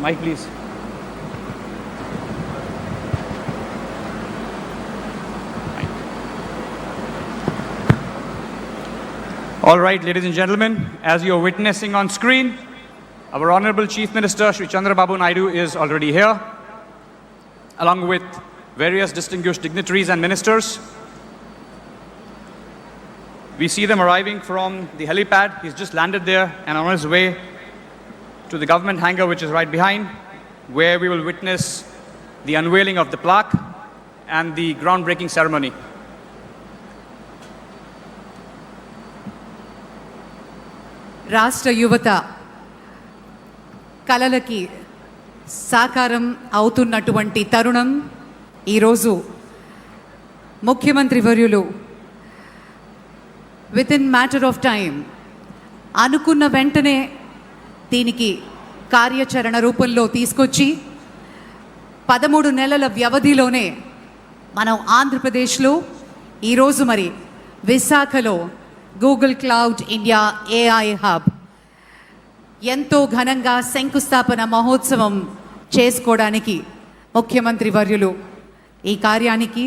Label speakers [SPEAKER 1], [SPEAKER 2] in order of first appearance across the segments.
[SPEAKER 1] Mike, please. All right, ladies and gentlemen, as you are witnessing on screen, our Honorable Chief Minister, Shri Chandrababu Naidu, is already here, along with various distinguished dignitaries and ministers. We see them arriving from the helipad. He's just landed there and on his way to the government hangar, which is right behind, where we will witness the unveiling of the plaque and the groundbreaking ceremony.
[SPEAKER 2] రాష్ట్ర యువత కలలకి సాకారం అవుతున్నటువంటి తరుణం ఈరోజు ముఖ్యమంత్రి వర్యులు with in matter of time అనుకున్న వెంటనే దీనికి కార్యాచరణ రూపంలో తీసుకొచ్చి 13 నెలల వ్యవధిలోనే మనం ఆంధ్రప్రదేశ్లో ఈరోజు మరి విశాఖలో Google cloud India AI hub ఎంతో ఘనంగా శంకుస్థాపన మహోత్సవం చేసుకోవడానికి ముఖ్యమంత్రి వర్యులు ఈ కార్యానికి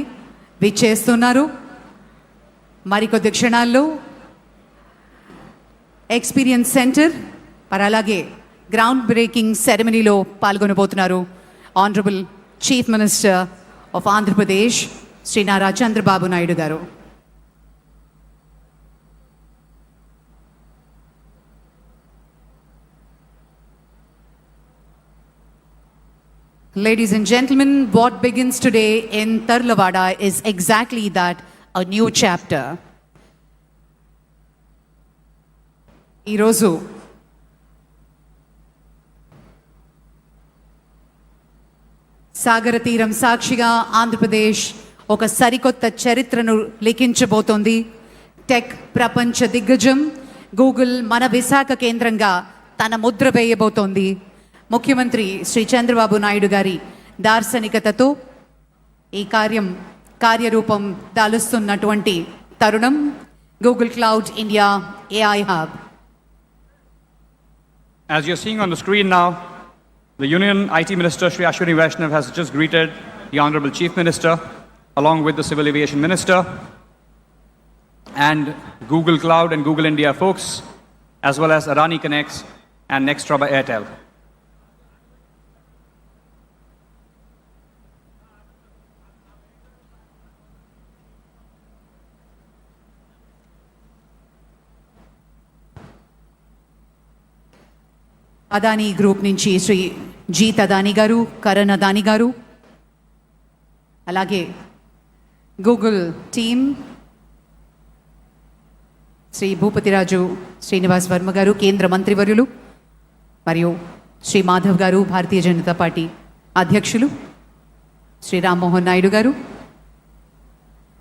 [SPEAKER 2] విచ్చేస్తున్నారు. మరికొద్ది క్షణాల్లో ఎక్స్పీరియన్స్ సెంటర్ మరి అలాగే గ్రౌండ్ బ్రేకింగ్ సెరమనీలో పాల్గొనబోతున్నారు honourable chief minister of Andhra Pradesh Shri Nara Chandrababu Naidu garu. Ladies and gentlemen, what begins today in Tarlavada is exactly that, a new chapter. ఈరోజు సాగర తీరం సాక్షిగా ఆంధ్రప్రదేశ్ ఒక సరికొత్త చరిత్రను లిఖించబోతోంది. టెక్ ప్రపంచ దిగ్గజం గూగుల్ మన విశాఖ కేంద్రంగా తన ముద్ర వేయబోతోంది. ముఖ్యమంత్రి శ్రీ చంద్రబాబు నాయుడు గారి దార్శనికతతో ఈ కార్యరూపం దాలుస్తున్నటువంటి తరుణం Google cloud India AI hub.
[SPEAKER 1] As you're seeing on the screen now, the Union IT Minister Shri Ashwini Vaishnav has just greeted the Honorable Chief Minister along with the Civil Aviation Minister and Google Cloud and Google India folks, as well as Adani Connects and Nextra by Airtel.
[SPEAKER 2] Adani group నుంచి శ్రీ జీత్ అదానీ గారు, కరణ్ అదానీ గారు, అలాగే Google team Shri Bhupathiraju Srinivas Varma గారు, కేంద్ర మంత్రివర్యులు, మరియు శ్రీ మాధవ్ గారు, Bharatiya Janata party అధ్యక్షులు శ్రీ రామ్మోహన్ నాయుడు గారు,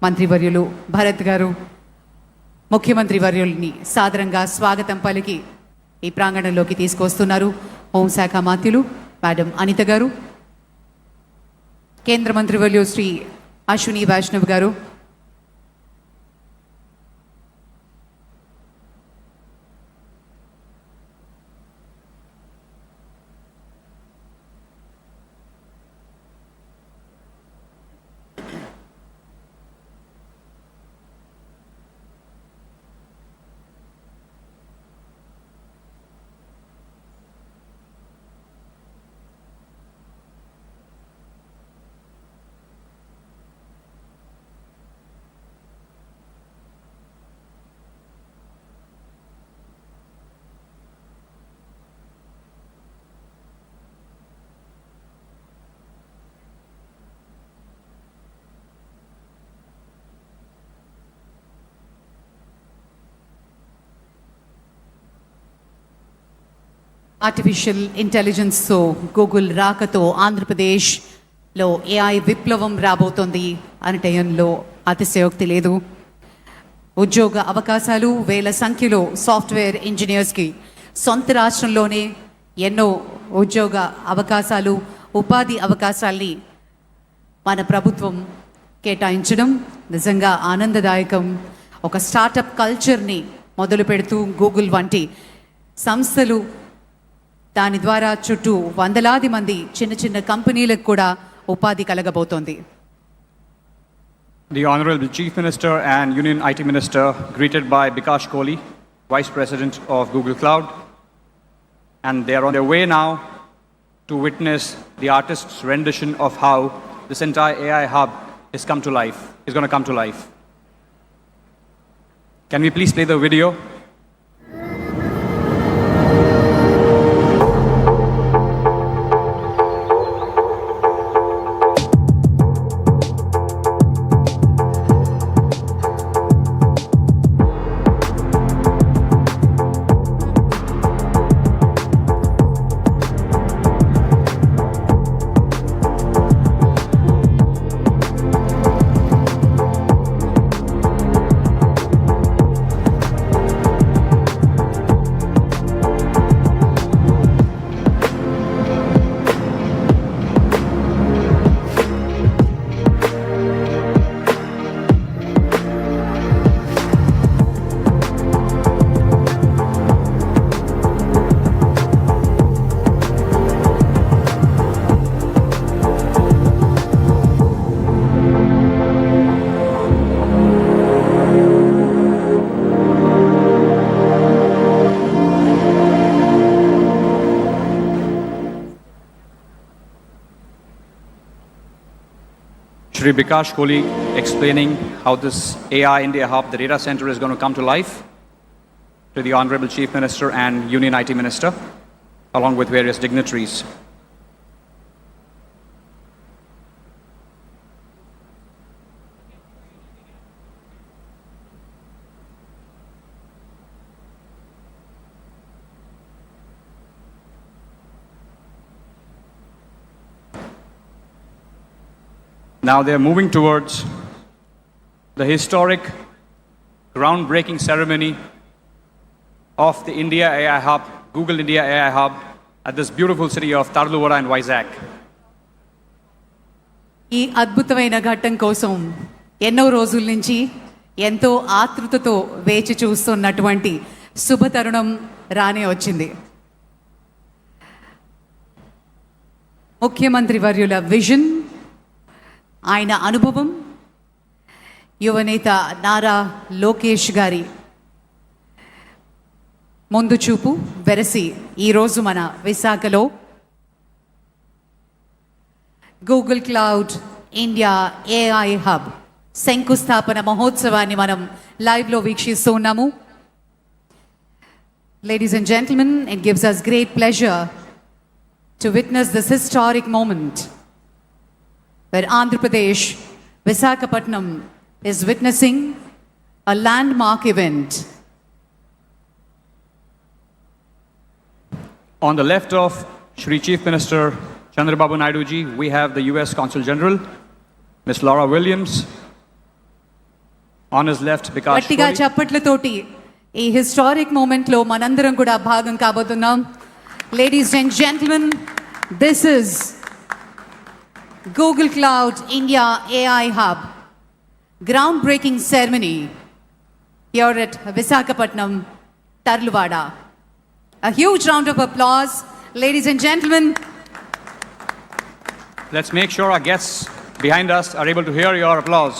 [SPEAKER 2] మంత్రివర్యులు భరత్ గారు, ముఖ్యమంత్రి వర్యుల్ని సాదరంగా స్వాగతం పలికి ఈ ప్రాంగణంలోకి తీసుకొస్తున్నారు హోంశాఖ మంత్రులు మేడం అనిత గారు, కేంద్ర మంత్రివర్యులు శ్రీ అశ్విని వైష్ణవ్ గారు, ఆర్టిఫిషియల్ ఇంటెలిజెన్స్తో గూగుల్ రాకతో ఆంధ్రప్రదేశ్లో ఏఐ విప్లవం రాబోతోంది అనటంలో అతిశయోక్తి లేదు. ఉద్యోగ అవకాశాలు వేల సంఖ్యలో సాఫ్ట్వేర్ ఇంజనీర్స్కి సొంత రాష్ట్రంలోనే ఎన్నో ఉద్యోగ అవకాశాలు, ఉపాధి అవకాశాల్ని మన ప్రభుత్వం కేటాయించడం నిజంగా ఆనందదాయకం. ఒక స్టార్టప్ కల్చర్ని మొదలు పెడుతూ గూగుల్ వంటి సంస్థలు దాని ద్వారా చుట్టూ వందలాది మంది చిన్న చిన్న కంపెనీలకు కూడా ఉపాధి కలగబోతోంది.
[SPEAKER 1] The Honorable Chief Minister and Union IT Minister, greeted by Bikash Kohli, Vice President of Google Cloud, and they are on their way now to witness the artist's rendition of how this entire AI hub is going to come to life. Can we please play the video? Shri Bikash Kohli explaining how this AI India Hub, the data center, is going to come to life, to the Honorable Chief Minister and Union IT Minister, along with various dignitaries. Now they're moving towards the historic groundbreaking ceremony of the India AI Hub, Google India AI Hub, at this beautiful city of Tarluvaru and Vizag.
[SPEAKER 2] ఈ అద్భుతమైన ఘట్టం కోసం ఎన్నో రోజుల నుంచి ఎంతో ఆతృతతో వేచి చూస్తున్నటువంటి శుభతరుణం రానే వచ్చింది. ముఖ్యమంత్రి వర్యుల విజన్, ఆయన అనుభవం, యువనేత నారా లోకేష్ గారి ముందు చూపు వెరసి ఈరోజు మన విశాఖలో Google cloud India AI hub శంకుస్థాపన మహోత్సవాన్ని మనం లైవ్లో వీక్షిస్తూ ఉన్నాము. Ladies and gentlemen, it gives us great pleasure to witness this historic moment where Andhra Pradesh, Visakhapatnam is witnessing a landmark event.
[SPEAKER 1] On the left of Shri Chief Minister Chandrababu Naidu ji, we have the US Consul General, Ms. Laura Williams. On his left, Bikash
[SPEAKER 2] గట్టిగా
[SPEAKER 1] Kohli.
[SPEAKER 2] చప్పట్లతోటి ఈ historic మూమెంట్లో మనందరం కూడా భాగం కాబోతున్నాం. Ladies and gentlemen, this is Google Cloud India AI Hub groundbreaking ceremony here at Visakhapatnam, Tarluvaru. A huge round of applause, ladies and gentlemen.
[SPEAKER 1] Let's make sure our guests behind us are able to hear your applause.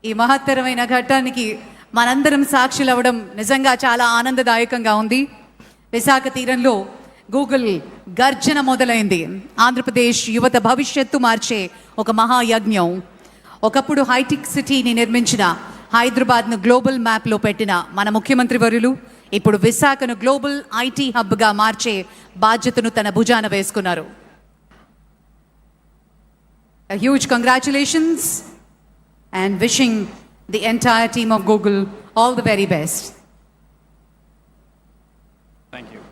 [SPEAKER 2] ఈ మహత్తరమైన ఘట్టానికి మనందరం సాక్షులు అవ్వడం నిజంగా చాలా ఆనందదాయకంగా ఉంది. విశాఖ తీరంలో గూగుల్ గర్జన మొదలైంది. ఆంధ్రప్రదేశ్ యువత భవిష్యత్తు మార్చే ఒక మహాయజ్ఞం. ఒకప్పుడు హైటెక్ సిటీని నిర్మించిన, హైదరాబాద్ను గ్లోబల్ మ్యాప్లో పెట్టిన మన ముఖ్యమంత్రి వర్యులు ఇప్పుడు విశాఖను గ్లోబల్ ఐటీ హబ్గా మార్చే బాధ్యతను తన భుజాన వేసుకున్నారు. A huge congratulations and wishing the entire team of Google all the very best.
[SPEAKER 1] Thank you.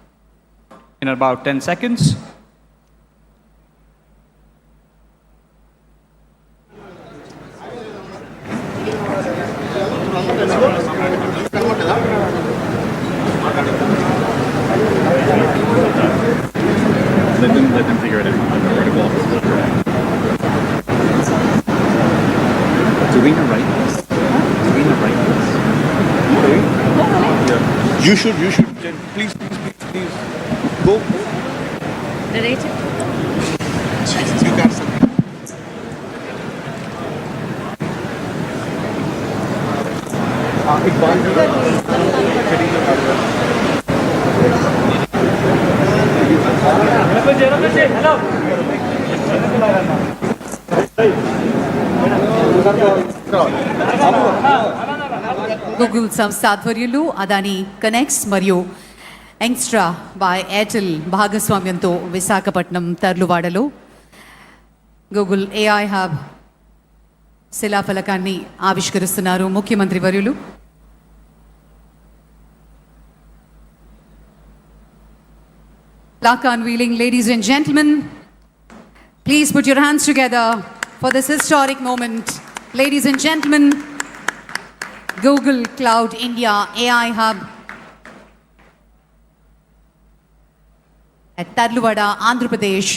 [SPEAKER 1] In about 10 seconds, let them figure it out. Do we know right this? Do we know right this?
[SPEAKER 3] You should, please, go.
[SPEAKER 2] Narrator.
[SPEAKER 3] Jesus, you got something.
[SPEAKER 2] Google సంస్థ ఆధ్వర్యంలో Adani connects మరియు extra by Airtel భాగస్వామ్యంతో Visakhapatnam తర్లువాడలో Google AI hub శిలాఫలకాన్ని ఆవిష్కరిస్తున్నారు ముఖ్యమంత్రి వర్యులు. Plaque unveiling, ladies and gentlemen. Please put your hands together for this historic moment. Ladies and gentlemen, Google Cloud India AI Hub at Tarluvada, Andhra Pradesh.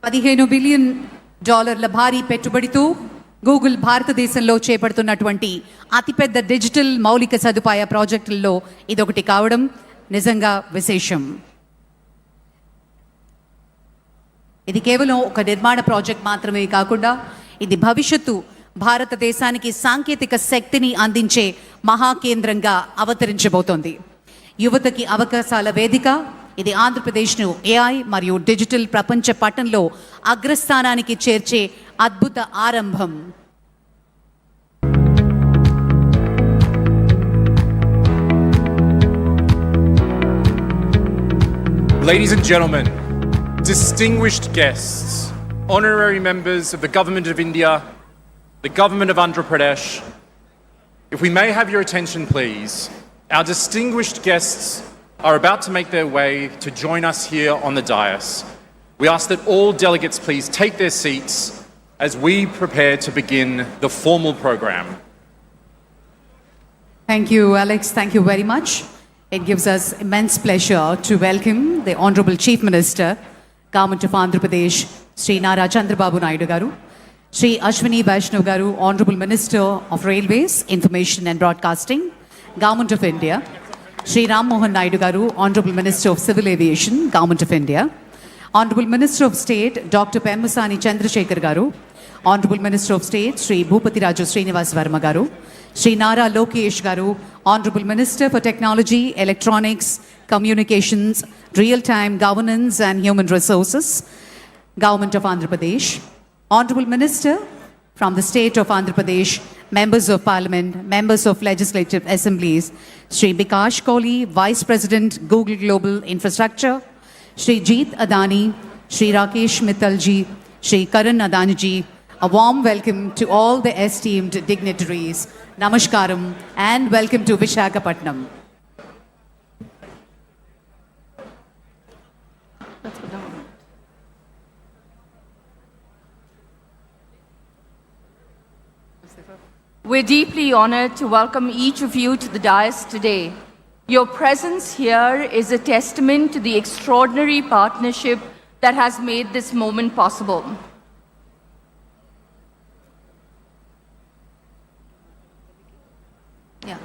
[SPEAKER 2] $15 billion భారీ పెట్టుబడితో Google భారతదేశంలో చేపడుతున్నటువంటి అతిపెద్ద digital మౌలిక సదుపాయ ప్రాజెక్టుల్లో ఇదొకటి కావడం నిజంగా విశేషం. ఇది కేవలం ఒక నిర్మాణ ప్రాజెక్ట్ మాత్రమే కాకుండా ఇది భవిష్యత్తు భారతదేశానికి సాంకేతిక శక్తిని అందించే మహాకేంద్రంగా అవతరించబోతోంది. యువతకి అవకాశాల వేదిక. ఇది ఆంధ్రప్రదేశ్ను ఏఐ మరియు డిజిటల్ ప్రపంచ పటంలో అగ్రస్థానానికి చేర్చే అద్భుత ఆరంభం.
[SPEAKER 4] Ladies and gentlemen, distinguished guests, honorary members of the Government of India, the Government of Andhra Pradesh, if we may have your attention please, our distinguished guests are about to make their way to join us here on the dais. We ask that all delegates please take their seats as we prepare to begin the formal program.
[SPEAKER 2] Thank you, Alex. Thank you very much. It gives us immense pleasure to welcome the Honorable Chief Minister, Government of Andhra Pradesh, Sri Nara Chandrababu Naidu garu, Sri Ashwini Vaishnav garu, Honorable Minister of Railways, Information and Broadcasting, Government of India, Sri Ram Mohan Naidu garu, Honorable Minister of Civil Aviation, Government of India, Honorable Minister of State, Dr. Pemmasani Chandrasekhar garu, Honorable Minister of State, Sri Bhupati Raju Srinivas Verma garu, Sri Nara Lokesh garu, Honorable Minister for Technology, Electronics, Communications, Real-Time Governance and Human Resources, Government of Andhra Pradesh, Honorable Minister from the State of Andhra Pradesh, Members of Parliament, Members of Legislative Assemblies, Sri Bikash Kohli, Vice President, Google Global Infrastructure, Sri Jeet Adani, Sri Rakesh Mittalji, Sri Karan Adaniji, a warm welcome to all the esteemed dignitaries. Namaskaram and welcome to Visakhapatnam.
[SPEAKER 5] We're deeply honored to welcome each of you to the dais today. Your presence here is a testament to the extraordinary partnership that has made this moment possible. Yeah,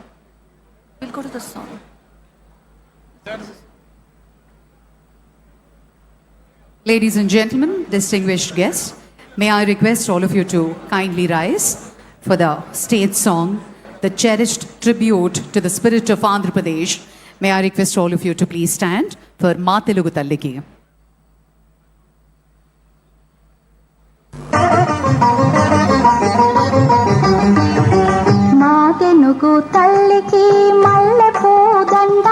[SPEAKER 5] we'll go to the song.
[SPEAKER 2] Ladies and gentlemen, distinguished guests, may I request all of you to kindly rise for the state song, the cherished tribute to the spirit of Andhra Pradesh. May I request all of you to please stand for Ma Telugu Talliki.
[SPEAKER 6] మా తెనుగు తల్లికి మల్లె పూదండ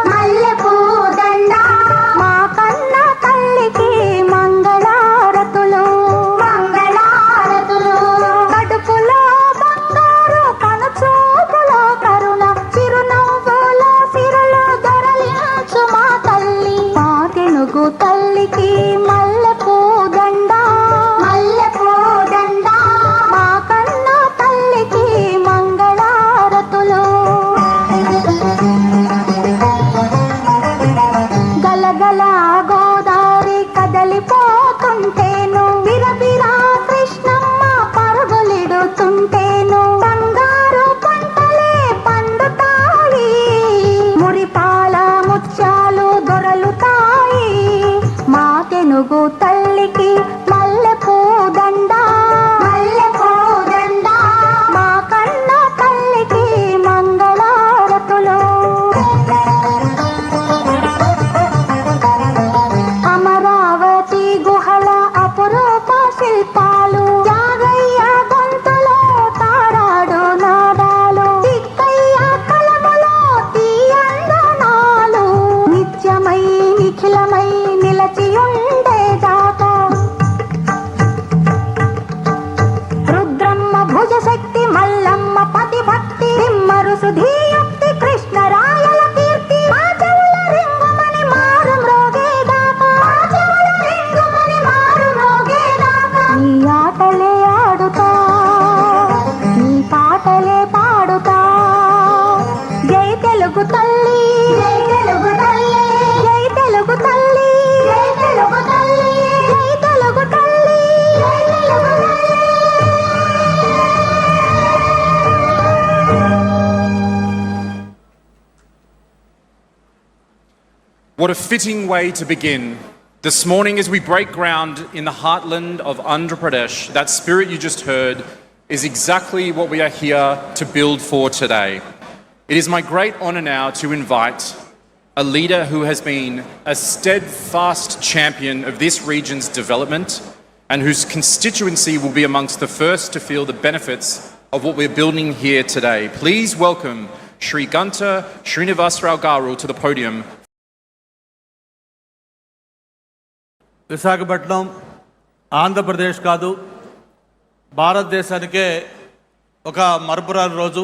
[SPEAKER 6] మల్లె పూదండ మా కన్న తల్లికి మంగళారతులు మంగళారతులు కడుపులో బంగారు కనుచూపులో కరుణ చిరునవ్వులో సిరులు దొరలించు మా తల్లి మా తెనుగు తల్లికి మల్లె పూదండ మల్లె పూదండ మా కన్న తల్లికి మంగళారతులు తెలుగు తల్లి జై తెలుగు తల్లి జై తెలుగు తల్లి జై తెలుగు తల్లి జై తెలుగు తల్లి జై తెలుగు తల్లి.
[SPEAKER 4] What a fitting way to begin. This morning, as we break ground in the heartland of Andhra Pradesh, that spirit you just heard is exactly what we are here to build for today. It is my great honour now to invite a leader who has been a steadfast champion of this region's development and whose constituency will be amongst the first to feel the benefits of what we're building here today. Please welcome Shri Gunter Srinivasrao Garu to the podium.
[SPEAKER 7] Visakhapatnam Andhra Pradesh కాదు, భారతదేశానికే ఒక మరపురాని రోజు.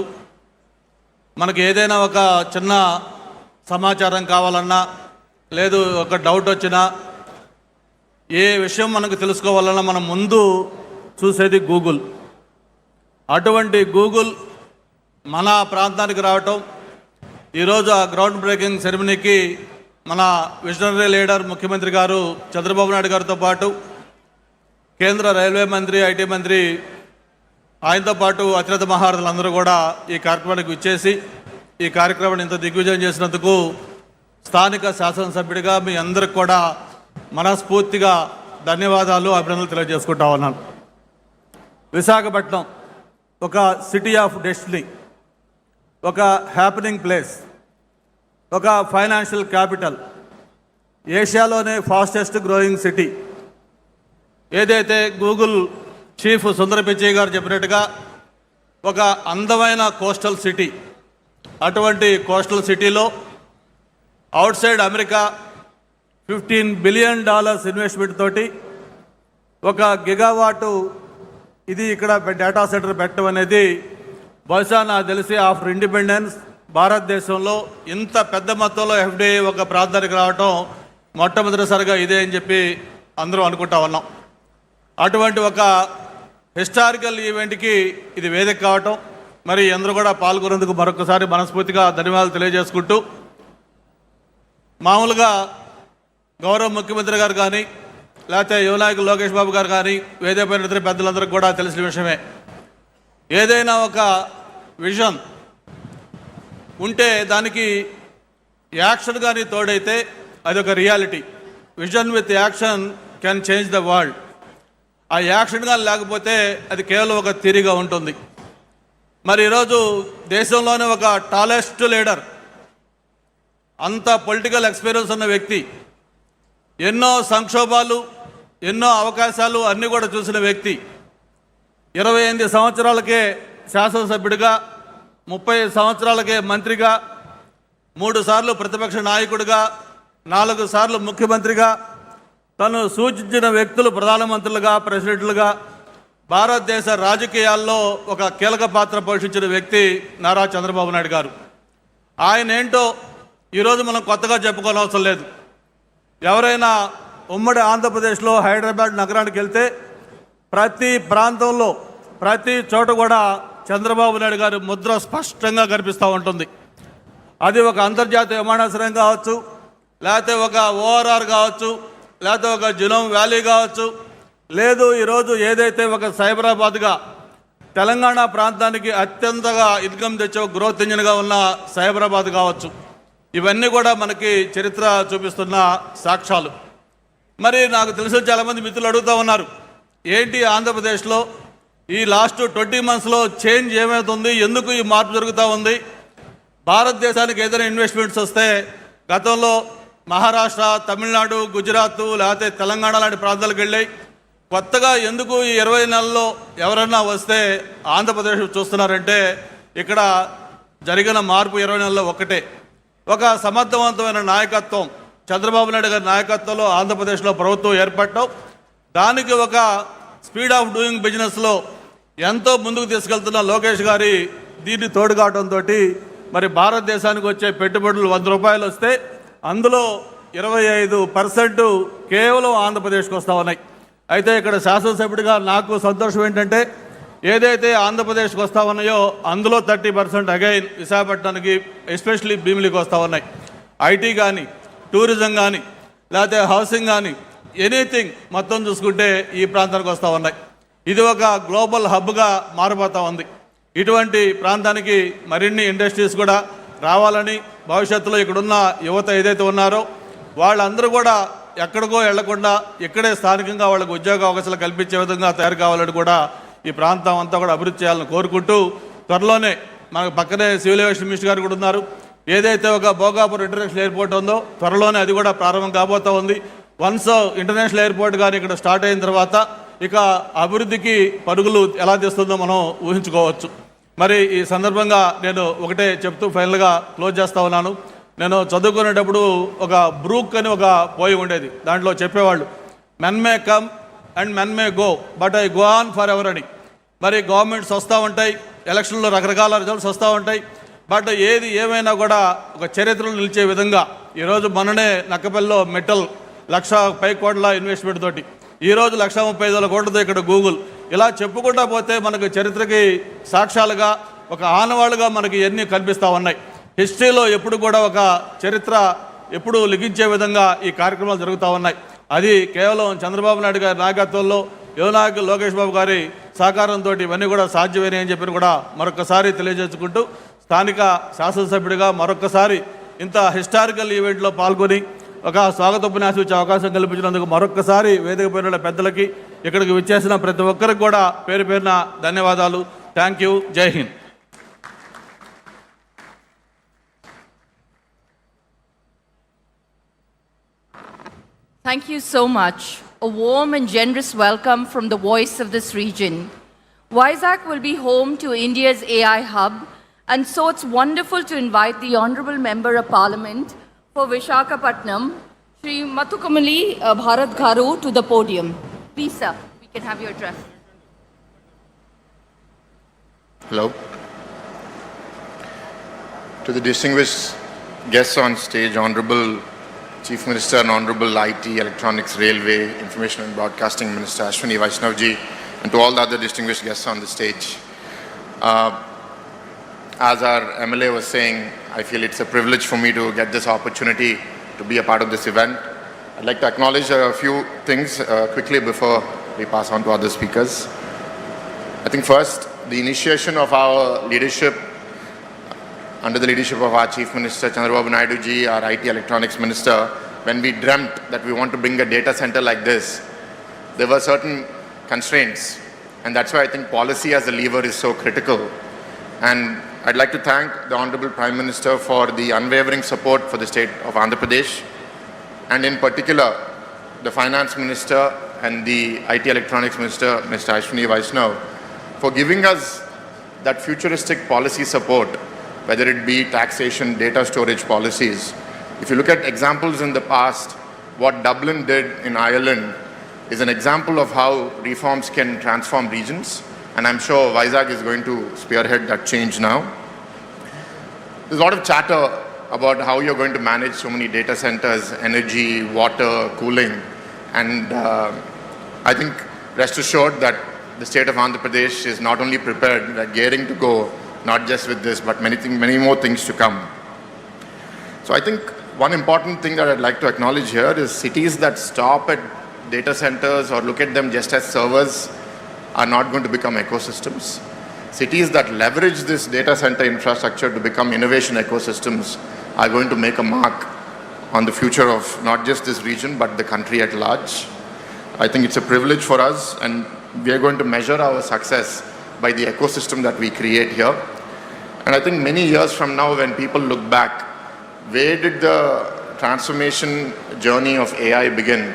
[SPEAKER 7] మనకి ఏదైనా ఒక చిన్న సమాచారం కావాలన్నా, లేదు ఒక డౌట్ వచ్చినా, ఏ విషయం మనకు తెలుసుకోవాలన్నా మనం ముందు చూసేది గూగుల్. అటువంటి గూగుల్ మన ప్రాంతానికి రావటం, ఈరోజు ఆ గ్రౌండ్ బ్రేకింగ్ సెరమనీకి మన విజనరీ లీడర్ ముఖ్యమంత్రి గారు చంద్రబాబు నాయుడు గారితో పాటు కేంద్ర రైల్వే మంత్రి, ఐటీ మంత్రి, ఆయనతో పాటు అతిరథ మహారథులందరూ కూడా ఈ కార్యక్రమానికి విచ్చేసి ఈ కార్యక్రమాన్ని ఇంత దిగ్విజయం చేసినందుకు స్థానిక శాసనసభ్యుడిగా మీ అందరికి కూడా మనస్ఫూర్తిగా ధన్యవాదాలు, అభినందనలు తెలియజేసుకుంటా ఉన్నాను. విశాఖపట్నం ఒక సిటీ ఆఫ్ డెస్టినీ, ఒక హ్యాపెనింగ్ ప్లేస్, ఒక ఫైనాన్షియల్ క్యాపిటల్, ఏషియాలోనే ఫాస్టెస్ట్ గ్రోయింగ్ సిటీ. ఏదైతే గూగుల్ చీఫ్ సుందర పిచ్చయ్య గారు చెప్పినట్టుగా ఒక అందమైన కోస్టల్ సిటీ. అటువంటి కోస్టల్ సిటీలో outside America $15 billion investment తోటి ఒక గిగావాటు ఇది ఇక్కడ డేటా సెంటర్ పెట్టడం అనేది బహుశా నాకు తెలిసి ఆఫ్టర్ ఇండిపెండెన్స్ భారతదేశంలో ఇంత పెద్ద మొత్తంలో ఎఫ్డిఐ ఒక ప్రాంతానికి రావటం మొట్టమొదటిసారిగా ఇదే అని చెప్పి అందరూ అనుకుంటా ఉన్నాం. అటువంటి ఒక హిస్టారికల్ ఈవెంట్కి ఇది వేదిక కావటం, మరి అందరూ కూడా పాల్గొనేందుకు మరొకసారి మనస్ఫూర్తిగా ధన్యవాదాలు తెలియజేసుకుంటూ, మామూలుగా గౌరవ ముఖ్యమంత్రి గారు కానీ, లేకపోతే యువ నాయకులు లోకేష్ బాబు గారు కానీ, వేదికపైన ఇతర పెద్దలందరికీ కూడా తెలిసిన విషయమే, ఏదైనా ఒక విజన్ ఉంటే దానికి యాక్షన్ కానీ తోడైతే అది ఒక reality. Vision with action can change the world. ఆ యాక్షన్ కానీ లేకపోతే అది కేవలం ఒక థియరీగా ఉంటుంది. మరి ఈరోజు దేశంలోనే ఒక టాలెస్ట్ లీడర్, అంత పొలిటికల్ ఎక్స్పీరియన్స్ ఉన్న వ్యక్తి, ఎన్నో సంక్షోభాలు, ఎన్నో అవకాశాలు అన్నీ కూడా చూసిన వ్యక్తి, 28 సంవత్సరాలకే శాసనసభ్యుడిగా, 30 సంవత్సరాలకే మంత్రిగా, 3 సార్లు ప్రతిపక్ష నాయకుడిగా, 4 సార్లు ముఖ్యమంత్రిగా, తను సూచించిన వ్యక్తులు ప్రధానమంత్రులుగా, ప్రెసిడెంట్లుగా భారతదేశ రాజకీయాల్లో ఒక కీలక పాత్ర పోషించిన వ్యక్తి నారా చంద్రబాబు నాయుడు గారు. ఆయన ఏంటో ఈరోజు మనం కొత్తగా చెప్పుకోనవసరం లేదు. ఎవరైనా ఉమ్మడి ఆంధ్రప్రదేశ్లో హైదరాబాద్ నగరానికి వెళ్తే ప్రతి ప్రాంతంలో, ప్రతి చోట కూడా చంద్రబాబు నాయుడు గారి ముద్ర స్పష్టంగా కనిపిస్తూ ఉంటుంది. అది ఒక అంతర్జాతీయ విమానాశ్రయం కావచ్చు, లేకపోతే ఒక ఓఆర్ఆర్ కావచ్చు, లేకపోతే ఒక జినోమ్ వ్యాలీ కావచ్చు, లేదు ఈరోజు ఏదైతే ఒక సైబరాబాద్గా తెలంగాణ ప్రాంతానికి అత్యంతగా ఇన్కమ్ తెచ్చే గ్రోత్ ఇంజిన్గా ఉన్న సైబరాబాద్ కావచ్చు, ఇవన్నీ కూడా మనకి చరిత్ర చూపిస్తున్న సాక్ష్యాలు. మరి నాకు తెలిసిన చాలామంది మిత్రులు అడుగుతూ ఉన్నారు, ఏంటి ఆంధ్రప్రదేశ్లో ఈ లాస్ట్ 20 మంత్స్లో చేంజ్ ఏమవుతుంది, ఎందుకు ఈ మార్పు జరుగుతూ ఉంది, భారతదేశానికి ఏదైనా ఇన్వెస్ట్మెంట్స్ వస్తే గతంలో మహారాష్ట్ర, తమిళనాడు, గుజరాత్, లేకపోతే తెలంగాణ లాంటి ప్రాంతాలకు వెళ్ళాయి, కొత్తగా ఎందుకు ఈ 20 నెలల్లో ఎవరన్నా వస్తే ఆంధ్రప్రదేశ్ చూస్తున్నారంటే ఇక్కడ జరిగిన మార్పు 20 నెలల్లో ఒక్కటే. ఒక సమర్థవంతమైన నాయకత్వం, చంద్రబాబు నాయుడు గారి నాయకత్వంలో ఆంధ్రప్రదేశ్లో ప్రభుత్వం ఏర్పడటం, దానికి ఒక స్పీడ్ ఆఫ్ డూయింగ్ బిజినెస్లో ఎంతో ముందుకు తీసుకెళ్తున్న లోకేష్ గారి దీన్ని తోడు కావడంతో మరి భారతదేశానికి వచ్చే పెట్టుబడులు 100 రూపాయలు వస్తే అందులో 25% కేవలం ఆంధ్రప్రదేశ్కి వస్తూ ఉన్నాయి. అయితే ఇక్కడ శాసనసభ్యుడిగా నాకు సంతోషం ఏంటంటే ఏదైతే ఆంధ్రప్రదేశ్కి వస్తూ ఉన్నాయో అందులో 30% అగైన్ విశాఖపట్నానికి ఎస్పెషలీ భీమిలికి వస్తూ ఉన్నాయి. ఐటీ కానీ, టూరిజం కానీ, లేకపోతే హౌసింగ్ కానీ, ఎనీథింగ్ మొత్తం చూసుకుంటే ఈ ప్రాంతానికి వస్తూ ఉన్నాయి. ఇది ఒక గ్లోబల్ హబ్గా మారిపోతూ ఉంది. ఇటువంటి ప్రాంతానికి మరిన్ని ఇండస్ట్రీస్ కూడా రావాలని, భవిష్యత్తులో ఇక్కడున్న యువత ఏదైతే ఉన్నారో వాళ్ళందరూ కూడా ఎక్కడికో వెళ్లకుండా ఇక్కడే స్థానికంగా వాళ్ళకు ఉద్యోగ అవకాశాలు కల్పించే విధంగా తయారు కావాలని కూడా ఈ ప్రాంతం అంతా కూడా అభివృద్ధి చేయాలని కోరుకుంటూ, త్వరలోనే మనకు పక్కనే సివిల్ ఏవియేషన్ మినిస్టర్ గారు కూడా ఉన్నారు. ఏదైతే ఒక భోగాపురం ఇంటర్నేషనల్ ఎయిర్పోర్ట్ ఉందో త్వరలోనే అది కూడా ప్రారంభం కాబోతూ ఉంది. వన్స్ ఇంటర్నేషనల్ ఎయిర్పోర్ట్ కానీ ఇక్కడ స్టార్ట్ అయిన తర్వాత ఇక అభివృద్ధికి పరుగులు ఎలా తీస్తుందో మనం ఊహించుకోవచ్చు. మరి ఈ సందర్భంగా నేను ఒకటే చెప్తూ ఫైనల్గా క్లోజ్ చేస్తూ ఉన్నాను. నేను చదువుకునేటప్పుడు ఒక బ్రూక్ అని ఒక పోయి ఉండేది. దాంట్లో చెప్పేవాళ్ళు, men may come and men may go but I go on for ever అని. మరి గవర్నమెంట్స్ వస్తూ ఉంటాయి, ఎలక్షన్లో రకరకాల రిజల్ట్స్ వస్తూ ఉంటాయి. బట్ ఏది ఏమైనా కూడా ఒక చరిత్రలో నిలిచే విధంగా ఈరోజు మొన్ననే నక్కపల్లిలో మెటల్ 1,00,000 కోట్ల ఇన్వెస్ట్మెంట్ తోటి, ఈరోజు 1,35,000 కోట్లతో ఇక్కడ గూగుల్, ఇలా చెప్పుకుంటా పోతే మనకు చరిత్రకి సాక్ష్యాలుగా ఒక ఆనవాళ్ళుగా మనకి ఎన్ని కనిపిస్తూ ఉన్నాయి. హిస్టరీలో ఎప్పుడు కూడా ఒక చరిత్ర ఎప్పుడు లిఖించే విధంగా ఈ కార్యక్రమాలు జరుగుతూ ఉన్నాయి. అది కేవలం చంద్రబాబు నాయుడు గారి నాయకత్వంలో, యువనాయకులు లోకేష్ బాబు గారి సహకారంతో ఇవన్నీ కూడా సాధ్యమేనని అని చెప్పి కూడా మరొకసారి తెలియజేసుకుంటూ, స్థానిక శాసనసభ్యుడిగా మరొకసారి ఇంత హిస్టారికల్ ఈవెంట్లో పాల్గొని ఒక స్వాగతోపన్యాసం ఇచ్చే అవకాశం కల్పించినందుకు మరొకసారి వేదిక పైన పెద్దలకి, ఇక్కడికి విచ్చేసిన ప్రతి ఒక్కరికి కూడా పేరు పేరున ధన్యవాదాలు. Thank you. జై Hind.
[SPEAKER 5] Thank you so much. A warm and generous welcome from the voice of this region. Vizag will be home to India's AI hub, and so it's wonderful to invite the Honorable Member of Parliament for Visakhapatnam, Shri Mathukamali Bharat Garu, to the podium. Please, sir, we can have your address.
[SPEAKER 8] Hello. To the distinguished guests on stage, Honorable Chief Minister and Honorable IT, Electronics, Railway, Information and Broadcasting Minister Ashwini Vaishnavji, and to all the other distinguished guests on the stage. As our MLA was saying, I feel it's a privilege for me to get this opportunity to be a part of this event. I'd like to acknowledge a few things quickly before we pass on to other speakers. I think first, the initiation of our leadership under the leadership of our Chief Minister Chandrababu Naidu ji, our IT Electronics Minister, when we dreamt that we want to bring a data center like this, there were certain constraints, and that's why I think policy as a lever is so critical. And I'd like to thank the Honorable Prime Minister for the unwavering support for the state of Andhra Pradesh, and in particular the Finance Minister and the IT Electronics Minister, Mr. Ashwini Vaishnav, for giving us that futuristic policy support, whether it be taxation, data storage policies. If you look at examples in the past, what Dublin did in Ireland is an example of how reforms can transform regions, and I'm sure Vizag is going to spearhead that change now. There's a lot of chatter about how you're going to manage so many data centers, energy, water, cooling, and I think rest assured that the state of Andhra Pradesh is not only prepared, we're gearing to go, not just with this, but many more things to come. So I think one important thing that I'd like to acknowledge here is cities that stop at data centers or look at them just as servers are not going to become ecosystems. Cities that leverage this data center infrastructure to become innovation ecosystems are going to make a mark on the future of not just this region, but the country at large. I think it's a privilege for us, and we are going to measure our success by the ecosystem that we create here. And I think many years from now, when people look back, where did the transformation journey of AI begin?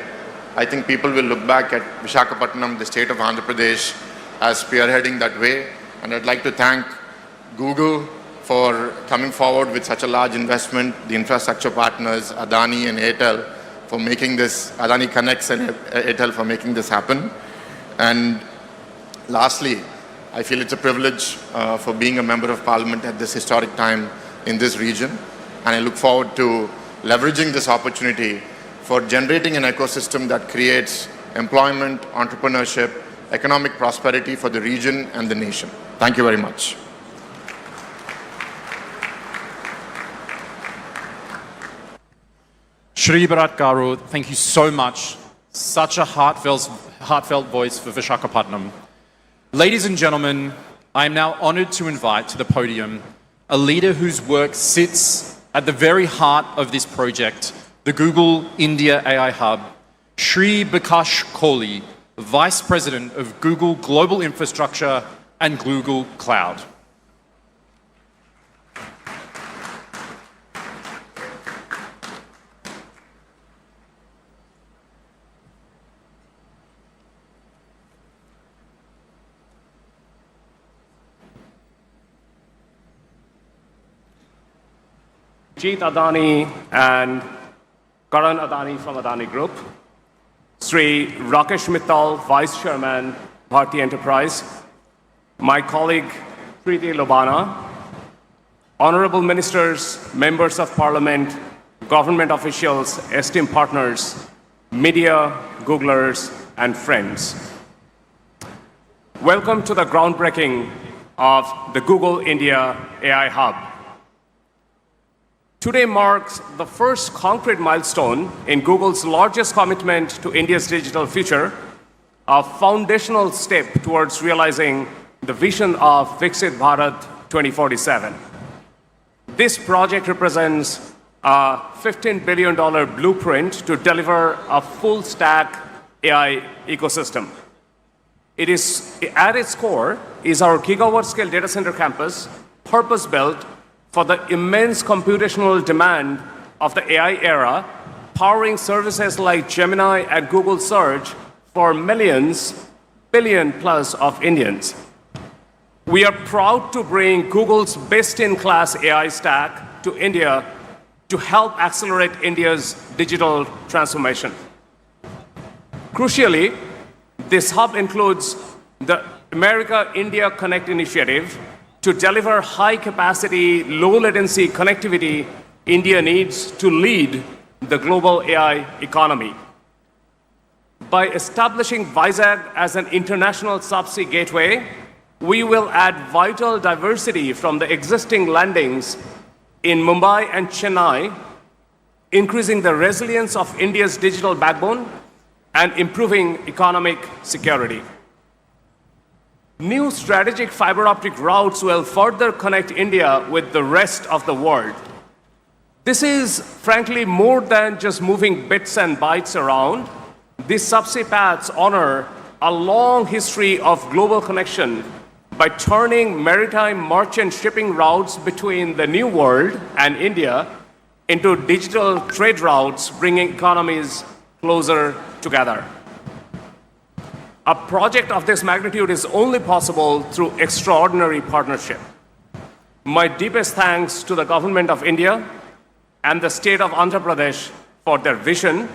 [SPEAKER 8] I think people will look back at Visakhapatnam, the state of Andhra Pradesh, as spearheading that way. And I'd like to thank Google for coming forward with such a large investment, the infrastructure partners, Adani and Airtel, for making this, Adani Connects and Airtel for making this happen. And lastly, I feel it's a privilege for being a member of Parliament at this historic time in this region, and I look forward to leveraging this opportunity for generating an ecosystem that creates employment, entrepreneurship, economic prosperity for the region and the nation. Thank you very much.
[SPEAKER 4] Shri Bharat Garu, thank you so much. Such a heartfelt voice for Visakhapatnam. Ladies and gentlemen, I am now honored to invite to the podium a leader whose work sits at the very heart of this project, the Google India AI Hub, Shri Bikash Kohli, Vice President of Google Global Infrastructure and Google Cloud.
[SPEAKER 9] Jeet Adani and Karan Adani from Adani Group, Sri Rakesh Mittal, Vice Chairman, Bharti Enterprise, my colleague Preeti Lobana, Honorable Ministers, Members of Parliament, government officials, esteemed partners, media, Googlers, and friends. Welcome to the groundbreaking of the Google India AI Hub. Today marks the first concrete milestone in Google's largest commitment to India's digital future, a foundational step towards realizing the vision of Viksit Bharat 2047. This project represents a $15 billion blueprint to deliver a full-stack AI ecosystem. It is, at its core, is our gigawatt-scale data center campus, purpose-built for the immense computational demand of the AI era, powering services like Gemini and Google Search for millions, billion plus of Indians. We are proud to bring Google's best-in-class AI stack to India to help accelerate India's digital transformation. Crucially, this hub includes the America-India Connect initiative to deliver high-capacity, low-latency connectivity India needs to lead the global AI economy. By establishing Vizag as an international subsea gateway, we will add vital diversity from the existing landings in Mumbai and Chennai, increasing the resilience of India's digital backbone and improving economic security. New strategic fiber optic routes will further connect India with the rest of the world. This is, frankly, more than just moving bits and bytes around. These subsea paths honor a long history of global connection by turning maritime merchant shipping routes between the New World and India into digital trade routes, bringing economies closer together. A project of this magnitude is only possible through extraordinary partnership. My deepest thanks to the Government of India and the State of Andhra Pradesh for their vision,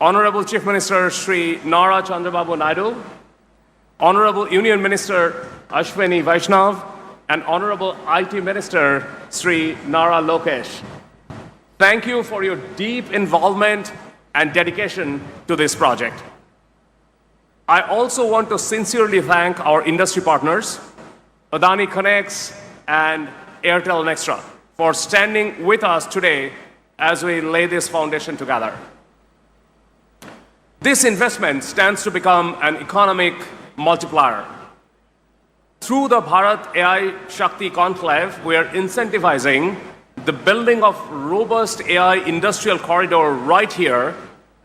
[SPEAKER 9] Honorable Chief Minister Sri Nara Chandrababu Naidu, Honorable Union Minister Ashwini Vaishnav, and Honorable IT Minister Sri Nara Lokesh. Thank you for your deep involvement and dedication to this project. I also want to sincerely thank our industry partners, Adani Connects and Airtel Nextra, for standing with us today as we lay this foundation together. This investment stands to become an economic multiplier. Through the Bharat AI Shakti Conclave, we are incentivizing the building of robust AI industrial corridor right here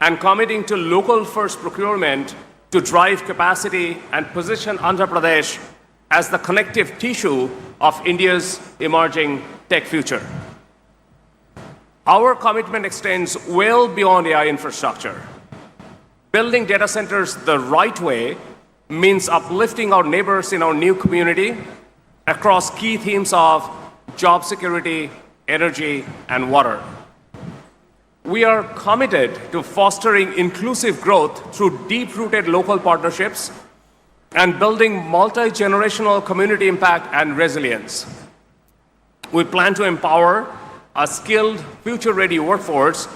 [SPEAKER 9] and committing to local first procurement to drive capacity and position Andhra Pradesh as the connective tissue of India's emerging tech future. Our commitment extends well beyond AI infrastructure. Building data centers the right way means uplifting our neighbors in our new community across key themes of job security, energy, and water. We are committed to fostering inclusive growth through deep-rooted local partnerships and building multi-generational community impact and resilience. We plan to empower a skilled, future-ready workforce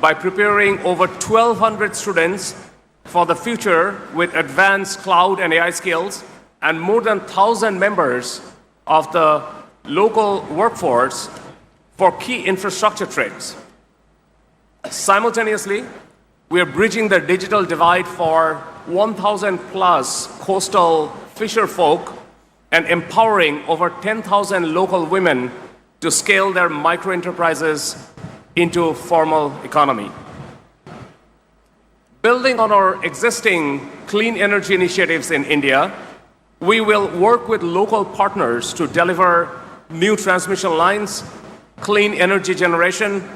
[SPEAKER 9] by preparing over 1,200 students for the future with advanced cloud and AI skills, and more than 1,000 members of the local workforce for key infrastructure trades. Simultaneously, we are bridging the digital divide for 1,000 plus coastal fisher folk and empowering over 10,000 local women to scale their micro enterprises into formal economy. Building on our existing clean energy initiatives in India, we will work with local partners to deliver new transmission lines, clean energy generation,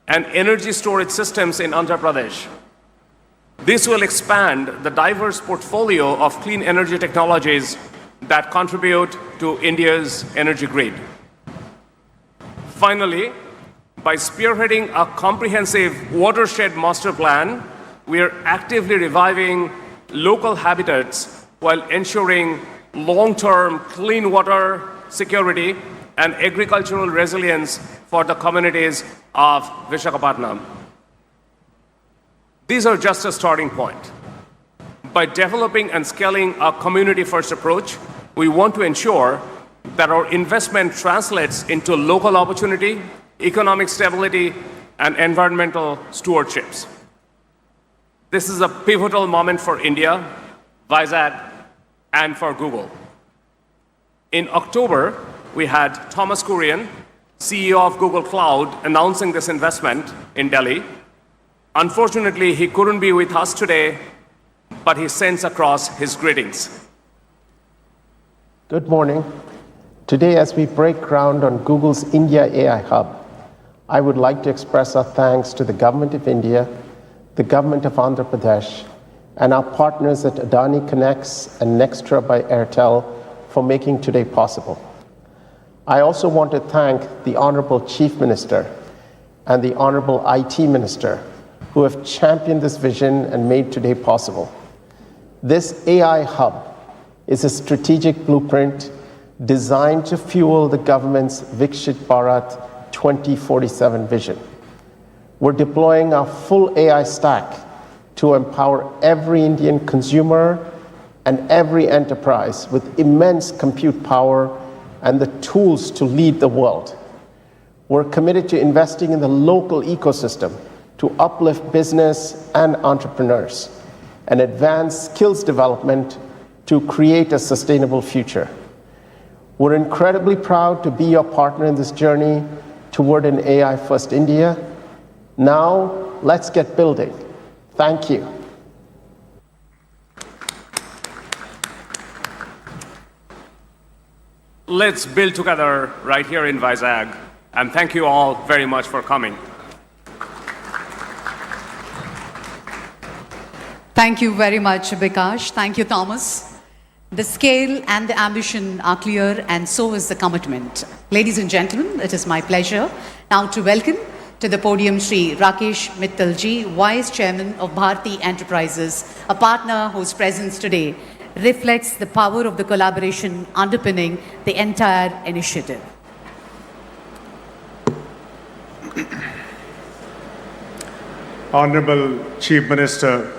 [SPEAKER 9] and energy storage systems in Andhra Pradesh. This will expand the diverse portfolio of clean energy technologies that contribute to India's energy grid. Finally, by spearheading a comprehensive watershed master plan, we are actively reviving local habitats while ensuring long-term clean water security and agricultural resilience for the communities of Visakhapatnam. These are just a starting point. By developing and scaling a community-first approach, we want to ensure that our investment translates into local opportunity, economic stability, and environmental stewardships. This is a pivotal moment for India, Vizag, and for Google. In October, we had Thomas Kurian, CEO of Google Cloud, announcing this investment in Delhi. Unfortunately, he couldn't be with us today, but he sends across his greetings.
[SPEAKER 10] Good morning. Today, as we break ground on Google's India AI Hub, I would like to express our thanks to the Government of India, the Government of Andhra Pradesh, and our partners at Adani Connects and Nextra by Airtel for making today possible. I also want to thank the Honorable Chief Minister and the Honorable IT Minister who have championed this vision and made today possible. This AI hub is a strategic blueprint designed to fuel the government's Vikshit Bharat 2047 vision. We're deploying our full AI stack to empower every Indian consumer and every enterprise with immense compute power and the tools to lead the world. We're committed to investing in the local ecosystem to uplift business and entrepreneurs and advance skills development to create a sustainable future. We're incredibly proud to be your partner in this journey toward an AI-first India. Now, let's get building. Thank you.
[SPEAKER 9] Let's build together right here in Vizag, and thank you all very much for coming.
[SPEAKER 2] Thank you very much, Bikash. Thank you, Thomas. The scale and the ambition are clear, and so is the commitment. Ladies and gentlemen, it is my pleasure now to welcome to the podium Shri Rakesh Mittalji, Vice Chairman of Bharti Enterprises, a partner whose presence today reflects the power of the collaboration underpinning the entire initiative.
[SPEAKER 11] Honorable Chief Minister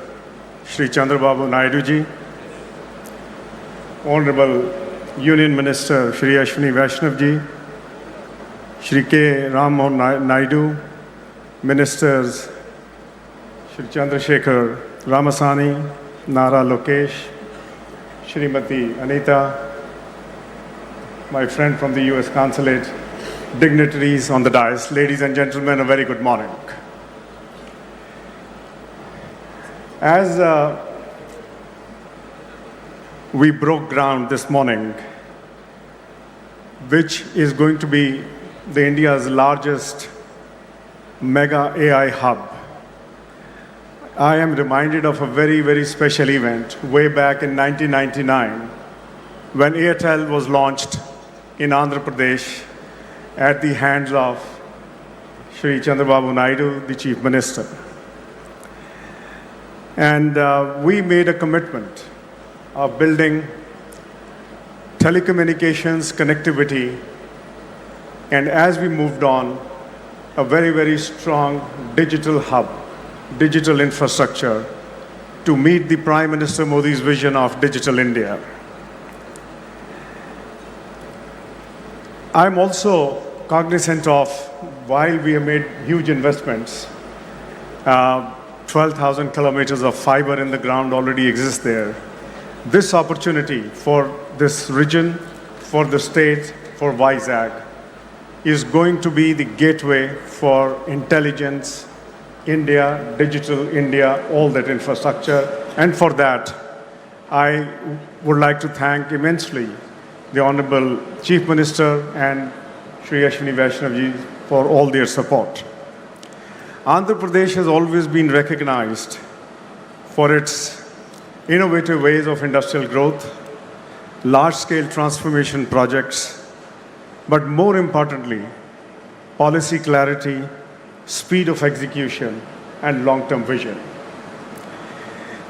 [SPEAKER 11] Shri Chandrababu Naidu ji, Honorable Union Minister Shri Ashwini Vaishnav ji, Shri K. Ram Mohan Naidu, Ministers Shri Chandrasekhar Ramasani, Nara Lokesh, Shrimati Anita, my friend from the US Consulate, dignitaries on the dais, ladies and gentlemen, a very good morning. As we broke ground this morning, which is going to be the India's largest mega AI hub, I am reminded of a very, very special event way back in 1999 when Airtel was launched in Andhra Pradesh at the hands of Shri Chandrababu Naidu, the Chief Minister. And we made a commitment of building telecommunications connectivity, and as we moved on, a very, very strong digital hub, digital infrastructure to meet the Prime Minister Modi's vision of Digital India. I'm also cognizant of, while we have made huge investments, 12,000 kilometers of fiber in the ground already exists there. This opportunity for this region, for the state, for Vizag, is going to be the gateway for intelligence, India, digital India, all that infrastructure. And for that, I would like to thank immensely the Honorable Chief Minister and Shri Ashwini Vaishnavji for all their support. Andhra Pradesh has always been recognized for its innovative ways of industrial growth, large-scale transformation projects, but more importantly, policy clarity, speed of execution, and long-term vision.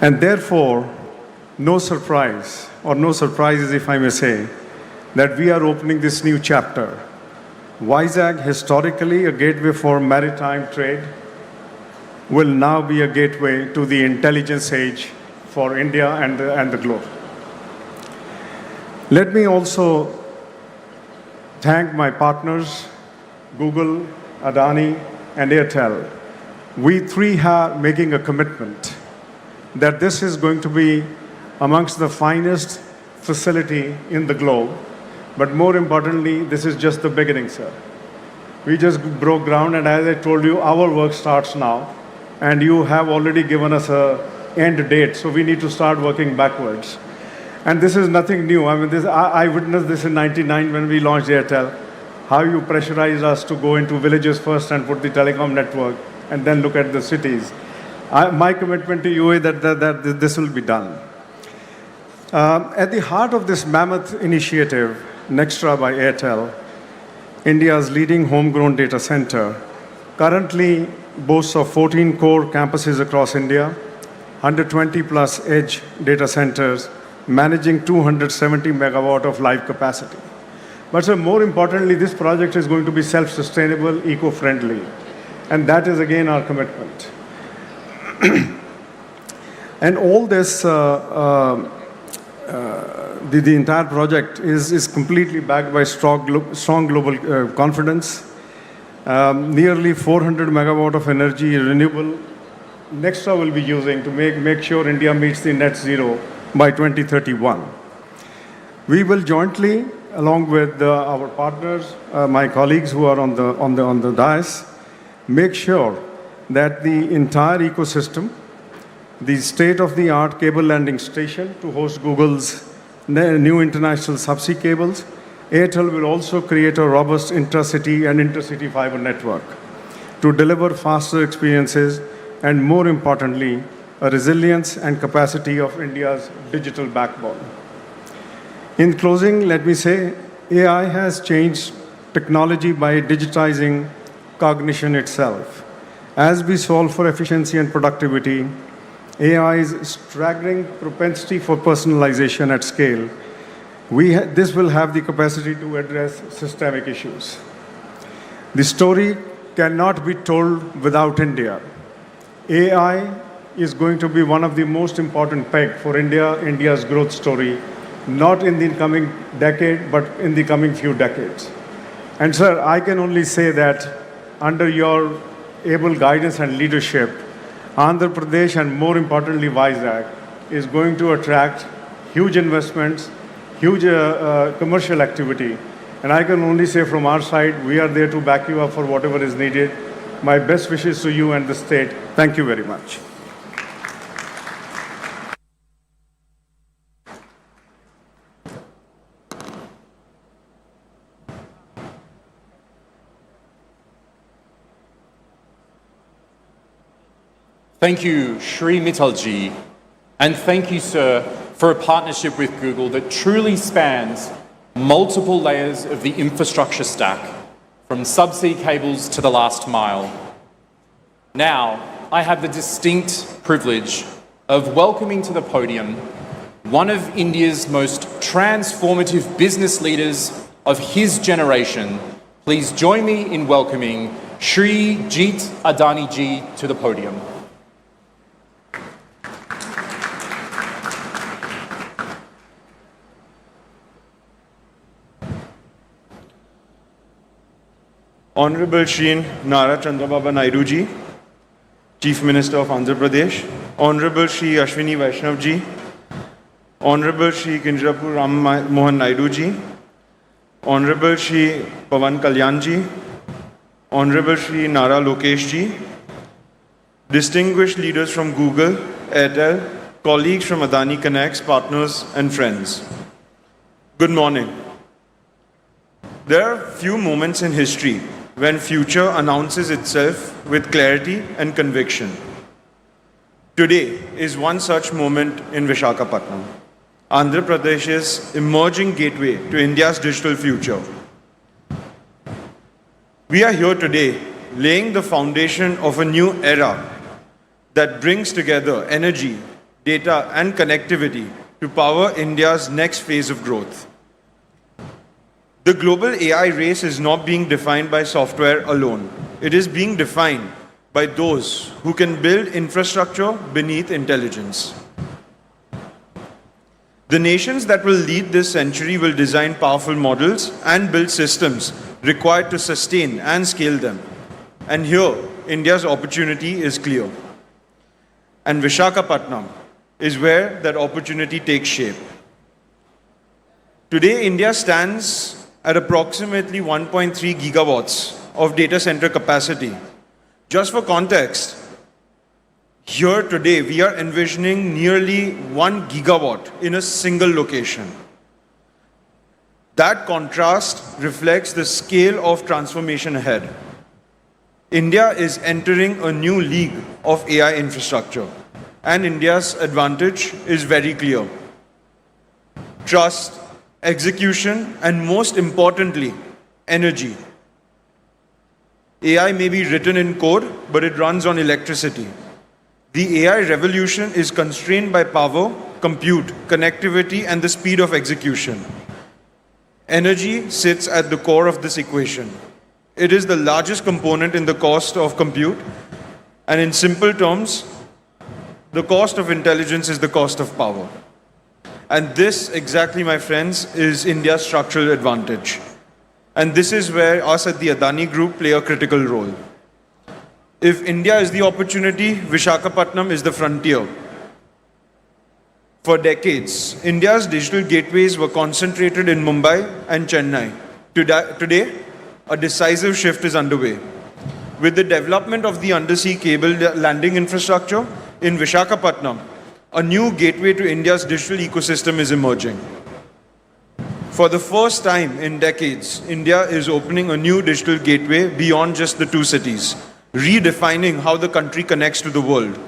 [SPEAKER 11] And therefore, no surprises, if I may say, that we are opening this new chapter. Vizag, historically a gateway for maritime trade, will now be a gateway to the intelligence age for India and the globe. Let me also thank my partners, Google, Adani, and Airtel. We three are making a commitment that this is going to be amongst the finest facility in the globe. But more importantly, this is just the beginning, sir. We just broke ground, and as I told you, our work starts now. And you have already given us an end date, so we need to start working backwards. And this is nothing new. I mean, I witnessed this in '99 when we launched Airtel, how you pressurized us to go into villages first and put the telecom network, and then look at the cities. My commitment to you is that this will be done. At the heart of this mammoth initiative, Nextra by Airtel, India's leading homegrown data center, currently boasts of 14 core campuses across India, 120 plus edge data centers, managing 270 megawatt of live capacity. But sir, more importantly, this project is going to be self-sustainable, eco-friendly. And that is again our commitment. And all this, the entire project is completely backed by strong global confidence. Nearly 400 megawatt of energy renewable Nextra will be using to make sure India meets the net zero by 2031. We will jointly, along with our partners, my colleagues who are on the dais, make sure that the entire ecosystem, the state-of-the-art cable landing station to host Google's new international subsea cables, Airtel will also create a robust intracity and intercity fiber network to deliver faster experiences and, more importantly, a resilience and capacity of India's digital backbone. In closing, let me say, AI has changed technology by digitizing cognition itself. As we solve for efficiency and productivity, AI's staggering propensity for personalization at scale, this will have the capacity to address systemic issues. The story cannot be told without India. AI is going to be one of the most important pegs for India's growth story, not in the coming decade, but in the coming few decades. And sir, I can only say that under your able guidance and leadership, Andhra Pradesh and more importantly Vizag is going to attract huge investments, huge commercial activity. And I can only say from our side, we are there to back you up for whatever is needed. My best wishes to you and the state. Thank you very much.
[SPEAKER 4] Thank you, Shri Mittalji, and thank you, sir, for a partnership with Google that truly spans multiple layers of the infrastructure stack, from subsea cables to the last mile. Now, I have the distinct privilege of welcoming to the podium one of India's most transformative business leaders of his generation. Please join me in welcoming Shri Jeet Adani ji to the podium.
[SPEAKER 11] Honorable Shri Nara Chandrababu Naidu ji, Chief Minister of Andhra Pradesh, Honorable Shri Ashwini Vaishnav ji, Honorable Shri Chandrababu Ram Mohan Naidu ji, Honorable Shri Pawan Kalyan ji, Honorable Shri Nara Lokesh ji, distinguished leaders from Google, Airtel, colleagues from Adani Connects, partners and friends. Good morning. There are few moments in history when future announces itself with clarity and conviction. Today is one such moment in Visakhapatnam, Andhra Pradesh's emerging gateway to India's digital future. We are here today laying the foundation of a new era that brings together energy, data and connectivity to power India's next phase of growth. The global AI race is not being defined by software alone. It is being defined by those who can build infrastructure beneath intelligence. The nations that will lead this century will design powerful models and build systems required to sustain and scale them. And here, India's opportunity is clear. And Visakhapatnam is where that opportunity takes shape. Today, India stands at approximately 1.3 gigawatts of data center capacity. Just for context, here today we are envisioning nearly 1 gigawatt in a single location. That contrast reflects the scale of transformation ahead. India is entering a new league of AI infrastructure, and India's advantage is very clear. Trust, execution, and most importantly, energy. AI may be written in code, but it runs on electricity. The AI revolution is constrained by power, compute, connectivity, and the speed of execution. Energy sits at the core of this equation. It is the largest component in the cost of compute, and in simple terms, the cost of intelligence is the cost of power. And this, exactly, my friends, is India's structural advantage. And this is where us at the Adani Group play a critical role. If India is the opportunity, Visakhapatnam is the frontier. For decades, India's digital gateways were concentrated in Mumbai and Chennai. Today, a decisive shift is underway. With the development of the undersea cable landing infrastructure in Visakhapatnam, a new gateway to India's digital ecosystem is emerging. For the first time in decades, India is opening a new digital gateway beyond just the two cities, redefining how the country connects to the world.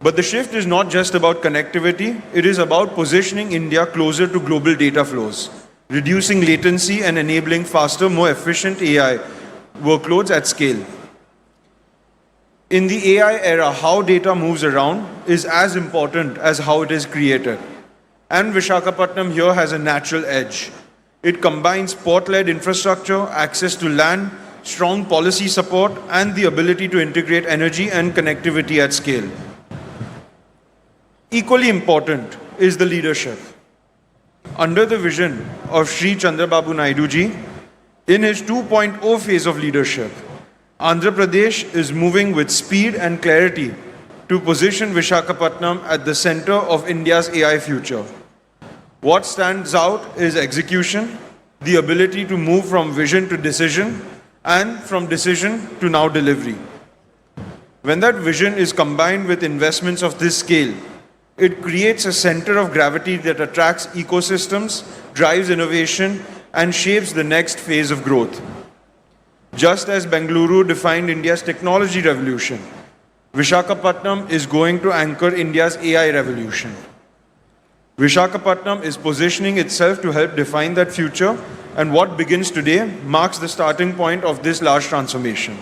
[SPEAKER 11] But the shift is not just about connectivity, it is about positioning India closer to global data flows, reducing latency and enabling faster, more efficient AI workloads at scale. In the AI era, how data moves around is as important as how it is created. And Visakhapatnam here has a natural edge. It combines port-led infrastructure, access to land, strong policy support, and the ability to integrate energy and connectivity at scale. Equally important is the leadership. Under the vision of Shri Chandrababu Naidu ji, in his 2.0 phase of leadership, Andhra Pradesh is moving with speed and clarity to position Visakhapatnam at the center of India's AI future. What stands out is execution, the ability to move from vision to decision, and from decision to now delivery. When that vision is combined with investments of this scale, it creates a center of gravity that attracts ecosystems, drives innovation, and shapes the next phase of growth. Just as Bengaluru defined India's technology revolution, Visakhapatnam is going to anchor India's AI revolution. Visakhapatnam is positioning itself to help define that future, and what begins today marks the starting point of this large transformation.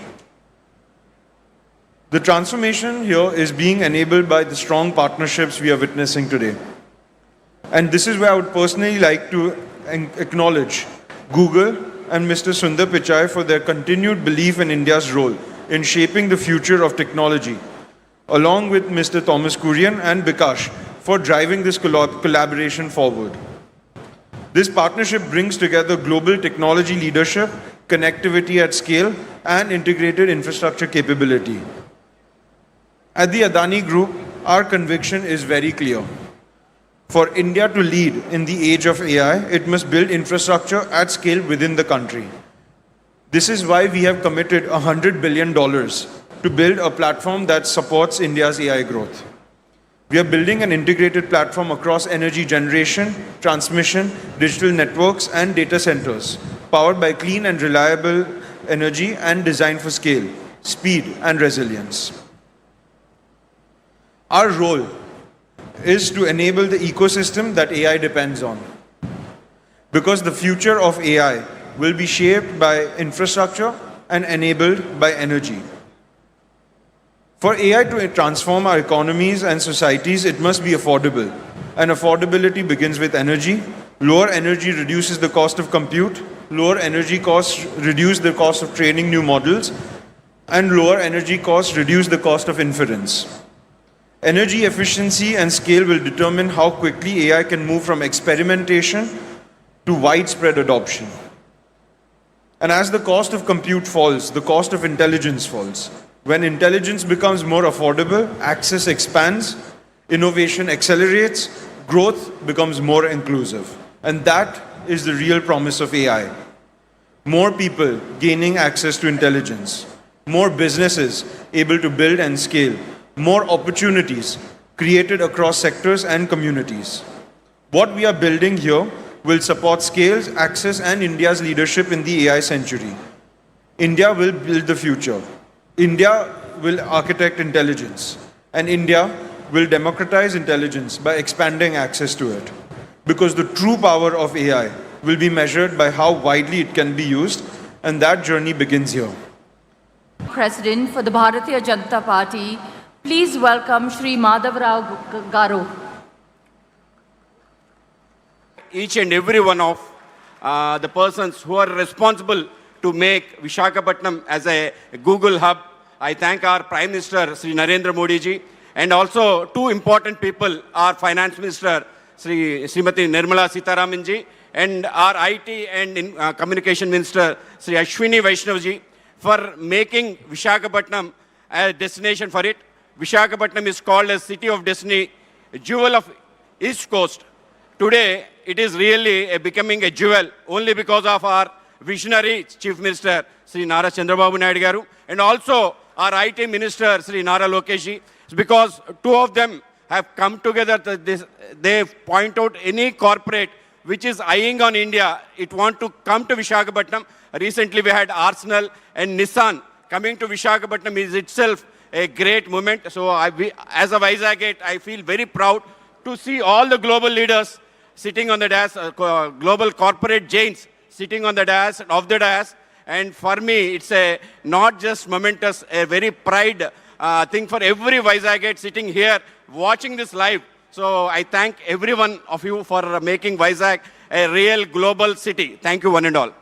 [SPEAKER 11] The transformation here is being enabled by the strong partnerships we are witnessing today. And this is where I would personally like to acknowledge Google and Mr. Sundar Pichai for their continued belief in India's role in shaping the future of technology, along with Mr. Thomas Kurian and Bikash for driving this collaboration forward. This partnership brings together global technology leadership
[SPEAKER 3] connectivity at scale, and integrated infrastructure capability. At the Adani Group, our conviction is very clear. For India to lead in the age of AI, it must build infrastructure at scale within the country. This is why we have committed $100 billion to build a platform that supports India's AI growth. We are building an integrated platform across energy generation, transmission, digital networks, and data centers, powered by clean and reliable energy and designed for scale, speed, and resilience. Our role is to enable the ecosystem that AI depends on. Because the future of AI will be shaped by infrastructure and enabled by energy. For AI to transform our economies and societies, it must be affordable. And affordability begins with energy. Lower energy reduces the cost of compute. Lower energy costs reduce the cost of training new models. And lower energy costs reduce the cost of inference. Energy efficiency and scale will determine how quickly AI can move from experimentation to widespread adoption. And as the cost of compute falls, the cost of intelligence falls. When intelligence becomes more affordable, access expands, innovation accelerates, growth becomes more inclusive. And that is the real promise of AI. More people gaining access to intelligence, more businesses able to build and scale, more opportunities created across sectors and communities. What we are building here will support scales, access, and India's leadership in the AI century. India will build the future. India will architect intelligence. And India will democratize intelligence by expanding access to it. Because the true power of AI will be measured by how widely it can be used, and that journey begins here.
[SPEAKER 5] President for the Bharatiya Janata Party, please welcome Shri Madhav Rao Garu.
[SPEAKER 12] Each and every one of the persons who are responsible to make Visakhapatnam as a Google hub. I thank our Prime Minister, Sri Narendra Modi ji, and also two important people, our Finance Minister, Srimati Nirmala Sitharaman ji, and our IT and Communication Minister, Sri Ashwini Vaishnav ji, for making Visakhapatnam a destination for it. Visakhapatnam is called as City of Destiny, a jewel of East Coast. Today, it is really becoming a jewel only because of our visionary Chief Minister, Sri Nara Chandrababu Naidu garu, and also our IT Minister, Sri Nara Lokesh ji. Because two of them have come together, they point out any corporate which is eyeing on India, it want to come to Visakhapatnam. Recently, we had Arsenal and Nissan coming to Visakhapatnam is itself a great moment. So as a Vizagate, I feel very proud to see all the global leaders sitting on the dais, global corporate giants sitting on the dais, of the dais. And for me, it's a not just momentous, a very pride thing for every Vizagate sitting here, watching this live. So I thank every one of you for making Vizag a real global city. Thank you one and all.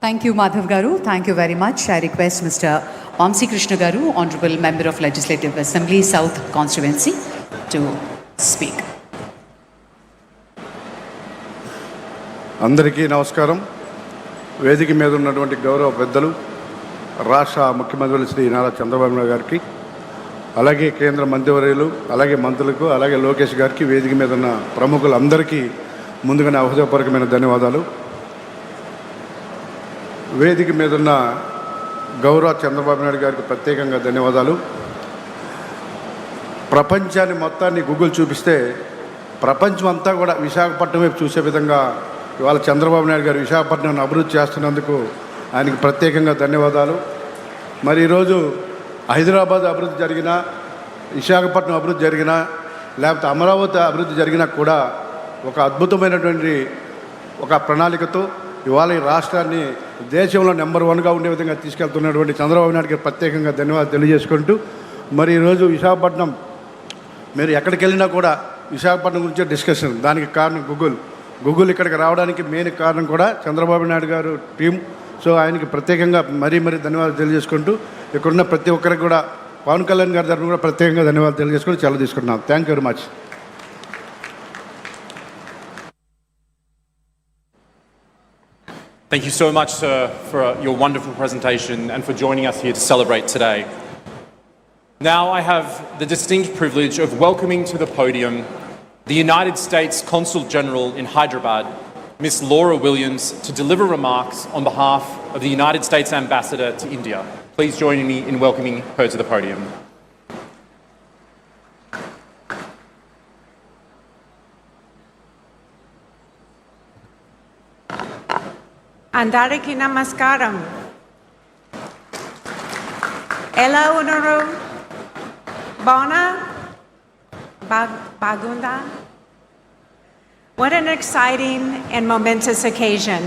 [SPEAKER 2] Thank you, Madhav Garu. Thank you very much. I request Mr. Vamsi Krishna Garu, Honorable Member of Legislative Assembly, South Constituency, to speak.
[SPEAKER 11] అందరికీ నమస్కారం. వేదిక మీద ఉన్నటువంటి గౌరవ పెద్దలు రాష్ట్ర ముఖ్యమంత్రులు శ్రీ నారా చంద్రబాబు నాయుడు గారికి, అలాగే కేంద్ర మంత్రివర్యులు, అలాగే మంత్రులకు, అలాగే లోకేష్ గారికి, వేదిక మీద ఉన్న ప్రముఖులందరికీ ముందుగానే హృదయపూర్వకమైన ధన్యవాదాలు. వేదిక మీద ఉన్న గౌరవ చంద్రబాబు నాయుడు గారికి ప్రత్యేకంగా ధన్యవాదాలు. ప్రపంచాన్ని మొత్తాన్ని గూగుల్ చూపిస్తే ప్రపంచం అంతా కూడా విశాఖపట్నం వైపు చూసే విధంగా ఇవాళ చంద్రబాబు నాయుడు గారు విశాఖపట్నాన్ని అభివృద్ధి చేస్తున్నందుకు ఆయనకి ప్రత్యేకంగా ధన్యవాదాలు. మరి ఈరోజు హైదరాబాద్ అభివృద్ధి జరిగినా, విశాఖపట్నం అభివృద్ధి జరిగినా, లేకపోతే అమరావతి అభివృద్ధి జరిగినా కూడా ఒక అద్భుతమైనటువంటి ఒక ప్రణాళికతో ఇవాళ ఈ రాష్ట్రాన్ని దేశంలో నెంబర్ 1గా ఉండే విధంగా తీసుకెళ్తున్నటువంటి చంద్రబాబు నాయుడు గారికి ప్రత్యేకంగా ధన్యవాదాలు తెలియజేసుకుంటూ, మరి ఈరోజు విశాఖపట్నం మీరు ఎక్కడికి వెళ్ళినా కూడా విశాఖపట్నం గురించే డిస్కషన్. దానికి కారణం గూగుల్ ఇక్కడికి రావడానికి మెయిన్ కారణం కూడా చంద్రబాబు నాయుడు గారు టీం. సో ఆయనకి ప్రత్యేకంగా మరీ ధన్యవాదాలు తెలియజేసుకుంటూ, ఇక్కడున్న ప్రతి ఒక్కరికి కూడా పవన్ కళ్యాణ్ గారి తరఫున కూడా ప్రత్యేకంగా ధన్యవాదాలు తెలియజేసుకుంటూ సెలవు తీసుకుంటున్నాం. Thank you very much.
[SPEAKER 4] Thank you so much, sir, for your wonderful presentation and for joining us here to celebrate today. Now I have the distinct privilege of welcoming to the podium the United States Consul General in Hyderabad, Ms. Laura Williams, to deliver remarks on behalf of the United States Ambassador to India. Please join me in welcoming her to the podium.
[SPEAKER 13] Andariki namaskaram. Ela unaru bona bagunda. What an exciting and momentous occasion.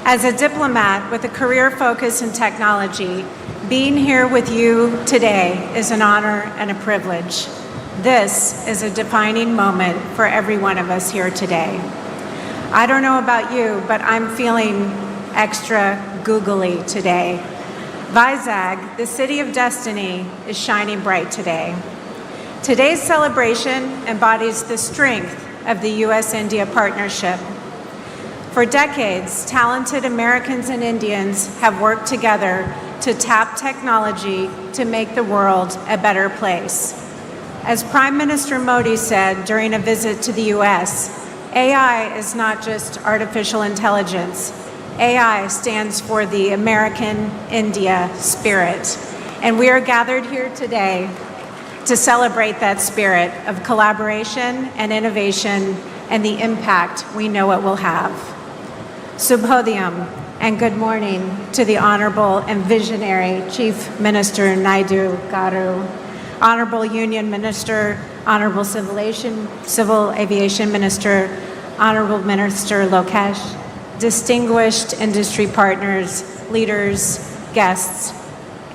[SPEAKER 13] As a diplomat with a career focus in technology, being here with you today is an honor and a privilege. This is a defining moment for every one of us here today. I don't know about you, but I'm feeling extra googly today. Vizag, the city of destiny, is shining bright today. Today's celebration embodies the strength of the US-India partnership. For decades, talented Americans and Indians have worked together to tap technology to make the world a better place. As Prime Minister Modi said during a visit to the US, AI is not just artificial intelligence. AI stands for the American India spirit. And we are gathered here today to celebrate that spirit of collaboration and innovation and the impact we know it will have. Subhodhyam and good morning to the Honorable and Visionary Chief Minister Naidu Garu, Honorable Union Minister, Honorable Civil Aviation Minister, Honorable Minister Lokesh, distinguished industry partners, leaders, guests,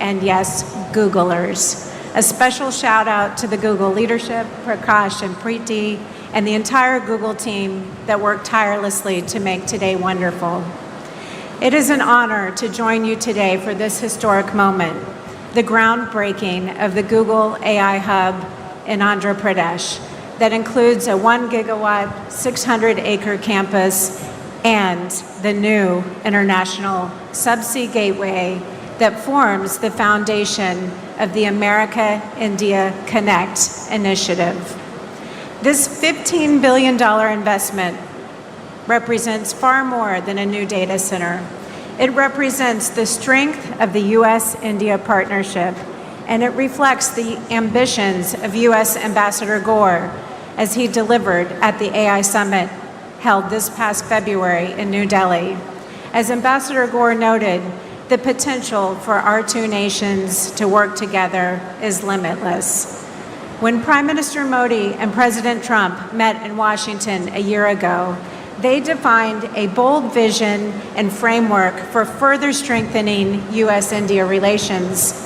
[SPEAKER 13] and yes, Googlers. A special shout out to the Google leadership, Prakash and Preeti, and the entire Google team that worked tirelessly to make today wonderful. It is an honor to join you today for this historic moment, the groundbreaking of the Google AI Hub in Andhra Pradesh that includes a 1 gigawatt, 600-acre campus and the new international subsea gateway that forms the foundation of the America-India Connect initiative. This $15 billion investment represents far more than a new data center. It represents the strength of the US-India partnership, and it reflects the ambitions of US Ambassador Gore as he delivered at the AI Summit held this past February in New Delhi. As Ambassador Gore noted, the potential for our two nations to work together is limitless. When Prime Minister Modi and President Trump met in Washington a year ago, they defined a bold vision and framework for further strengthening US-India relations.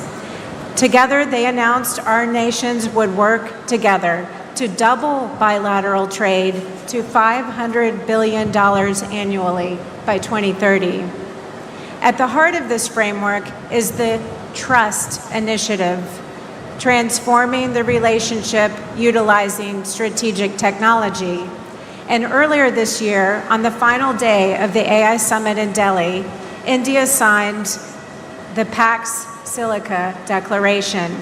[SPEAKER 13] Together, they announced our nations would work together to double bilateral trade to $500 billion annually by 2030. At the heart of this framework is the Trust Initiative, transforming the relationship utilizing strategic technology. And earlier this year, on the final day of the AI Summit in Delhi, India signed the Pax Silica Declaration,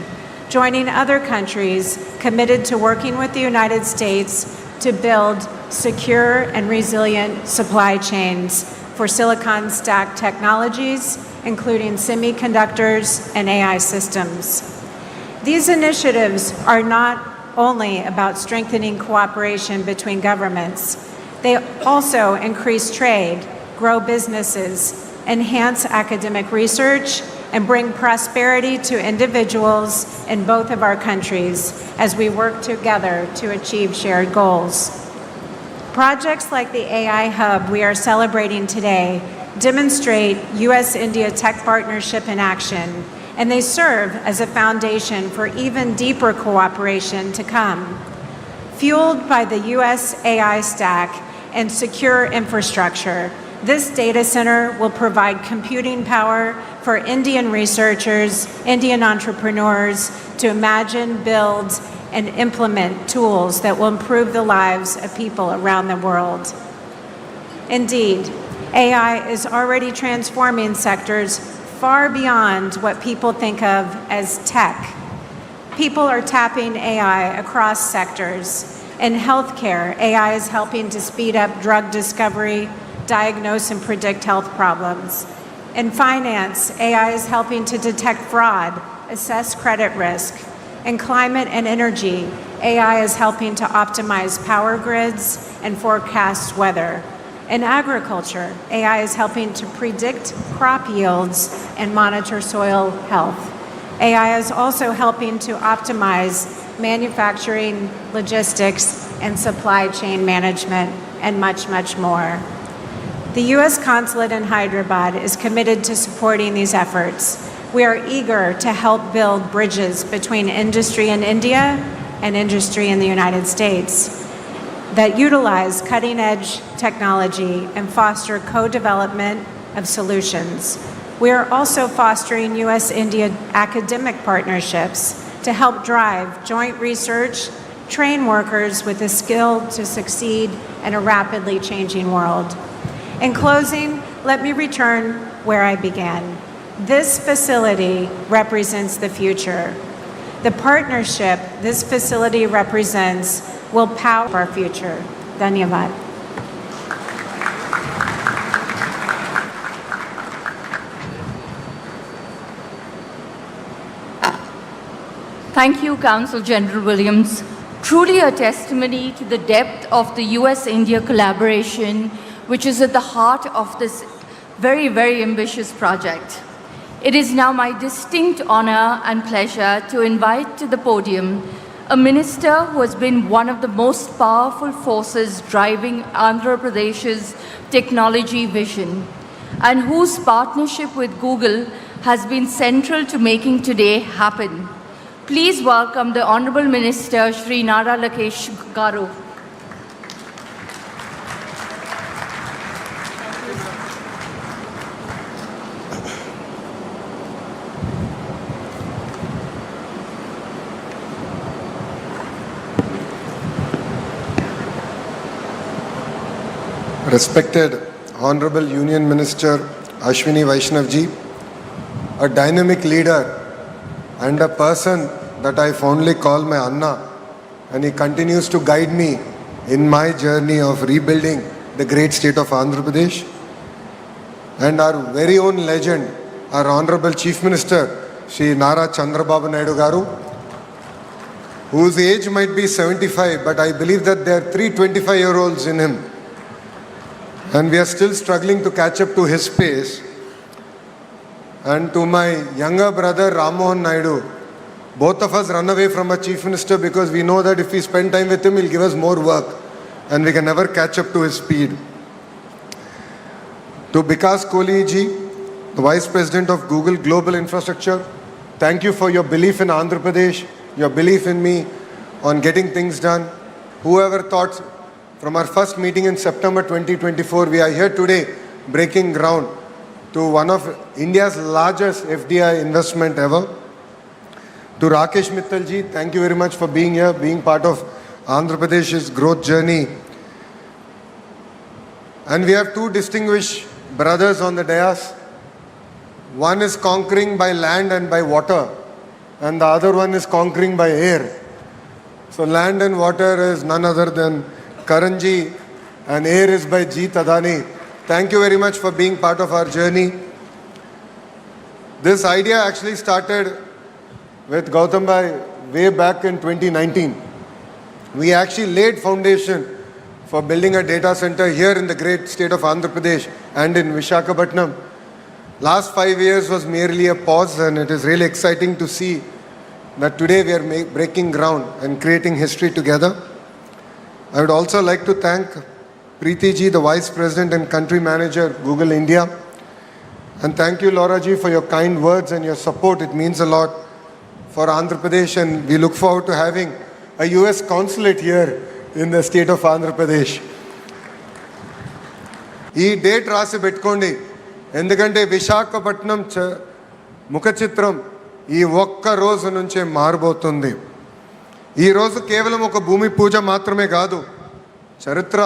[SPEAKER 13] joining other countries committed to working with the United States to build secure and resilient supply chains for silicon stack technologies, including semiconductors and AI systems. These initiatives are not only about strengthening cooperation between governments, they also increase trade, grow businesses, enhance academic research, and bring prosperity to individuals in both of our countries as we work together to achieve shared goals. Projects like the AI Hub we are celebrating today demonstrate US-India tech partnership in action, and they serve as a foundation for even deeper cooperation to come. Fueled by the US AI stack and secure infrastructure, this data center will provide computing power for Indian researchers, Indian entrepreneurs to imagine, build, and implement tools that will improve the lives of people around the world. Indeed, AI is already transforming sectors far beyond what people think of as tech. People are tapping AI across sectors. In healthcare, AI is helping to speed up drug discovery, diagnose and predict health problems. In finance, AI is helping to detect fraud, assess credit risk. In climate and energy, AI is helping to optimize power grids and forecast weather. In agriculture, AI is helping to predict crop yields and monitor soil health. AI is also helping to optimize manufacturing, logistics, and supply chain management, and much, much more. The U.S. Consulate in Hyderabad is committed to supporting these efforts. We are eager to help build bridges between industry in India and industry in the United States that utilize cutting-edge technology and foster co-development of solutions. We are also fostering U.S.-India academic partnerships to help drive joint research, train workers with the skill to succeed in a rapidly changing world. In closing, let me return where I began. This facility represents the future. The partnership this facility represents will power our future. Dhanyavad.
[SPEAKER 5] Thank you, Counsel General Williams. Truly a testimony to the depth of the US-India collaboration, which is at the heart of this very, very ambitious project. It is now my distinct honor and pleasure to invite to the podium a minister who has been one of the most powerful forces driving Andhra Pradesh's technology vision, and whose partnership with Google has been central to making today happen. Please welcome the Honorable Minister, Shri Nara Garu.
[SPEAKER 14] Respected Honorable Union Minister Ashwini Vaishnav ji, a dynamic leader and a person that I fondly call my Anna, and he continues to guide me in my journey of rebuilding the great state of Andhra Pradesh. And our very own legend, our Honorable Chief Minister, Shri Nara Chandrababu Naidu garu, whose age might be 75, but I believe that there are 3 25-year-olds in him. And we are still struggling to catch up to his pace. And to my younger brother, Rammohan Naidu, both of us run away from a chief minister because we know that if we spend time with him, he'll give us more work and we can never catch up to his speed. To Vikas Kohli ji, the Vice President of Google Global Infrastructure, thank you for your belief in Andhra Pradesh, your belief in me on getting things done. Whoever thought, from our first meeting in September 2024, we are here today breaking ground to one of India's largest FDI investment ever. To Rakesh Mittal ji, thank you very much for being here, being part of Andhra Pradesh's growth journey. And we have 2 distinguished brothers on the dais. One is conquering by land and by water, and the other one is conquering by air. So land and water is none other than Karanji, and air is by Jeet Adani. Thank you very much for being part of our journey. This idea actually started with Gautam Bhai way back in 2019. We actually laid foundation for building a data center here in the great state of Andhra Pradesh and in Visakhapatnam. Last 5 years was merely a pause, and it is really exciting to see that today we are breaking ground and creating history together. I would also like to thank Preeti ji, the Vice President and Country Manager, Google India. And thank you, Laura ji, for your kind words and your support. It means a lot for Andhra Pradesh, and we look forward to having a US consulate here in the state of Andhra Pradesh. Ee date rasi pettukondi endukante Visakhapatnam mukhachitram ee okka roju nunche maarabotundi. ఈ రోజు కేవలం ఒక భూమి పూజ మాత్రమే కాదు, చరిత్ర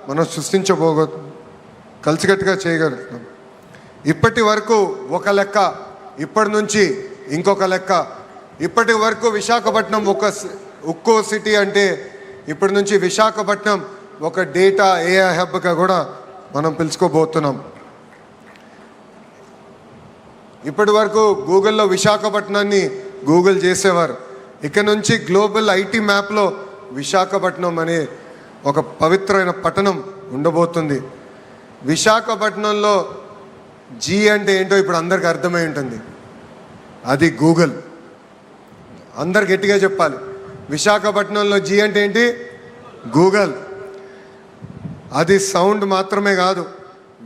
[SPEAKER 14] మనం సృష్టించబోతున్నాం. కలిసికట్టుగా చేయగలుగుతున్నాం. ఇప్పటి వరకు ఒక లెక్క, ఇప్పటి నుంచి ఇంకొక లెక్క. ఇప్పటి వరకు విశాఖపట్నం ఒక ఉక్కో సిటీ అంటే ఇప్పటి నుంచి విశాఖపట్నం ఒక డేటా ఏఐ హబ్గా కూడా మనం పిలుచుకోబోతున్నాం. ఇప్పటి వరకు గూగుల్లో విశాఖపట్నాన్ని గూగుల్ చేసేవారు. ఇక నుంచి గ్లోబల్ ఐటీ మ్యాప్లో విశాఖపట్నం అనే ఒక పవిత్రమైన పట్టణం ఉండబోతుంది. విశాఖపట్నంలో జీ అంటే ఏంటో ఇప్పుడు అందరికి అర్థమై ఉంటుంది. అది గూగుల్. అందరు గట్టిగా చెప్పాలి. విశాఖపట్నంలో జీ అంటే ఏంటి? గూగుల్. అది సౌండ్ మాత్రమే కాదు,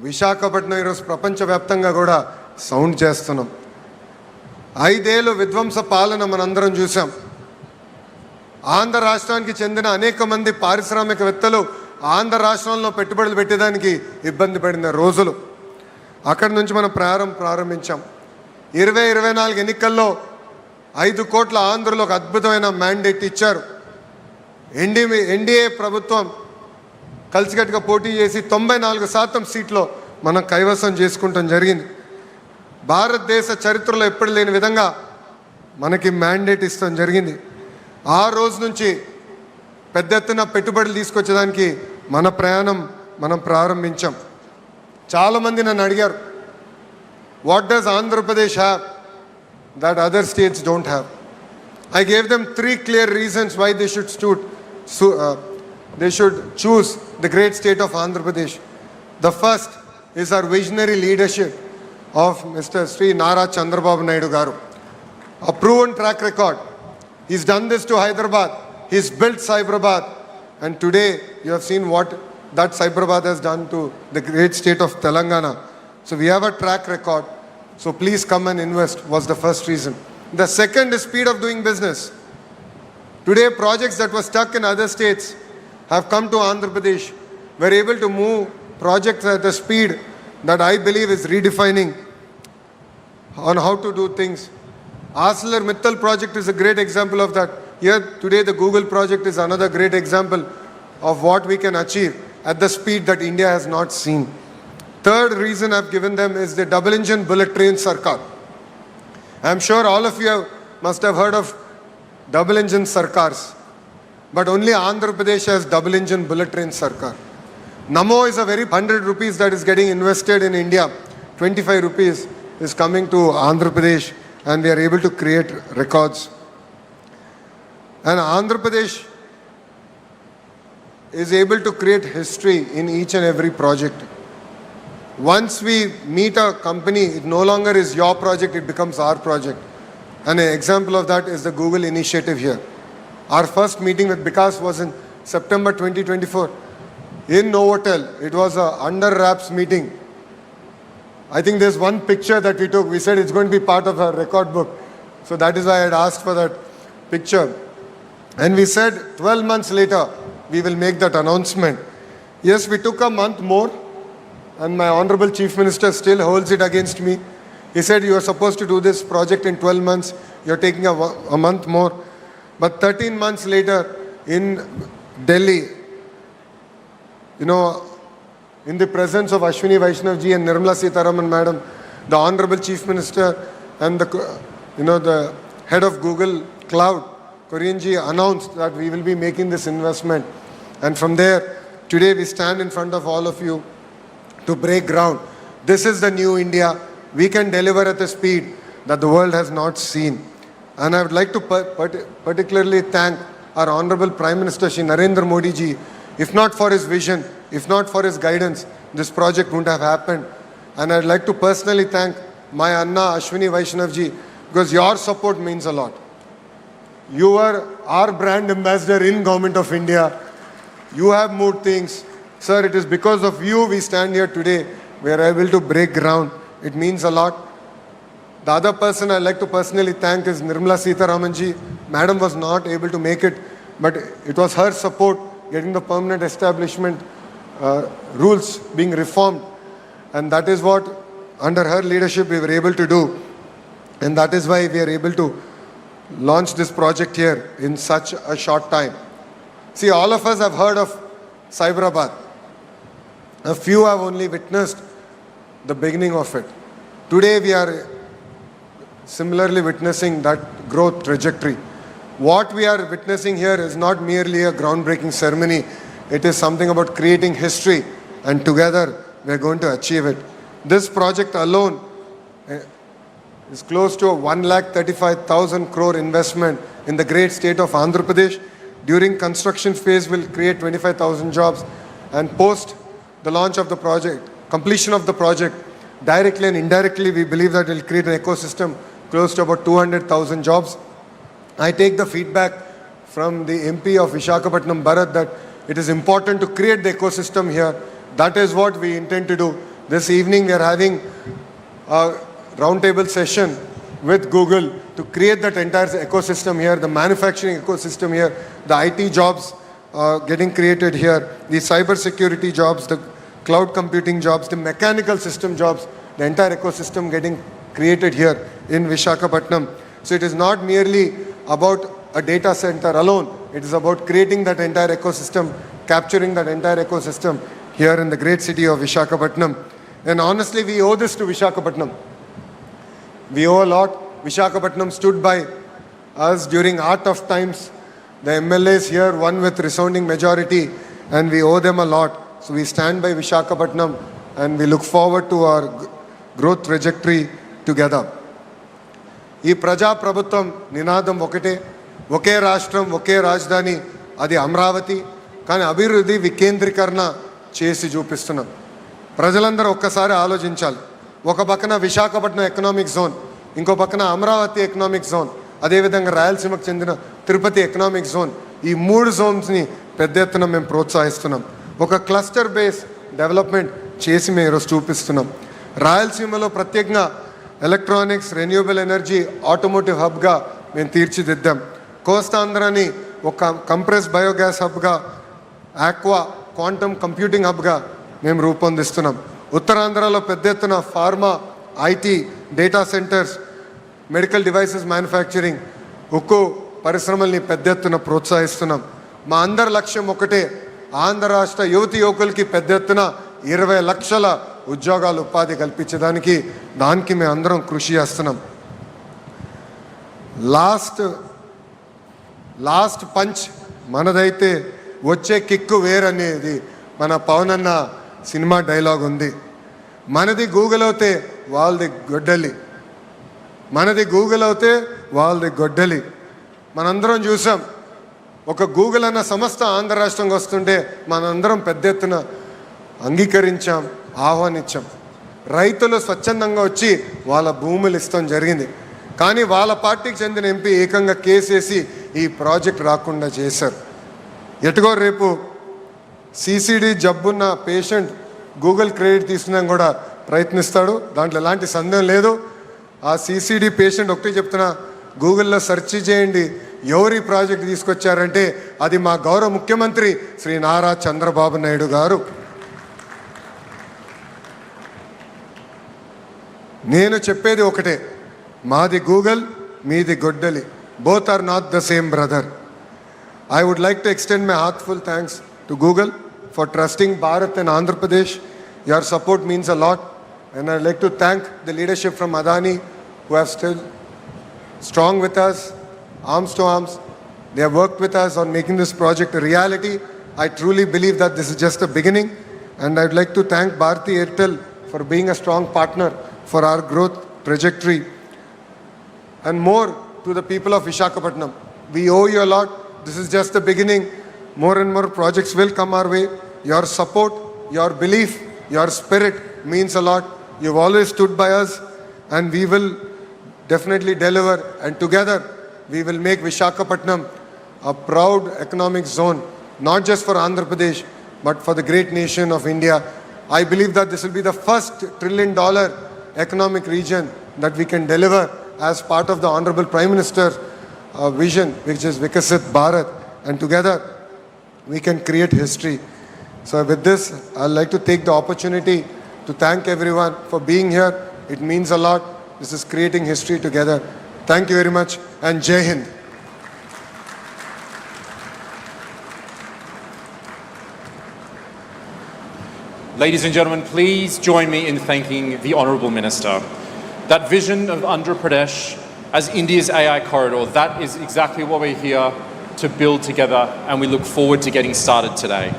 [SPEAKER 14] విశాఖపట్నం ఈరోజు ప్రపంచవ్యాప్తంగా కూడా సౌండ్ చేస్తున్నాం. 5 ఏళ్ళు విధ్వంస పాలన మనందరం చూసాం. ఆంధ్ర రాష్ట్రానికి చెందిన అనేక మంది పారిశ్రామికవేత్తలు ఆంధ్ర రాష్ట్రంలో పెట్టుబడులు పెట్టేదానికి ఇబ్బంది పడిన రోజులు. అక్కడి నుంచి మనం ప్రారంభించాం. 2024 ఎన్నికల్లో 5 కోట్ల ఆంధ్రలో ఒక అద్భుతమైన మ్యాండేట్ ఇచ్చారు. ఎన్డీఏ ప్రభుత్వం కలిసికట్టుగా పోటీ చేసి 94% సీట్లో మనం కైవసం చేసుకుంటాం జరిగింది. భారతదేశ చరిత్రలో ఎప్పుడు లేని విధంగా మనకి మ్యాండేట్ ఇస్తాం జరిగింది. ఆ రోజు నుంచి పెద్ద ఎత్తున పెట్టుబడులు తీసుకొచ్చేదానికి మన ప్రయాణం మనం ప్రారంభించాం. చాలామంది నన్ను అడిగారు, what does Andhra Pradesh have that other states don't have? I gave them 3 clear reasons why they should choose the great state of Andhra Pradesh. The first is our visionary leadership of Mr. Sri Nara Chandrababu Naidu garu. A proven track record. He's done this to Hyderabad. He's built Cyberabad. And today you have seen what that Cyberabad has done to the great state of Telangana. So we have a track record. So please come and invest was the first reason. The second is speed of doing business. Today projects that were stuck in other states have come to Andhra Pradesh. We're able to move projects at a speed that I believe is redefining on how to do things. ArcelorMittal project is a great example of that. Here today the Google project is another great example of what we can achieve at the speed that India has not seen. Third reason I've given them is the double engine bullet train Sarkar. I'm sure all of you must have heard of double engine Sarkars, but only Andhra Pradesh has double engine bullet train Sarkar. Namo is a very 100 rupees that is getting invested in India. 25 rupees is coming to Andhra Pradesh and we are able to create records. And Andhra Pradesh is able to create history in each and every project. Once we meet a company, it no longer is your project, it becomes our project. And an example of that is the Google initiative here. Our first meeting with Vikas was in September 2024 in Novotel. It was a under wraps meeting. I think there's one picture that we took. We said it's going to be part of our record book. So that is why I had asked for that picture. And we said 12 months later, we will make that announcement. Yes, we took a month more. And my Honorable Chief Minister still holds it against me. He said, you are supposed to do this project in 12 months. You're taking a month more. But 13 months later in Delhi, in the presence of Ashwini Vaishnav ji and Nirmala Sitharaman madam, the Honorable Chief Minister and the head of Google Cloud, Korean ji, announced that we will be making this investment. And from there, today we stand in front of all of you to break ground. This is the new India. We can deliver at a speed that the world has not seen. And I would like to particularly thank our Honorable Prime Minister Shri Narendra Modi ji. If not for his vision, if not for his guidance, this project wouldn't have happened. And I'd like to personally thank my Anna Ashwini Vaishnav ji, because your support means a lot. You are our brand ambassador in Government of India. You have moved things. Sir, it is because of you we stand here today. We are able to break ground. It means a lot. The other person I'd like to personally thank is Nirmala Sitharaman ji. Madam was not able to make it, but it was her support getting the permanent establishment rules being reformed. And that is what, under her leadership, we were able to do. And that is why we are able to launch this project here in such a short time. See, all of us have heard of Cyberabad. A few have only witnessed the beginning of it. Today we are similarly witnessing that growth trajectory. What we are witnessing here is not merely a groundbreaking ceremony, it is something about creating history, and together we are going to achieve it. This project alone is close to a 1,35,000 crore investment in the great state of Andhra Pradesh. During construction phase will create 25,000 jobs, and post the launch of the project, completion of the project, directly and indirectly we believe that it will create an ecosystem close to about 200,000 jobs. I take the feedback from the MP of Visakhapatnam, Bharat, that it is important to create the ecosystem here. That is what we intend to do. This evening we are having a roundtable session with Google to create that entire ecosystem here, the manufacturing ecosystem here, the IT jobs getting created here, the cyber security jobs, the cloud computing jobs, the mechanical system jobs, the entire ecosystem getting created here in Visakhapatnam. So it is not merely about a data center alone, it is about creating that entire ecosystem, capturing that entire ecosystem here in the great city of Visakhapatnam. And honestly, we owe this to Visakhapatnam. We owe a lot. Visakhapatnam stood by us during hard tough times. The MLAs here won with resounding majority, and we owe them a lot. So we stand by Visakhapatnam and we look forward to our growth trajectory together. ఈ ప్రజా ప్రభుత్వం నినాదం ఒకటే, ఒకే రాష్ట్రం ఒకే రాజధాని, అది అమరావతి. కానీ అభివృద్ధి వికేంద్రీకరణ చేసి చూపిస్తున్నాం. ప్రజలందరూ ఒక్కసారి ఆలోచించాలి. ఒక పక్కన విశాఖపట్నం ఎకనామిక్ జోన్, ఇంకో పక్కన అమరావతి ఎకనామిక్ జోన్, అదేవిధంగా రాయలసీమకు చెందిన తిరుపతి ఎకనామిక్ జోన్, ఈ 3 జోన్స్ని పెద్ద ఎత్తున మేము ప్రోత్సహిస్తున్నాం. ఒక క్లస్టర్ బేస్ డెవలప్మెంట్ చేసి మేము ఈరోజు చూపిస్తున్నాం. రాయలసీమలో ప్రత్యేకంగా ఎలక్ట్రానిక్స్, రెన్యూవబుల్ ఎనర్జీ, ఆటోమోటివ్ హబ్గా మేము తీర్చిదిద్దాం. కోస్తాంధ్రాని ఒక కంప్రెస్ బయోగ్యాస్ హబ్గా, ఆక్వా క్వాంటమ్ కంప్యూటింగ్ హబ్గా మేము రూపొందిస్తున్నాం. ఉత్తరాంధ్రలో పెద్ద ఎత్తున pharma, IT, data centres, medical devices manufacturing, ఉక్కు పరిశ్రమల్ని పెద్ద ఎత్తున ప్రోత్సహిస్తున్నాం. మా అందరి లక్ష్యం ఒకటే, ఆంధ్ర రాష్ట్ర యువతి యువకులకి పెద్ద ఎత్తున 20 లక్షల ఉద్యోగాలు, ఉపాధి కల్పించడానికి దానికి మేము అందరం కృషి చేస్తున్నాం. లాస్ట్ పంచ్ మనదైతే వచ్చే కిక్కు వేరనేది మన పవన్ అన్న సినిమా డైలాగ్ ఉంది. మనది గూగుల్ అవుతే వాళ్ళది గొడ్డలి, మనది గూగుల్ అవుతే వాళ్ళది గొడ్డలి. మనందరం చూసాం, ఒక గూగుల్ అన్న సంస్థ ఆంధ్ర రాష్ట్రంగా వస్తుంటే మనందరం పెద్ద ఎత్తున అంగీకరించాం, ఆహ్వానించాం. రైతులు స్వచ్ఛందంగా వచ్చి వాళ్ళ భూములు ఇస్తాం జరిగింది. కానీ వాళ్ళ పార్టీకి చెందిన ఎంపీ ఏకంగా కేసేసి ఈ ప్రాజెక్ట్ రాకుండా చేశారు. ఎటుగో రేపు సిసిడి జబ్బున్న పేషెంట్ గూగుల్ క్రెడిట్ తీసుకున్నా కూడా ప్రయత్నిస్తాడు, దాంట్లో ఎలాంటి సందేహం లేదు. ఆ సిసిడి పేషెంట్ ఒకటి చెప్తున్నా, గూగుల్లో సెర్చ్ చేయండి ఎవరి ప్రాజెక్ట్ తీసుకొచ్చారంటే అది మా గౌరవ ముఖ్యమంత్రి శ్రీ నారా చంద్రబాబు నాయుడు గారు. నేను చెప్పేది ఒకటే, మాది గూగుల్, మీది గొడ్డలి. Both are not the same brother. I would like to extend my heartfelt thanks to Google for trusting Bharat and Andhra Pradesh. Your support means a lot, and I'd like to thank the leadership from Adani who have still strong with us, arms to arms. They have worked with us on making this project a reality. I truly believe that this is just a beginning, and I'd like to thank Bharti Airtel for being a strong partner for our growth trajectory. And more to the people of Visakhapatnam, we owe you a lot. This is just the beginning. More and more projects will come our way. Your support, your belief, your spirit means a lot. You've always stood by us, and we will definitely deliver. And together, we will make Visakhapatnam a proud economic zone, not just for Andhra Pradesh, but for the great nation of India. I believe that this will be the first $1 trillion economic region that we can deliver as part of the Honorable Prime Minister's vision, which is Vikasit Bharat, and together we can create history. So with this, I'd like to take the opportunity to thank everyone for being here. It means a lot. This is creating history together. Thank you very much, and Jai Hind.
[SPEAKER 4] Ladies and gentlemen, please join me in thanking the Honourable Minister. That vision of Andhra Pradesh as India's AI corridor, that is exactly what we're here to build together, and we look forward to getting started today.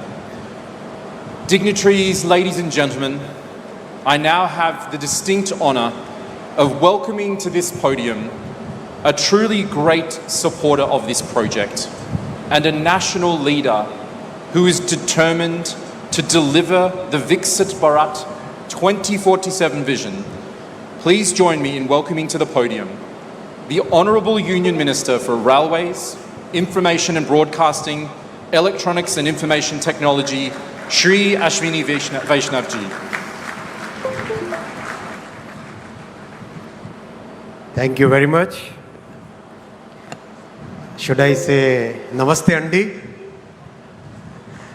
[SPEAKER 4] Dignitaries, ladies and gentlemen, I now have the distinct honour of welcoming to this podium a truly great supporter of this project and a national leader who is determined to deliver the Viksit Bharat 2047 vision. Please join me in welcoming to the podium the Honourable Union Minister for Railways, Information and Broadcasting, Electronics and Information Technology, Shri Ashwini Vaishnav ji.
[SPEAKER 15] Thank you very much. Should I say Namaste Andi?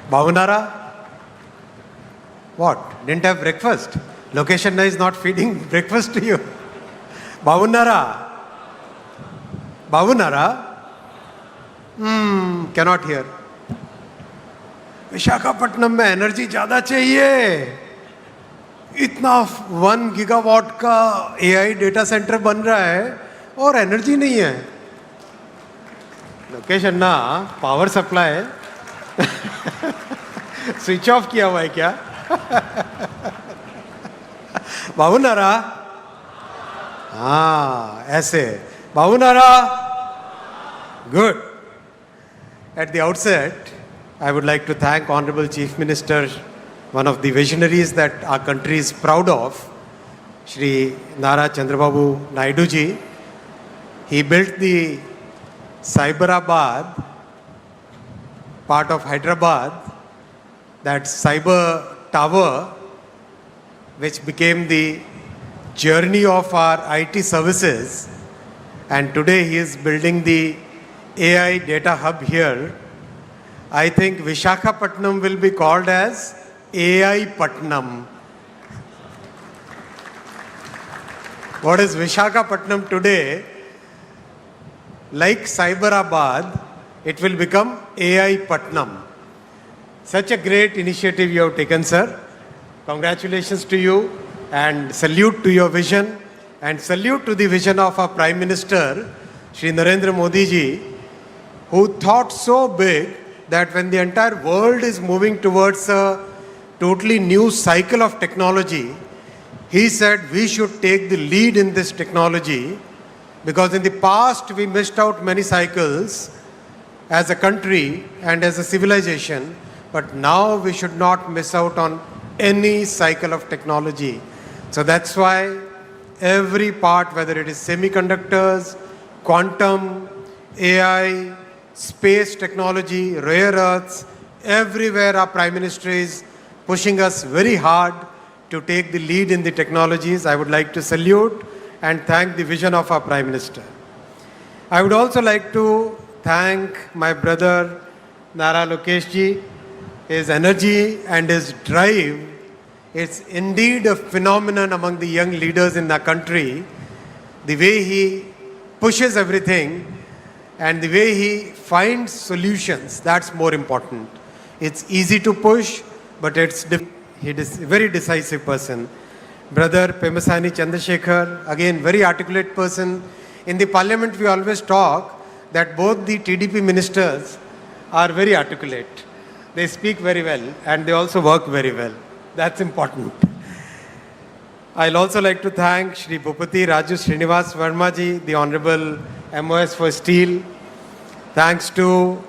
[SPEAKER 15] Bhavunara? What? Didn't have breakfast? Location is not feeding breakfast to you. Bhavunara? Bhavunara? Cannot hear. Visakhapatnam में energy ज़्यादा चाहिए. इतना 1 gigawatt का AI data centre बन रहा है और energy नहीं है. लोकेशन ना पावर सप्लाई स्विच ऑफ किया हुआ है क्या? बाबूनारा? हाँ ऐसे. बाबूनारा? Good. At the outset, I would like to thank Honorable Chief Minister, one of the visionaries that our country is proud of, Shri Nara Chandrababu Naidu ji. He built the Cyberabad, part of Hyderabad, that cyber tower, which became the journey of our IT services. And today he is building the AI data hub here. I think Visakhapatnam will be called as AI Patnam. What is Visakhapatnam today? Like Cyberabad, it will become AI Patnam. Such a great initiative you have taken, sir. Congratulations to you and salute to your vision and salute to the vision of our Prime Minister, Shri Narendra Modi ji, who thought so big that when the entire world is moving towards a totally new cycle of technology, he said we should take the lead in this technology, because in the past we missed out many cycles as a country and as a civilization, but now we should not miss out on any cycle of technology. So that's why every part, whether it is semiconductors, quantum, AI, space technology, rare earths, everywhere our Prime Minister is pushing us very hard to take the lead in the technologies. I would like to salute and thank the vision of our Prime Minister. I would also like to thank my brother Nara Lokesh ji. His energy and his drive is indeed a phenomenon among the young leaders in the country. The way he pushes everything and the way he finds solutions, that's more important. It's easy to push, but he is a very decisive person. Brother Pemasani Chandrasekhar, again very articulate person. In the parliament we always talk that both the TDP ministers are very articulate. They speak very well and they also work very well. That's important. I'll also like to thank Shri Bhupati Raju Srinivas Verma ji, the Honorable MOS for Steel. Thanks to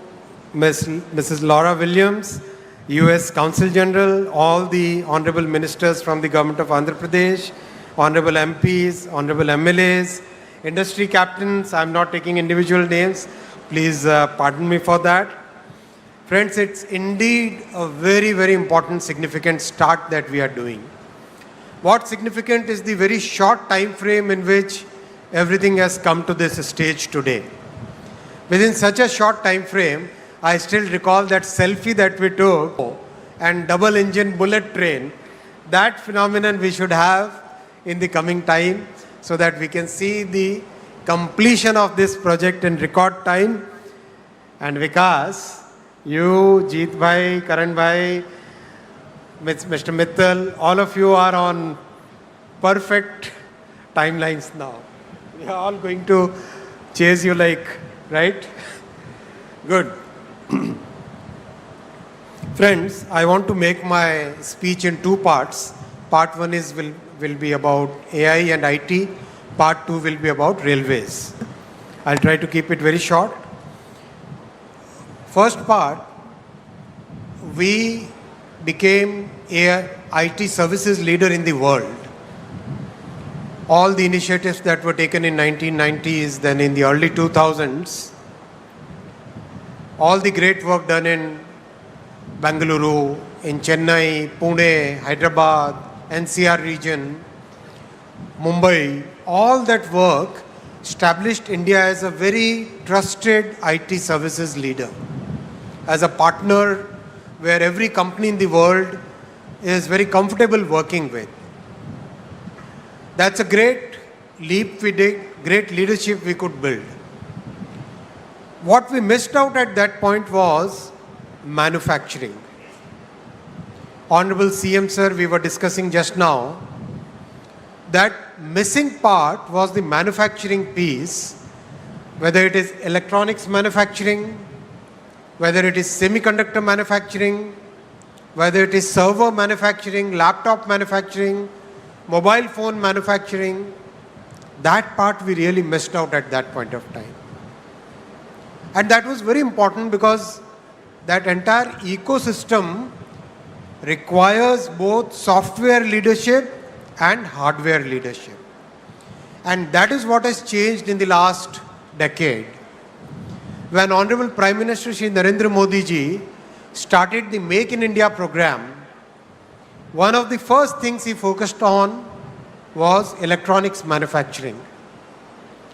[SPEAKER 15] Mrs. Laura Williams, US Consul General, all the Honorable Ministers from the Government of Andhra Pradesh, Honorable MPs, Honorable MLAs, industry captains. I'm not taking individual names. Please pardon me for that. Friends, it's indeed a very, very important, significant start that we are doing. What's significant is the very short time frame in which everything has come to this stage today. Within such a short time frame, I still recall that selfie that we took and double engine bullet train. That phenomenon we should have in the coming time so that we can see the completion of this project in record time. And Vikas, you, Jeet Bhai, Karan Bhai, Mr. Mittal, all of you are on perfect timelines now. We are all going to chase you like, right? Good. Friends, I want to make my speech in two parts. Part one will be about AI and IT. Part two will be about railways. I'll try to keep it very short. First part, we became a IT services leader in the world. All the initiatives that were taken in 1990s, then in the early 2000s, all the great work done in Bengaluru, in Chennai, Pune, Hyderabad, NCR region, Mumbai, all that work established India as a very trusted IT services leader, as a partner where every company in the world is very comfortable working with. That's a great leap we did, great leadership we could build. What we missed out at that point was manufacturing. Honorable CM sir, we were discussing just now, that missing part was the manufacturing piece, whether it is electronics manufacturing, whether it is semiconductor manufacturing, whether it is server manufacturing, laptop manufacturing, mobile phone manufacturing. That part we really missed out at that point of time. And that was very important because that entire ecosystem requires both software leadership and hardware leadership. And that is what has changed in the last decade. When Honorable Prime Minister Shri Narendra Modi ji started the Make in India program, one of the first things he focused on was electronics manufacturing.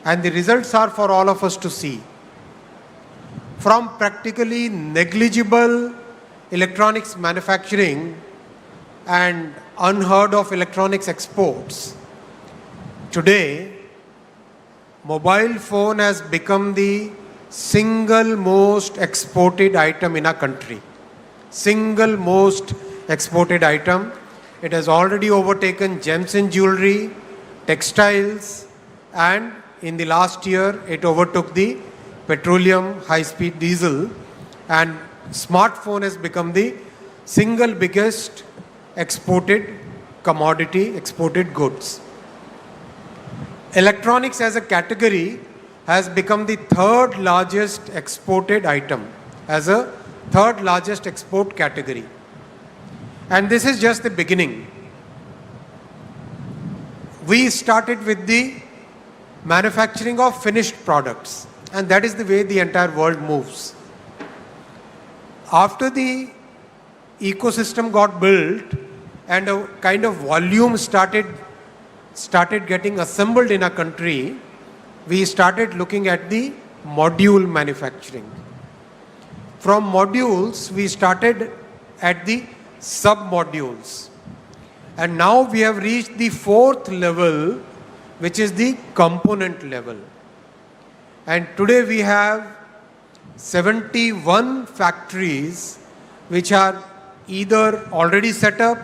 [SPEAKER 15] And the results are for all of us to see. From practically negligible electronics manufacturing and unheard of electronics exports, today mobile phone has become the single most exported item in our country. Single most exported item. It has already overtaken gems and jewelry, textiles, and in the last year it overtook the petroleum, high-speed diesel, and smartphone has become the single biggest exported commodity, exported goods. Electronics as a category has become the third largest exported item, as a third largest export category. And this is just the beginning. We started with the manufacturing of finished products, and that is the way the entire world moves. After the ecosystem got built and a kind of volume started getting assembled in a country, we started looking at the module manufacturing. From modules, we started at the sub-modules. And now we have reached the fourth level, which is the component level. And today we have 71 factories which are either already set up,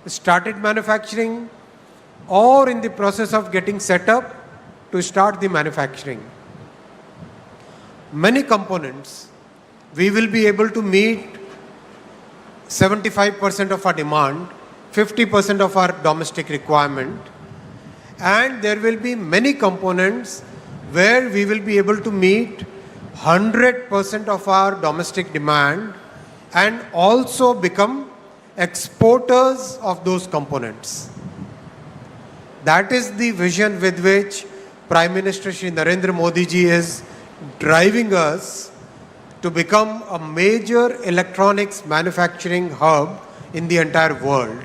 [SPEAKER 15] started manufacturing, or in the process of getting set up to start the manufacturing. Many components, we will be able to meet 75% of our demand, 50% of our domestic requirement, and there will be many components where we will be able to meet 100% of our domestic demand and also become exporters of those components. That is the vision with which Prime Minister Shri Narendra Modi ji is driving us to become a major electronics manufacturing hub in the entire world.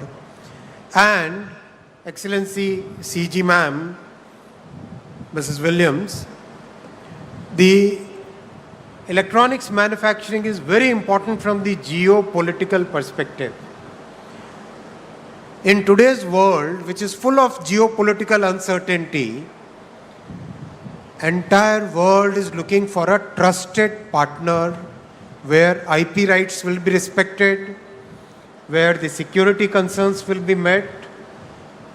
[SPEAKER 15] And Excellency CG Ma'am, Mrs. Williams, the electronics manufacturing is very important from the geopolitical perspective. In today's world, which is full of geopolitical uncertainty, entire world is looking for a trusted partner where IP rights will be respected, where the security concerns will be met,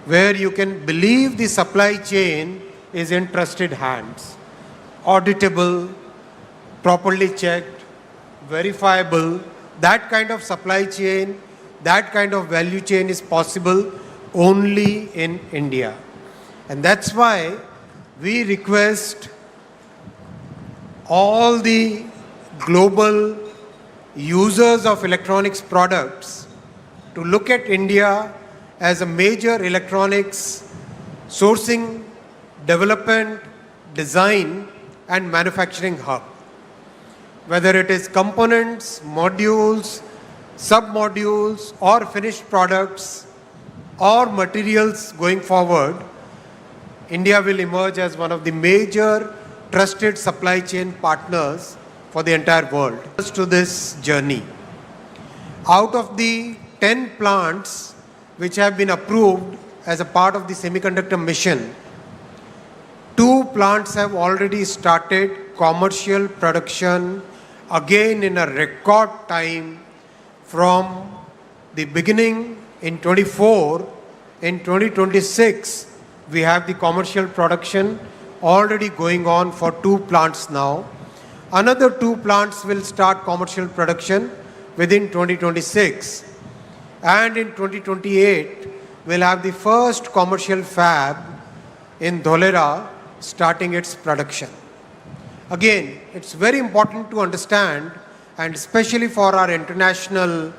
[SPEAKER 15] where you can believe the supply chain is in trusted hands, auditable, properly checked, verifiable. That kind of supply chain, that kind of value chain is possible only in India. And that's why we request all the global users of electronics products to look at India as a major electronics sourcing, development, design and manufacturing hub. Whether it is components, modules, sub-modules or finished products or materials going forward, India will emerge as one of the major trusted supply chain partners for the entire world. To this journey, out of the 10 plants which have been approved as a part of the semiconductor mission, 2 plants have already started commercial production again in a record time from the beginning in 24. In 2026, we have the commercial production already going on for 2 plants now. Another 2 plants will start commercial production within 2026. And in 2028, we'll have the first commercial fab in Dholera starting its production. Again, it's very important to understand, and especially for our international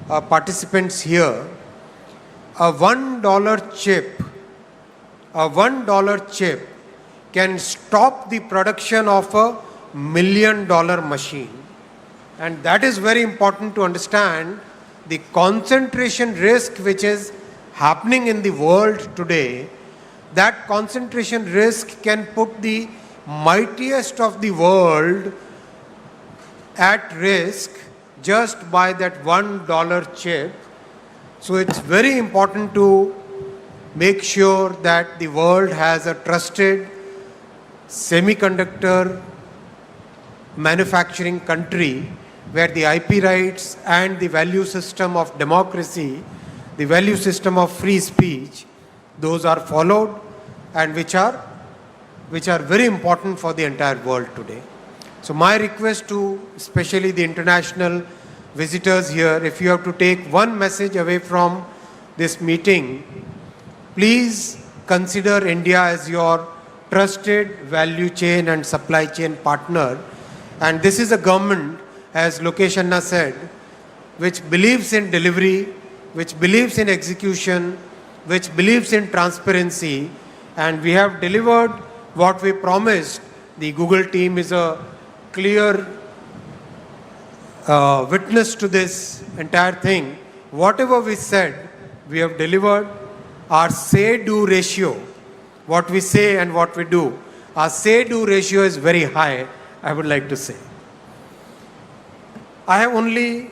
[SPEAKER 15] participants here, a $1 chip can stop the production of a $1 million machine. And that is very important to understand the concentration risk which is happening in the world today. That concentration risk can put the mightiest of the world at risk just by that $1 chip. So it's very important to make sure that the world has a trusted semiconductor manufacturing country where the IP rights and the value system of democracy, the value system of free speech, those are followed and which are very important for the entire world today. So my request to especially the international visitors here, if you have to take one message away from this meeting, please consider India as your trusted value chain and supply chain partner. And this is a government, as Lokesh Anna said, which believes in delivery, which believes in execution, which believes in transparency, and we have delivered what we promised. The Google team is a clear witness to this entire thing. Whatever we said, we have delivered. Our say-do ratio, what we say and what we do, our say-do ratio is very high, I would like to say. I have only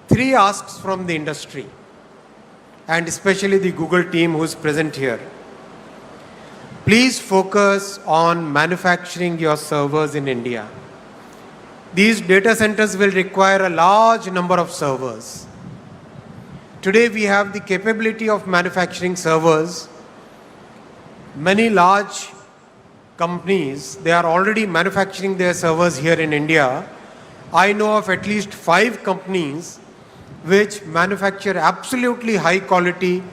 [SPEAKER 15] 3 asks from the industry, and especially the Google team who is present here. Please focus on manufacturing your servers in India. These data centers will require a large number of servers. Today we have the capability of manufacturing servers. Many large companies, they are already manufacturing their servers here in India. I know of at least 5 companies which manufacture absolutely high quality,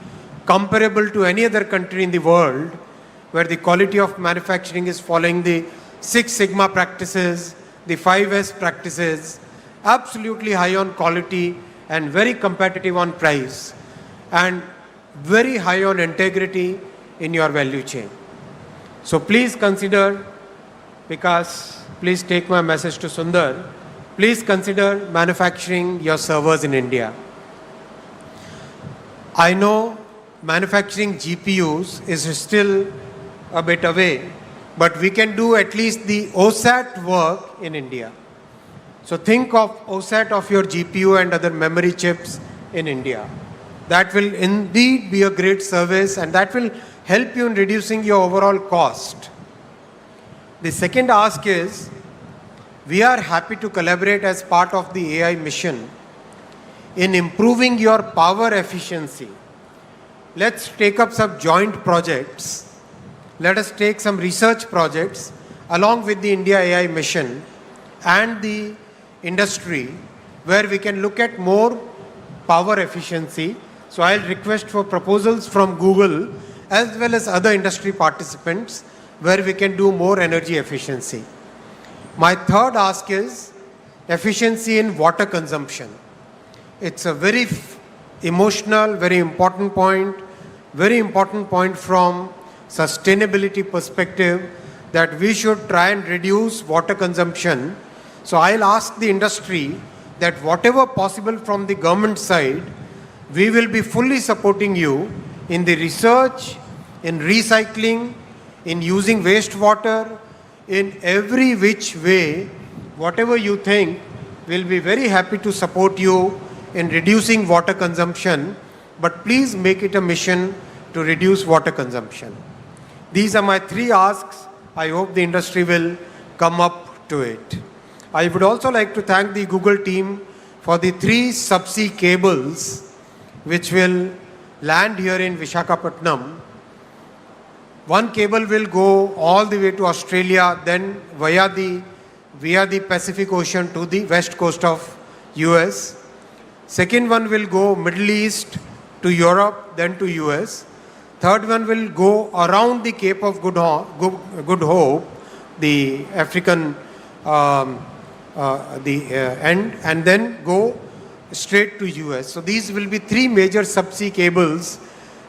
[SPEAKER 15] comparable to any other country in the world, where the quality of manufacturing is following the 6 Sigma practices, the 5S practices, absolutely high on quality and very competitive on price, and very high on integrity in your value chain. So please consider, because please take my message to Sundar, please consider manufacturing your servers in India. I know manufacturing GPUs is still a bit away, but we can do at least the OSAT work in India. So think of OSAT of your GPU and other memory chips in India. That will indeed be a great service, and that will help you in reducing your overall cost. The second ask is, we are happy to collaborate as part of the AI mission. in improving your power efficiency. Let's take up some joint projects. Let us take some research projects along with the India AI mission and the industry where we can look at more power efficiency. So I'll request for proposals from Google as well as other industry participants where we can do more energy efficiency. My third ask is efficiency in water consumption. It's a very emotional, very important point from sustainability perspective that we should try and reduce water consumption. So I'll ask the industry that whatever possible from the government side, we will be fully supporting you in the research, in recycling, in using wastewater, in every which way, whatever you think, we'll be very happy to support you in reducing water consumption, but please make it a mission to reduce water consumption. These are my three asks. I hope the industry will come up to it. I would also like to thank the Google team for the 3 subsea cables which will land here in Visakhapatnam. One cable will go all the way to Australia, then via the Pacific Ocean to the west coast of US. Second one will go Middle East to Europe, then to US. Third one will go around the Cape of Good Hope, the African end, and then go straight to US. So these will be 3 major subsea cables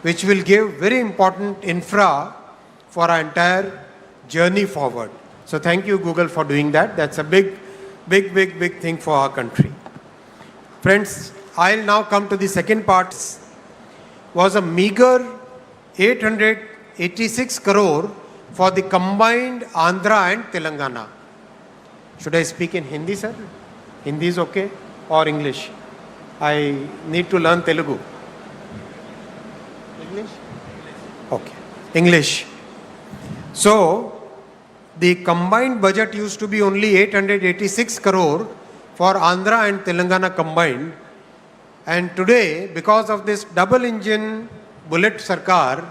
[SPEAKER 15] which will give very important infra for our entire journey forward. So thank you, Google, for doing that. That's a big thing for our country. Friends, I'll now come to the second part. Was a meager 886 crore for the combined Andhra and Telangana. Should I speak in Hindi, sir? Hindi is okay? Or English? I need to learn Telugu. English? Okay. English. So, the combined budget used to be only 886 crore for Andhra and Telangana combined. And today, because of this double engine bullet Sarkar,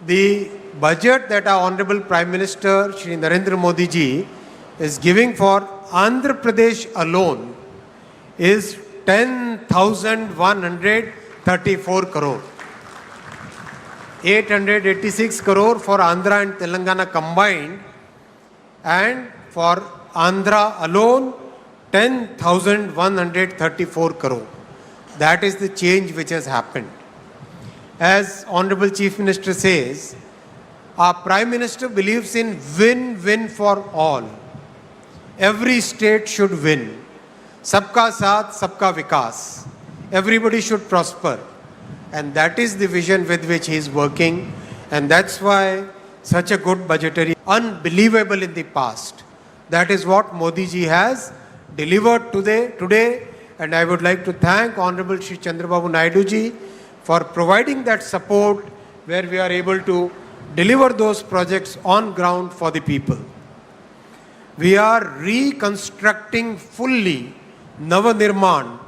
[SPEAKER 15] the budget that our Honorable Prime Minister Shri Narendra Modi ji is giving for Andhra Pradesh alone is 10,134 crore. 886 crore for Andhra and Telangana combined, and for Andhra alone 10,134 crore. That is the change which has happened. As Honorable Chief Minister says, our Prime Minister believes in win-win for all. Every state should win. Sabka saath, sabka vikas. Everybody should prosper. And that is the vision with which he is working. And that's why such a good budgetary, unbelievable in the past. That is what Modi ji has delivered today. And I would like to thank Honorable Shri Chandrababu Naidu ji for providing that support where we are able to deliver those projects on ground for the people. We are reconstructing fully Navanirman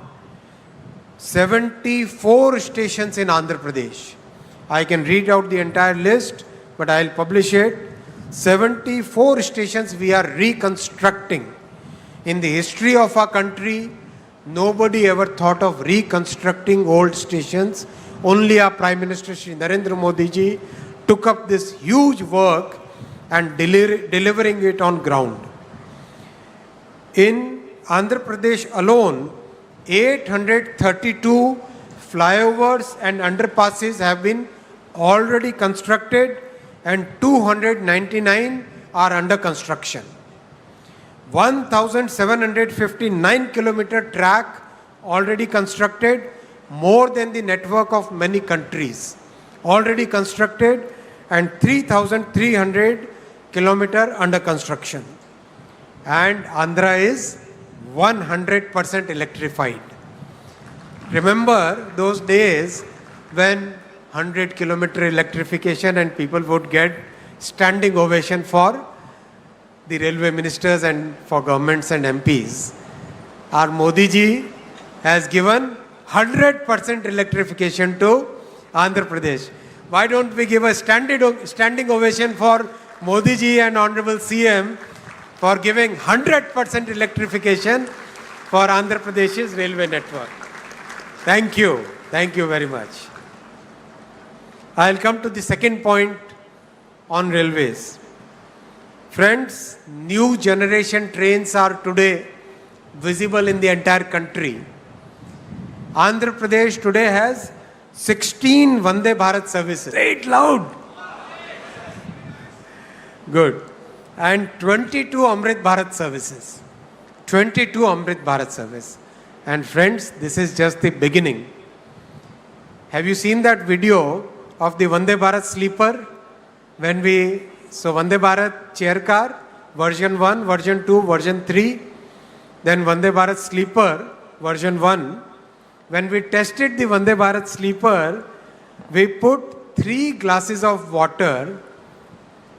[SPEAKER 15] 74 stations in Andhra Pradesh. I can read out the entire list, but I'll publish it. 74 stations we are reconstructing. In the history of our country, nobody ever thought of reconstructing old stations. Only our Prime Minister Shri Narendra Modi ji took up this huge work and delivering it on ground. In Andhra Pradesh alone, 832 flyovers and underpasses have been already constructed and 299 are under construction. 1,759 kilometer track already constructed, more than the network of many countries already constructed, and 3,300 kilometer under construction. And Andhra is 100% electrified. Remember those days when 100 kilometer electrification and people would get standing ovation for the railway ministers and for governments and MPs. Our Modi ji has given 100% electrification to Andhra Pradesh. Why don't we give a standing ovation for Modi ji and Honorable CM for giving 100% electrification for Andhra Pradesh's railway network. Thank you. Thank you very much. I'll come to the second point on railways. Friends, new generation trains are today visible in the entire country. Andhra Pradesh today has 16 Vande Bharat services. Say it loud. Good. And 22 Amrit Bharat services. 22 Amrit Bharat service. And friends, this is just the beginning. Have you seen that video of the Vande Bharat sleeper? So Vande Bharat chair car, version 1, version 2, version 3. Then Vande Bharat sleeper, version 1. When we tested the Vande Bharat sleeper, we put 3 glasses of water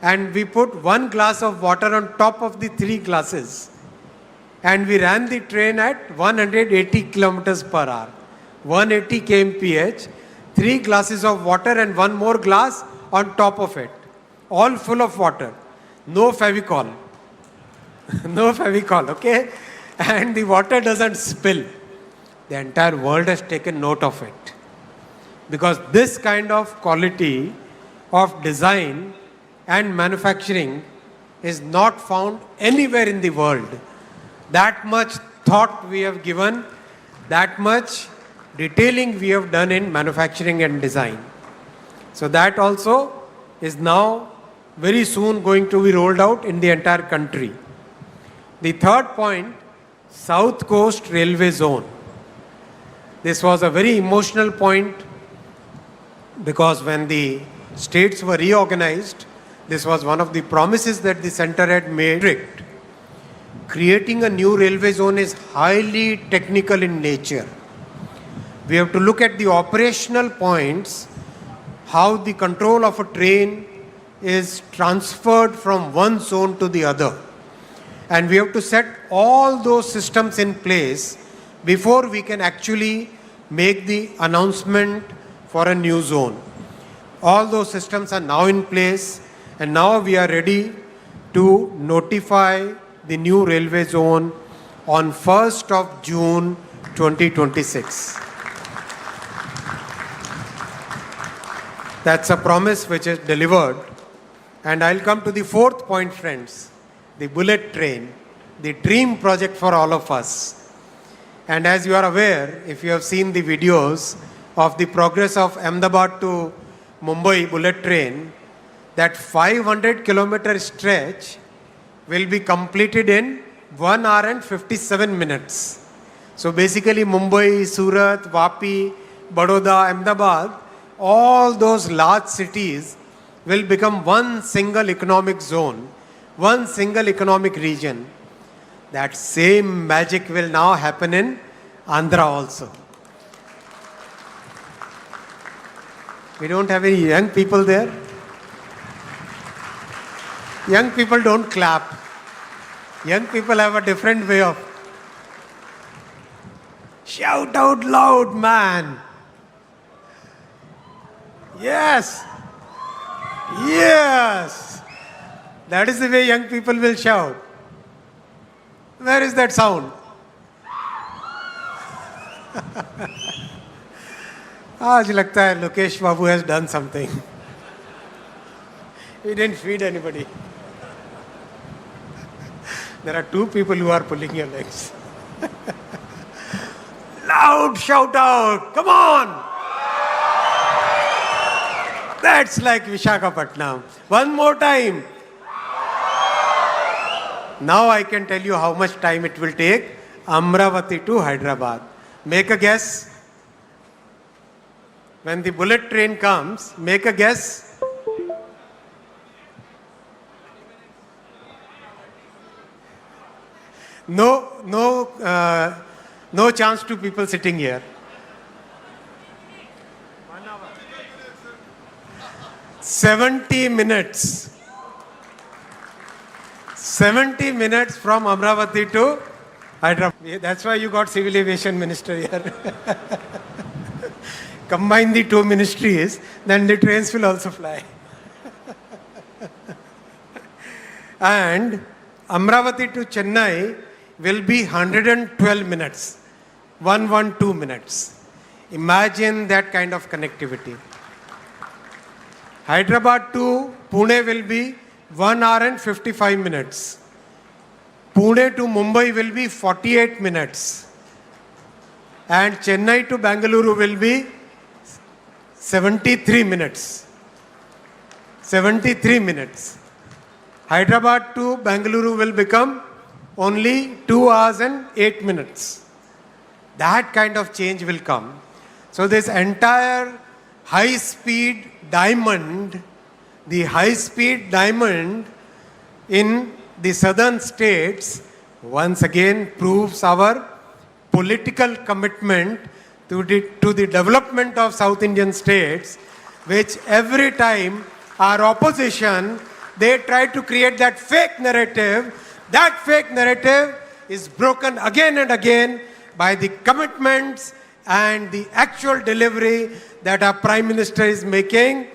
[SPEAKER 15] and we put 1 glass of water on top of the 3 glasses. And we ran the train at 180 kilometers per hour. 180 kmph, 3 glasses of water and 1 more glass on top of it. All full of water. No Fevicol. No Fevicol, okay? And the water doesn't spill. The entire world has taken note of it. Because this kind of quality of design and manufacturing is not found anywhere in the world. That much thought we have given, that much detailing we have done in manufacturing and design. So that also is now very soon going to be rolled out in the entire country. The third point, South Coast Railway Zone. This was a very emotional point because when the states were reorganized, this was one of the promises that the center had made. Creating a new railway zone is highly technical in nature. We have to look at the operational points, how the control of a train is transferred from one zone to the other. And we have to set all those systems in place before we can actually make the announcement for a new zone. All those systems are now in place and now we are ready to notify the new railway zone on 1st of June 2026. That's a promise which is delivered. And I'll come to the fourth point, friends, the bullet train, the dream project for all of us. And as you are aware, if you have seen the videos of the progress of Ahmedabad to Mumbai bullet train, that 500-kilometer stretch will be completed in 1 hour and 57 minutes. So basically Mumbai, Surat, Vapi, Baroda, Ahmedabad, all those large cities will become one single economic zone, one single economic region. That same magic will now happen in Andhra also. We don't have any young people there. Young people don't clap. Young people have a different way of shout out loud, man. Yes. Yes. That is the way young people will shout. Where is that sound? आज लगता है लोकेश बाबू has done something. He didn't feed anybody. There are 2 people who are pulling your legs. Loud shout out, come on! That's like Visakhapatnam. One more time. Now I can tell you how much time it will take. Amaravati to Hyderabad. Make a guess. When the bullet train comes, make a guess. No chance to people sitting here. 70 minutes. 70 minutes from Amaravati to Hyderabad. That's why you got civil aviation minister here. Combine the two ministries, then the trains will also fly. And Amaravati to Chennai will be 112 minutes, 112 minutes. Imagine that kind of connectivity. Hyderabad to Pune will be 1 hour and 55 minutes. Pune to Mumbai will be 48 minutes. And Chennai to Bangalore will be 73 minutes. 73 minutes. Hyderabad to Bangalore will become only 2 hours and 8 minutes. That kind of change will come. So this entire high-speed diamond, the high-speed diamond in the southern states once again proves our political commitment to the development of South Indian states, which every time our opposition, they try to create that fake narrative. That fake narrative is broken again and again by the commitments and the actual delivery that our Prime Minister is making,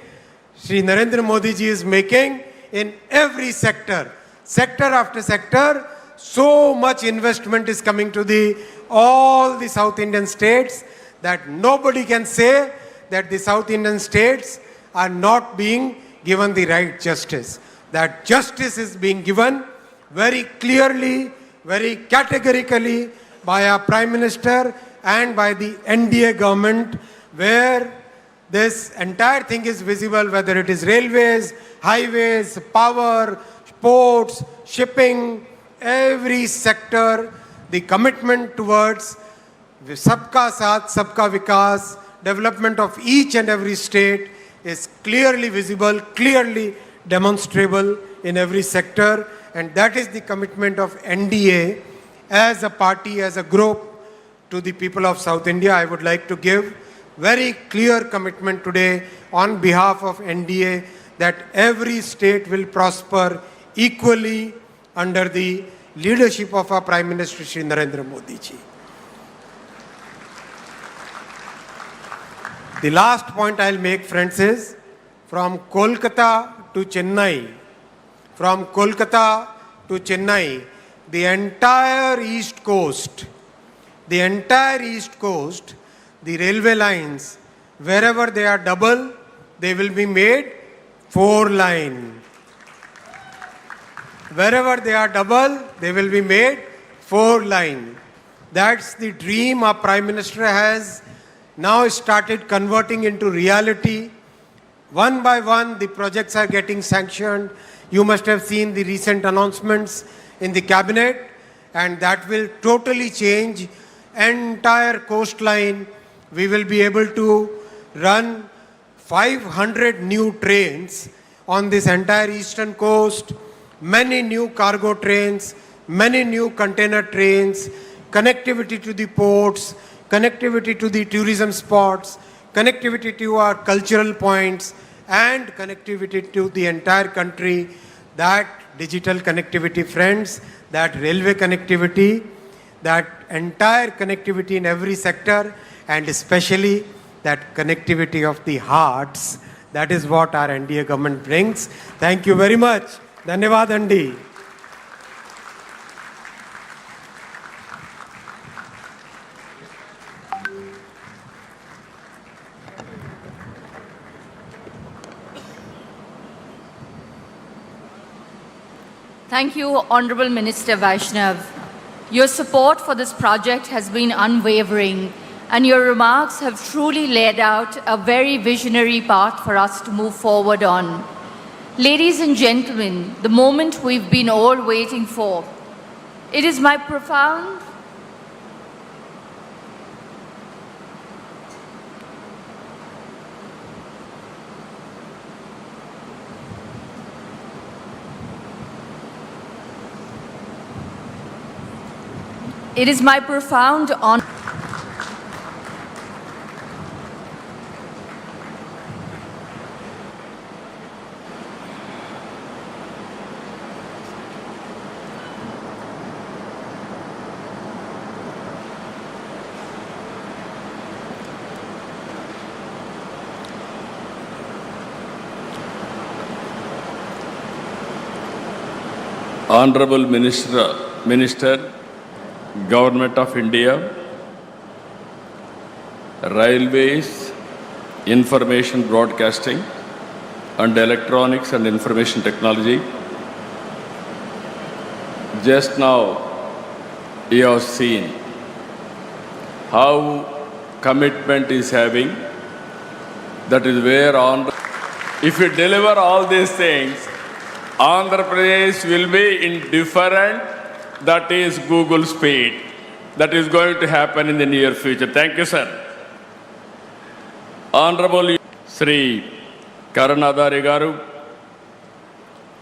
[SPEAKER 15] Shri Narendra Modi ji is making in every sector. Sector after sector, so much investment is coming to all the South Indian states that nobody can say that the South Indian states are not being given the right justice. That justice is being given very clearly, very categorically by our Prime Minister and by the NDA government, where this entire thing is visible, whether it is railways, highways, power, ports, shipping, every sector, the commitment towards Sabka Saath, Sabka Vikas, development of each and every state is clearly visible, clearly demonstrable in every sector. And that is the commitment of NDA as a party, as a group to the people of South India. I would like to give very clear commitment today on behalf of NDA that every state will prosper equally under the leadership of our Prime Minister Shri Narendra Modi ji. The last point I'll make, friends, is from Kolkata to Chennai, from Kolkata to Chennai, the entire East Coast, the railway lines, wherever they are double, they will be made 4-line. Wherever they are double, they will be made 4-line. That's the dream our Prime Minister has now started converting into reality. One by one, the projects are getting sanctioned. You must have seen the recent announcements in the cabinet, and that will totally change entire coastline. We will be able to run 500 new trains on this entire eastern coast, many new cargo trains, many new container trains, connectivity to the ports, connectivity to the tourism spots, connectivity to our cultural points, and connectivity to the entire country. That digital connectivity, friends, that railway connectivity, that entire connectivity in every sector, and especially that connectivity of the hearts, that is what our NDA government brings. Thank you very much. Dhanyavad Andi.
[SPEAKER 5] Thank you, Honorable Minister Vaishnav. Your support for this project has been unwavering, and your remarks have truly laid out a very visionary path for us to move forward on. Ladies and gentlemen, the moment we've been all waiting for. It is my profound honor.
[SPEAKER 16] Honorable Minister, Government of India, Railways, Information Broadcasting and Electronics and Information Technology. Just now, you have seen how commitment is having. That is where if you deliver all these things, Andhra Pradesh will be indifferent. That is Google speed. That is going to happen in the near future. Thank you, sir. Honorable Sri Karanadari Garu,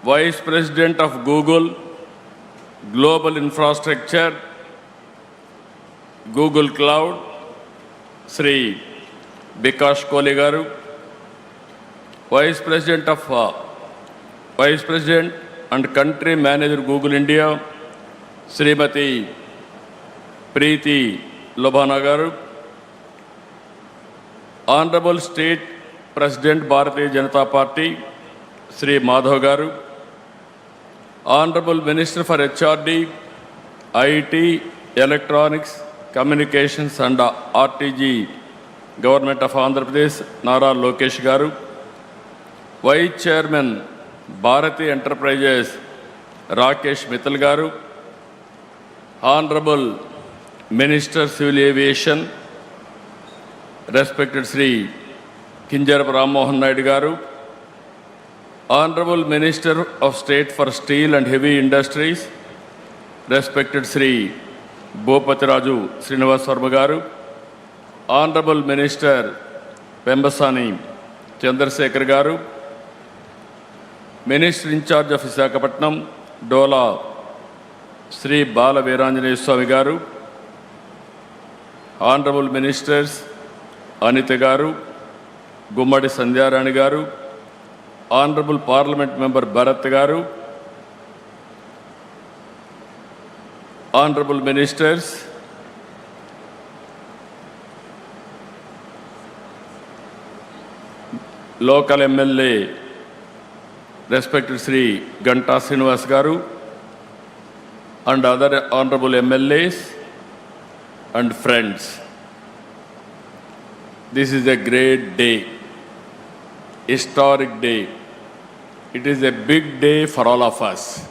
[SPEAKER 16] Vice President of Google, Global Infrastructure, Google Cloud, Sri Bikash Kohli Garu, Vice President and Country Manager Google India, Srimati Preeti Lobhana Garu, Honorable State President Bharatiya Janata Party, Sri Madhav Garu, Honorable Minister for HRD, IT, Electronics, Communications and RTG, Government of Andhra Pradesh, Nara Lokesh Garu, Vice Chairman, Bharati Enterprises, Rakesh Mittal Garu, Honorable Minister Civil Aviation, Respected Sri Kinjarap Mohan Naidu Garu, Honorable Minister of State for Steel and Heavy Industries, Respected Sri Bhopati Raju Srinivas Sarma Garu, Honorable Minister Pembasani Chandrasekhar Garu, Minister in charge of Visakhapatnam, Dola Sri Bala Veeranjaneya Swami Garu, Honorable Ministers Anita Garu, Gummadi Sandhyarani Garu, Honorable Parliament Member Bharat Garu, Honorable Ministers, Local MLA, Respected Sri Ganta Srinivas Garu, and other Honorable MLAs and friends. This is a great day, historic day. It is a big day for all of us.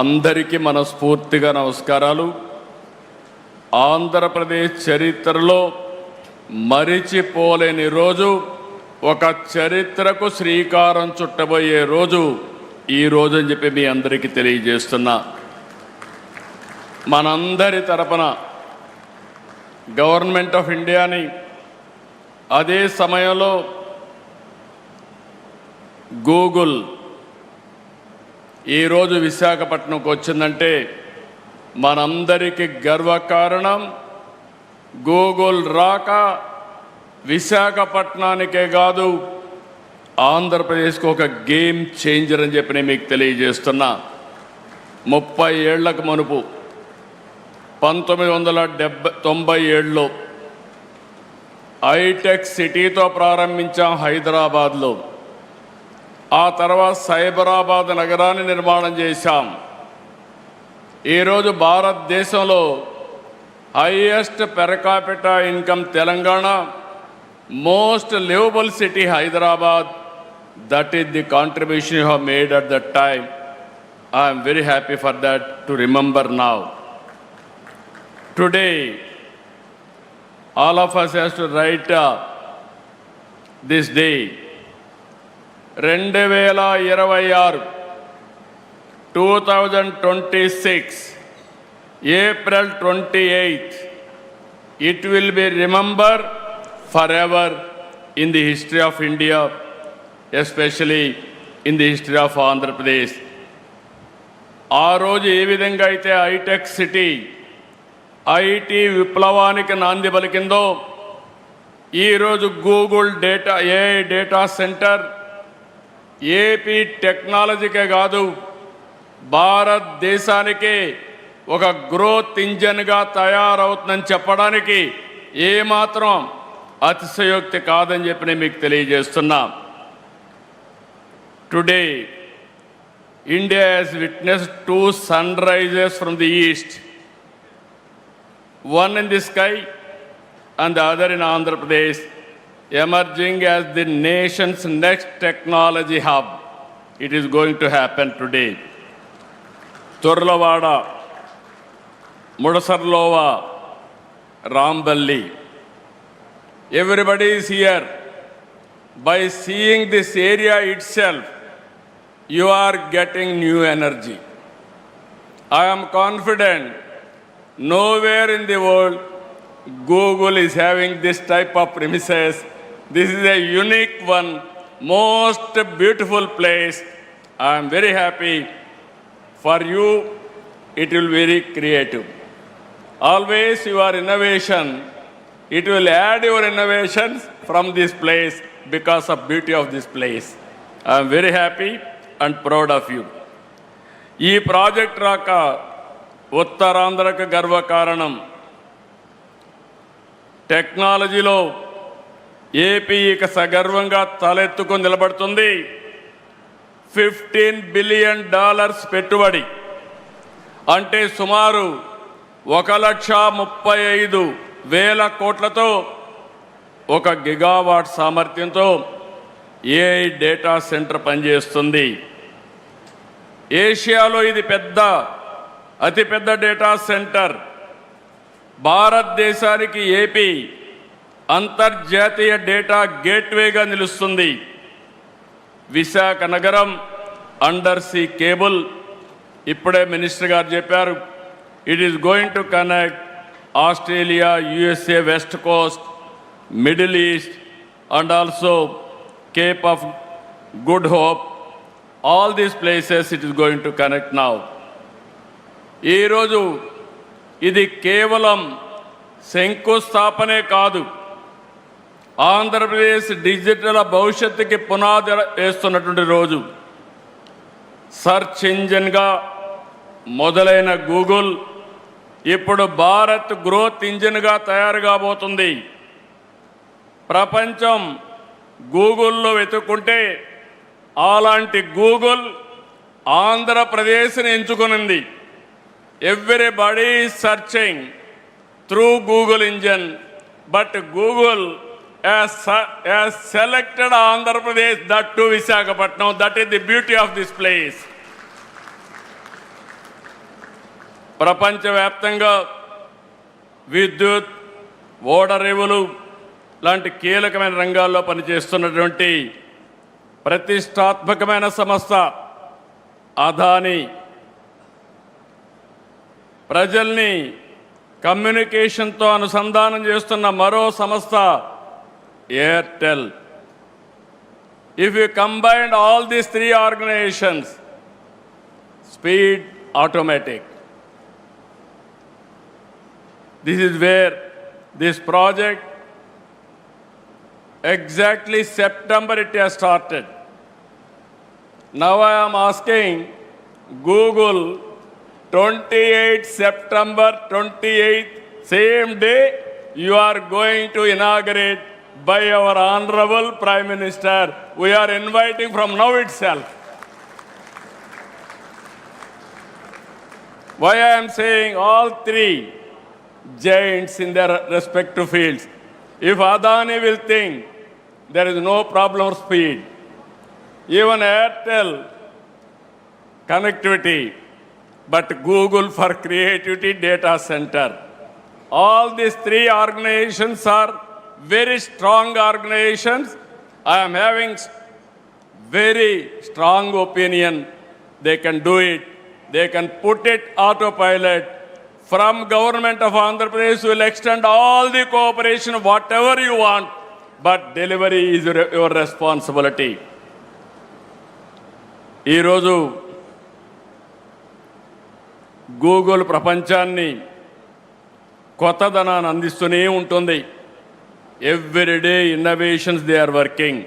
[SPEAKER 16] అందరికీ మనస్ఫూర్తిగా నమస్కారాలు. ఆంధ్రప్రదేశ్ చరిత్రలో మరిచిపోలేని రోజు, ఒక చరిత్రకు శ్రీకారం చుట్టబోయే రోజు ఈ రోజు అని చెప్పి మీ అందరికీ తెలియజేస్తున్నా. మనందరి తరపున గవర్నమెంట్ ఆఫ్ ఇండియాని, అదే సమయంలో గూగుల్ ఈరోజు విశాఖపట్నంకు వచ్చిందంటే మనందరికీ గర్వకారణం. గూగుల్ రాక విశాఖపట్నానికే కాదు, ఆంధ్రప్రదేశ్కి ఒక గేమ్ చేంజర్ అని చెప్పి నేను మీకు తెలియజేస్తున్నా. 30 ఏళ్లకు మునుపు 1997లో హైటెక్ సిటీతో ప్రారంభించాం హైదరాబాద్లో. ఆ తర్వాత సైబరాబాద్ నగరాన్ని నిర్మాణం చేశాం. ఈరోజు భారతదేశంలో highest per capita income Telangana, most liveable city Hyderabad. That is the contribution you have made at that time. I am very happy for that to remember now. Today, all of us has to write this day. 2026, 2026, April 28th, it will be remembered forever in the history of India, especially in the history of Andhra Pradesh. ఆ రోజు ఏ విధంగా అయితే hitech city, IT విప్లవానికి నాంది పలికిందో, ఈరోజు Google AI data centre AP టెక్నాలజీకే కాదు, భారతదేశానికి ఒక గ్రోత్ ఇంజన్గా తయారవుతుందని చెప్పడానికి ఏమాత్రం అతిశయోక్తి కాదని చెప్పి నేను మీకు తెలియజేస్తున్నా. Today India has witnessed two sunrises from the east, one in the sky and the other in Andhra Pradesh, emerging as the nation's next technology hub. It is going to happen today. Turlavada, Mudasarlova, Ramballi. Everybody is here. By seeing this area itself, you are getting new energy. I am confident nowhere in the world Google is having this type of premises. This is a unique one, most beautiful place. I am very happy. For you, it will be very creative. Always your innovation, it will add your innovations from this place because of beauty of this place. I am very happy and proud of you. ఈ project రాక ఉత్తరాంధ్రకు గర్వకారణం. టెక్నాలజీలో AP ఇక సగర్వంగా తలెత్తుకొని నిలబడుతుంది. $15 billion పెట్టుబడి అంటే సుమారు 1,35,000 కోట్లతో 1 గిగావాట్ సామర్థ్యంతో ఏఐ డేటా సెంటర్ పనిచేస్తుంది. ఏషియాలో ఇది అతిపెద్ద డేటా సెంటర్. భారతదేశానికి ఏపీ అంతర్జాతీయ డేటా గేట్వేగా నిలుస్తుంది. విశాఖ నగరం అండర్ సీ కేబుల్, ఇప్పుడే మినిస్టర్ గారు చెప్పారు, it is going to connect Australia, USA west Coast, middle east and also Cape of Good Hope, all these places it is going to connect now. ఈ రోజు ఇది కేవలం శంకుస్థాపనే కాదు, ఆంధ్రప్రదేశ్ డిజిటల్ భవిష్యత్తుకి పునాది వేస్తున్నటువంటి రోజు. సర్చ్ ఇంజిన్గా మొదలైన గూగుల్ ఇప్పుడు భారత్ గ్రోత్ ఇంజిన్గా తయారు కాబోతుంది. ప్రపంచం గూగుల్లో వెతుక్కుంటే అలాంటి గూగుల్ ఆంధ్రప్రదేశ్ని ఎంచుకునింది. Everybody is searching through Google engine, but Google has selected Andhra Pradesh, that too Visakhapatnam. That is the beauty of this place. ప్రపంచవ్యాప్తంగా విద్యుత్, ఓడరేవులు లాంటి కీలకమైన రంగాల్లో పనిచేస్తున్నటువంటి ప్రతిష్టాత్మకమైన సంస్థ అదాని. ప్రజల్ని కమ్యూనికేషన్తో అనుసంధానం చేస్తున్న మరో సంస్థ Airtel. If you combined all these three organizations, speed automatic. This is where this project, exactly September it has started. Now I am asking Google, 28 September 28th, same day you are going to inaugurate by our Honorable Prime Minister. We are inviting from now itself. Why I am saying all three giants in their respective fields. If Adani will think there is no problem of speed, even Airtel connectivity, but Google for creativity data center. All these three organizations are very strong organizations. I am having very strong opinion. They can do it. They can put it autopilot. From government of Andhra Pradesh will extend all the cooperation, whatever you want, but delivery is your responsibility. ఈ రోజు Google ప్రపంచాన్ని కొత్తదనాన్ని అందిస్తూనే ఉంటుంది. Everyday innovations they are working.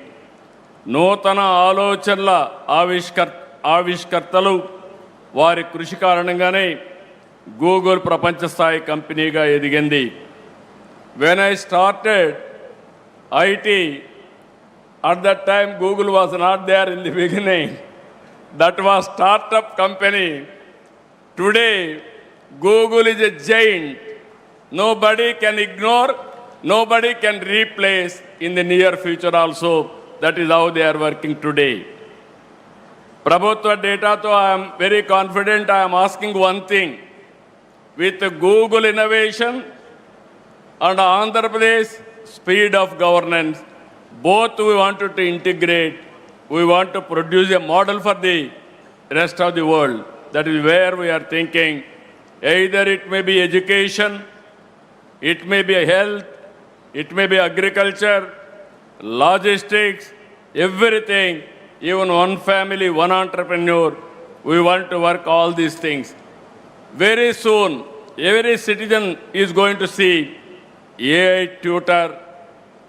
[SPEAKER 16] నూతన ఆలోచనల ఆవిష్కర్తలు వారి కృషి కారణంగానే గూగుల్ ప్రపంచ స్థాయి కంపెనీగా ఎదిగింది. When I started IT, at that time Google was not there in the beginning. that was startup company. Today, Google is a giant. Nobody can ignore, nobody can replace in the near future also. That is how they are working today. Prabhutva data, so I am very confident. I am asking one thing. With Google innovation and Andhra Pradesh speed of governance, both we wanted to integrate. We want to produce a model for the rest of the world. That is where we are thinking. Either it may be education, it may be health, it may be agriculture, logistics, everything, even one family, one entrepreneur. We want to work all these things. Very soon, every citizen is going to see AI tutor,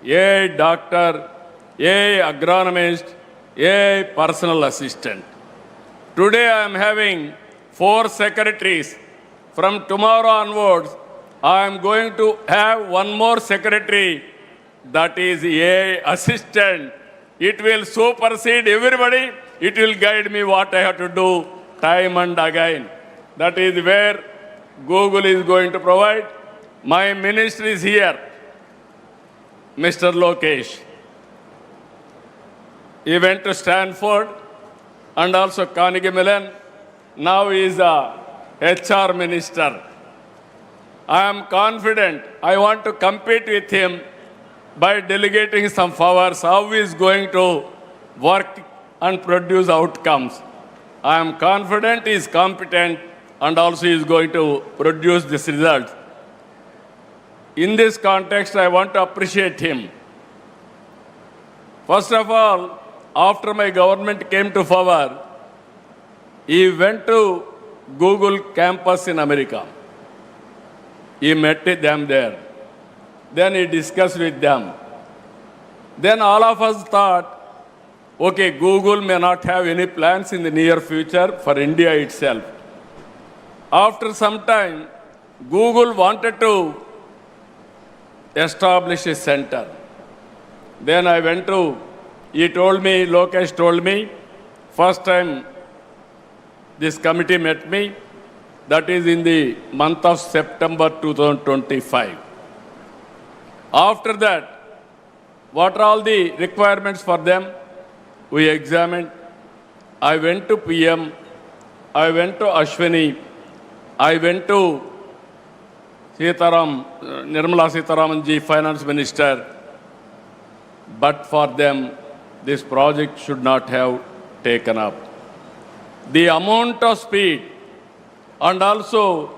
[SPEAKER 16] AI doctor, AI agronomist, AI personal assistant. Today I am having 4 secretaries. From tomorrow onwards, I am going to have one more secretary, that is AI assistant. It will supersede everybody. It will guide me what I have to do time and again. That is where Google is going to provide. My minister is here, Mr. Lokesh. He went to Stanford and also Carnegie Mellon. Now he is a HR minister. I am confident. I want to compete with him by delegating some powers, how he is going to work and produce outcomes. I am confident he is competent and also he is going to produce this result. In this context, I want to appreciate him. First of all, after my government came to power, he went to Google campus in America. He met them there. Then he discussed with them. Then all of us thought, okay, Google may not have any plans in the near future for India itself. After some time, Google wanted to establish a center. Then I went to, Lokesh told me, first time this committee met me, that is in the month of September 2025. After that, what are all the requirements for them? We examined. I went to PM, I went to Ashwini, I went to Nirmala Sitharaman ji, Finance Minister. But for them, this project should not have taken up. The amount of speed, and also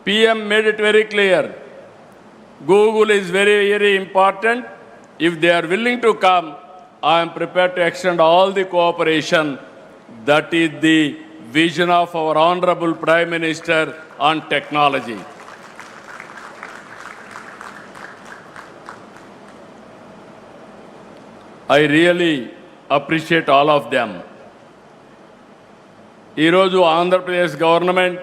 [SPEAKER 16] PM made it very clear. Google is very, very important. If they are willing to come, I am prepared to extend all the cooperation. That is the vision of our Honorable Prime Minister on technology. I really appreciate all of them. ఈరోజు Andhra Pradesh government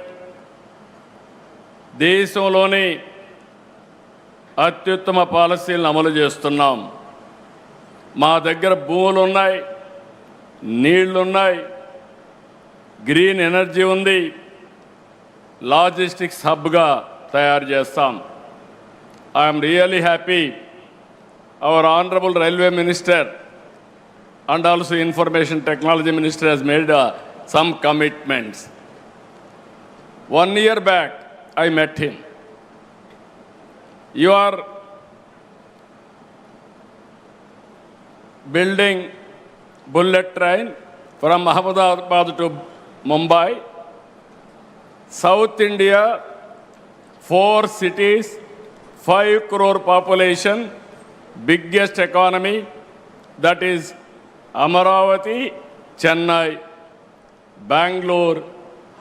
[SPEAKER 16] దేశంలోని అత్యుత్తమ పాలసీలను అమలు చేస్తున్నాం. మా దగ్గర భూములు ఉన్నాయి, నీళ్లున్నాయి, గ్రీన్ ఎనర్జీ ఉంది, లాజిస్టిక్స్ హబ్గా తయారు చేస్తాం. I'm really happy our Honorable Railway Minister and also Information Technology Minister has made some commitments. 1 year back, I met him. You are building bullet train from Ahmedabad to Mumbai, South India, 4 cities, 5 crore population, biggest economy, that is Amaravati, Chennai, Bangalore,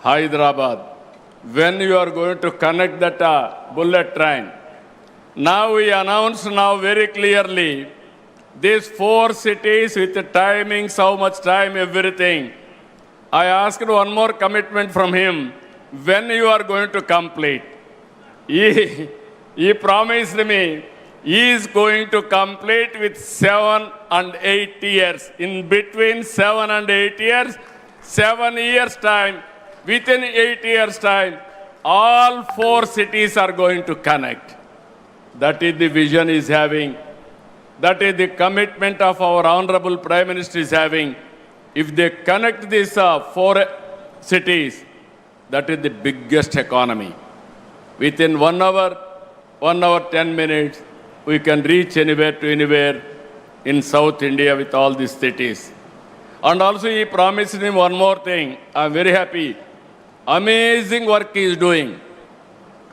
[SPEAKER 16] Hyderabad. When you are going to connect that bullet train, now we announce now very clearly, these 4 cities with the timings, how much time, everything. I asked one more commitment from him, when you are going to complete. He promised me, he is going to complete with 7 and 8 years. In between 7 and 8 years, 7 years' time, within 8 years' time, all 4 cities are going to connect. That is the vision he is having. That is the commitment of our Honorable Prime Minister is having. If they connect these 4 cities, that is the biggest economy. Within 1 hour, 1 hour 10 minutes, we can reach anywhere to anywhere in South India with all these cities. And also he promised me one more thing. I am very happy. Amazing work he is doing.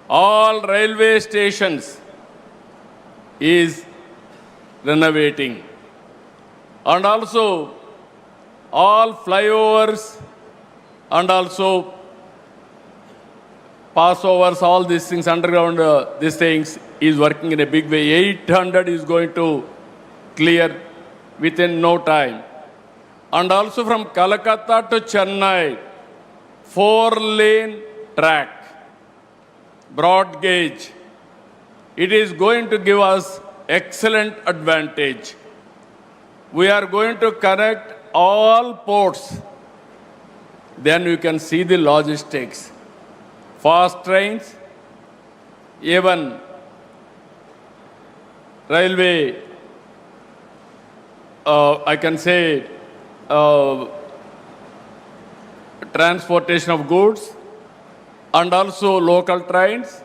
[SPEAKER 16] All railway stations is renovating. And also all flyovers and also passovers, all these things, underground, these things, is working in a big way. 800 is going to clear within no time. And also from Calcutta to Chennai, 4-lane track, broad gauge. It is going to give us excellent advantage. We are going to connect all ports. Then you can see the logistics. Fast trains, even railway, I can say transportation of goods, and also local trains,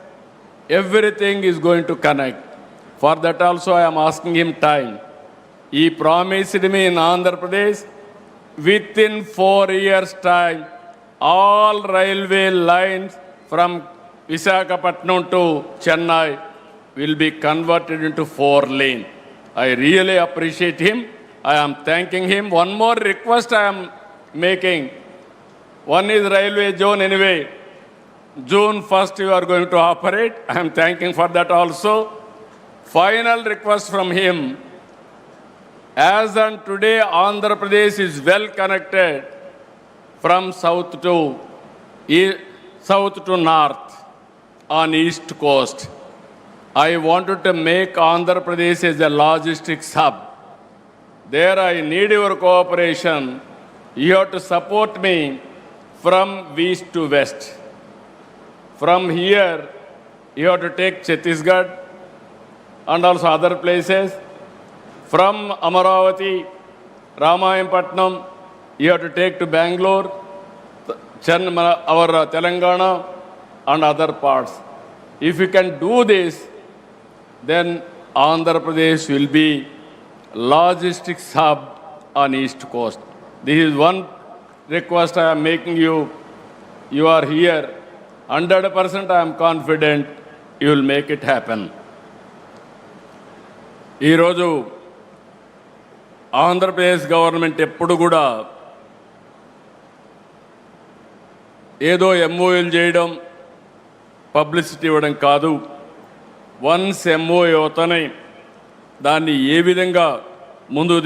[SPEAKER 16] everything is going to connect. For that also I am asking him time. He promised me in Andhra Pradesh, within 4 years' time, all railway lines from Visakhapatnam to Chennai will be converted into 4-lane. I really appreciate him. I am thanking him. One more request I am making. One is railway zone anyway. June 1st you are going to operate. I am thanking for that also. Final request from him. As on today, Andhra Pradesh is well connected from south to north on east coast. I wanted to make Andhra Pradesh as a logistics hub. There I need your cooperation. You have to support me from east to west. From here, you have to take Chhattisgarh and also other places. From Amaravati, Ramayapatnam, you have to take to Bangalore, our Telangana, and other parts. If you can do this, then Andhra Pradesh will be logistics hub on east coast. This is one request I am making you. You are here. 100% I am confident you will make it happen. ఈరోజు Andhra Pradesh government ఎప్పుడు కూడా ఏదో ఎంఓయూలు చేయడం, publicity ఇవ్వడం కాదు. Once MoU అవుతానే దాన్ని ఏ విధంగా ముందుకు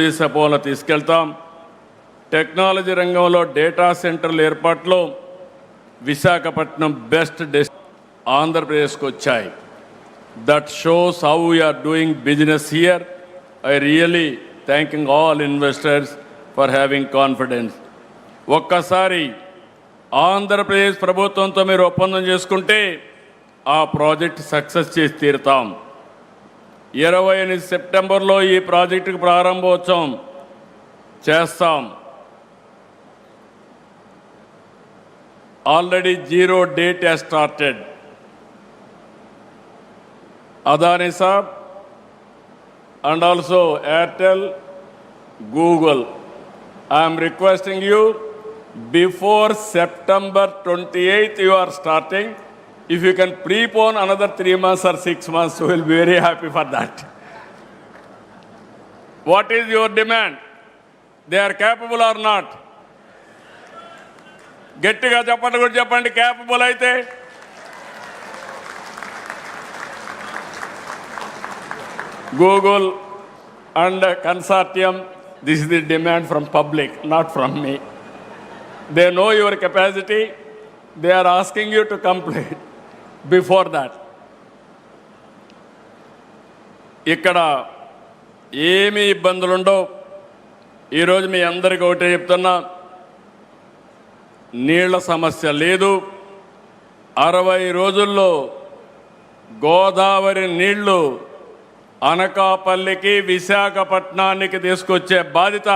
[SPEAKER 16] తీసుకెళ్తాం. టెక్నాలజీ రంగంలో డేటా సెంటర్ల ఏర్పాటులో విశాఖపట్నం బెస్ట్ ఆంధ్రప్రదేశ్కి వచ్చాయి. That shows how we are doing business here. I really thanking all investors for having confidence. ఒక్కసారి ఆంధ్రప్రదేశ్ ప్రభుత్వంతో మీరు ఒప్పందం చేసుకుంటే ఆ ప్రాజెక్ట్ సక్సెస్ చేసి తీరుతాం. 28 సెప్టెంబర్లో ఈ ప్రాజెక్టుకు ప్రారంభోత్సవం చేస్తాం. Already zero date has started. Adani Saab and also Airtel, Google. I am requesting you, before September 28th you are starting. If you can prepone another 3 months or 6 months, we will be very happy for that. What is your demand? They are capable or not? గట్టిగా చెప్పండి, కూడా చెప్పండి. Capable అయితే Google and consortium, this is the demand from public, not from me. They know your capacity. They are asking you to complete before that. ఇక్కడ ఏమీ ఇబ్బందులు ఉండవు. ఈరోజు మీ అందరికీ ఒకటే చెప్తున్నా, నీళ్ల సమస్య లేదు. 60 రోజుల్లో గోదావరి నీళ్లు అనకాపల్లికి విశాఖపట్నానికి తీసుకొచ్చే బాధ్యత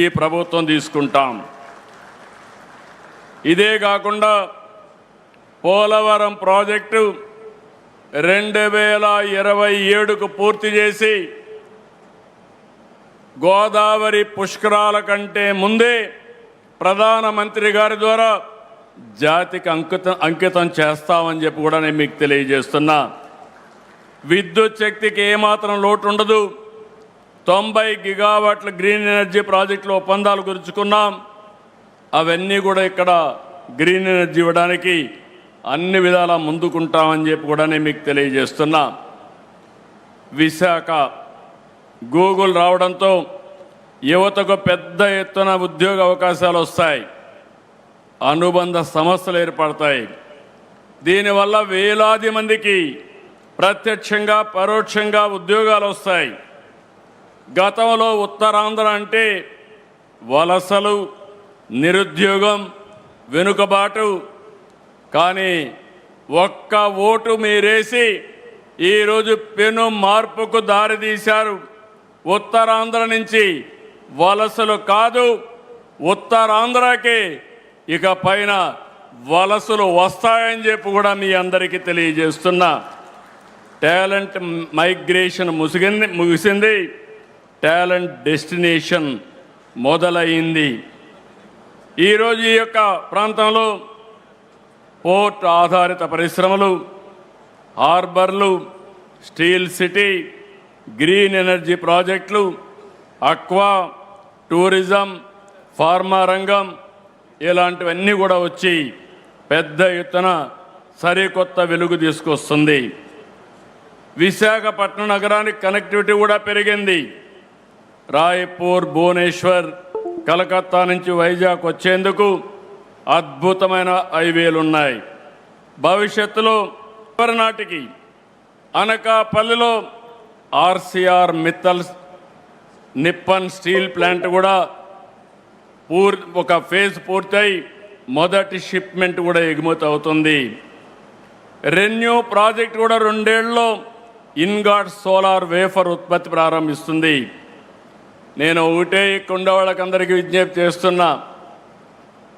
[SPEAKER 16] ఈ ప్రభుత్వం తీసుకుంటాం. ఇదే కాకుండా పోలవరం ప్రాజెక్టు 2027కు పూర్తి చేసి గోదావరి పుష్కరాల కంటే ముందే ప్రధానమంత్రి గారి ద్వారా జాతికి అంకితం చేస్తామని చెప్పి కూడా నేను మీకు తెలియజేస్తున్నా. విద్యుత్ శక్తికి ఏమాత్రం లోటు ఉండదు. 90 గిగావాట్ల గ్రీన్ ఎనర్జీ ప్రాజెక్టులో ఒప్పందాలు కుదుర్చుకున్నాం. అవన్నీ కూడా ఇక్కడ గ్రీన్ ఎనర్జీ ఇవ్వడానికి అన్ని విధాలా ముందుకుంటామని చెప్పి కూడా నేను మీకు తెలియజేస్తున్నా. విశాఖ గూగుల్ రావడంతో యువతకు పెద్ద ఎత్తున ఉద్యోగ అవకాశాలు వస్తాయి, అనుబంధ సంస్థలు ఏర్పడతాయి. దీనివల్ల వేలాది మందికి ప్రత్యక్షంగా పరోక్షంగా ఉద్యోగాలు వస్తాయి. గతంలో ఉత్తరాంధ్ర అంటే వలసలు, నిరుద్యోగం, వెనుకబాటు. కానీ ఒక్క ఓటు మీరేసి ఈరోజు పెను మార్పుకు దారితీశారు. ఉత్తరాంధ్ర నుంచి వలసలు కాదు, ఉత్తరాంధ్రకి ఇక పైన వలసలు వస్తాయని చెప్పి కూడా మీ అందరికీ తెలియజేస్తున్నా. టాలెంట్ మైగ్రేషన్ ముగిసింది, టాలెంట్ డెస్టినేషన్ మొదలైంది. ఈరోజు ఈ యొక్క ప్రాంతంలో పోర్ట్ ఆధారిత పరిశ్రమలు, హార్బర్లు, స్టీల్ సిటీ, గ్రీన్ ఎనర్జీ ప్రాజెక్టులు, అక్వా, టూరిజం, ఫార్మా రంగం ఇలాంటివన్నీ కూడా వచ్చి పెద్ద ఎత్తున సరికొత్త వెలుగు తీసుకొస్తుంది. విశాఖపట్నం నగరానికి కనెక్టివిటీ కూడా పెరిగింది. రాయ్పూర్, భువనేశ్వర్, కలకత్తా నుంచి వైజాగ్ వచ్చేందుకు అద్భుతమైన హైవేలు ఉన్నాయి. భవిష్యత్తులో నాటికి అనకాపల్లిలో RCR Mittal Nippon steel plant కూడా ఒక ఫేజ్ పూర్తయి మొదటి షిప్మెంట్ కూడా ఎగుమతి అవుతుంది. రెన్యూ ప్రాజెక్ట్ కూడా 2 ఏళ్లలో ఇన్గాట్ సోలార్ వేఫర్ ఉత్పత్తి ప్రారంభిస్తుంది. నేను ఒకటే ఇక్కడ వాళ్ళకందరికీ విజ్ఞప్తి చేస్తున్నా.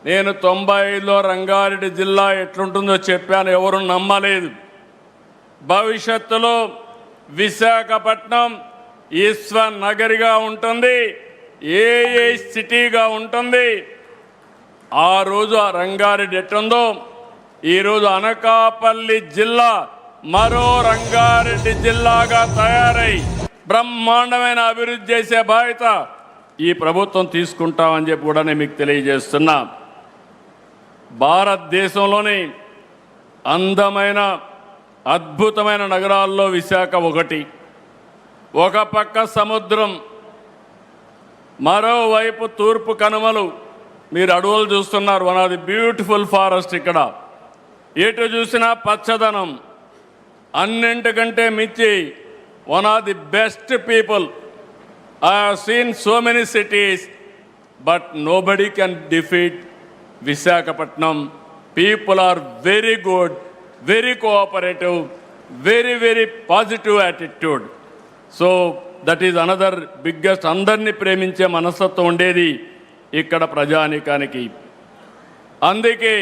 [SPEAKER 16] నేను 95లో రంగారెడ్డి జిల్లా ఎట్లుంటుందో చెప్పాను, ఎవరు నమ్మలేదు. భవిష్యత్తులో విశాఖపట్నం ఈశ్వర్ ఉంటుంది, ఏ సిటీగా ఉంటుంది. ఆ రోజు ఆ రంగారెడ్డి ఎట్టుందో ఈరోజు అనకాపల్లి జిల్లా మరో రంగారెడ్డి జిల్లాగా తయారై బ్రహ్మాండమైన అభివృద్ధి చేసే బాధ్యత ఈ ప్రభుత్వం తీసుకుంటామని చెప్పి కూడా నేను మీకు తెలియజేస్తున్నా. భారతదేశంలోని అందమైన అద్భుతమైన నగరాల్లో విశాఖ ఒకటి. ఒక పక్క సముద్రం, మరోవైపు తూర్పు కనుమలు. మీరు అడవులు చూస్తున్నారు, one of the beautiful forest. ఇక్కడ ఎటు చూసినా పచ్చదనం. అన్నింటికంటే మించి one of the best people. I have seen so many cities but nobody can defeat Visakhapatnam. People are very good, very cooperative, very positive attitude. So that is another biggest. అందరినీ ప్రేమించే మనస్తత్వం ఉండేది ఇక్కడ ప్రజానీకానికి. అందుకే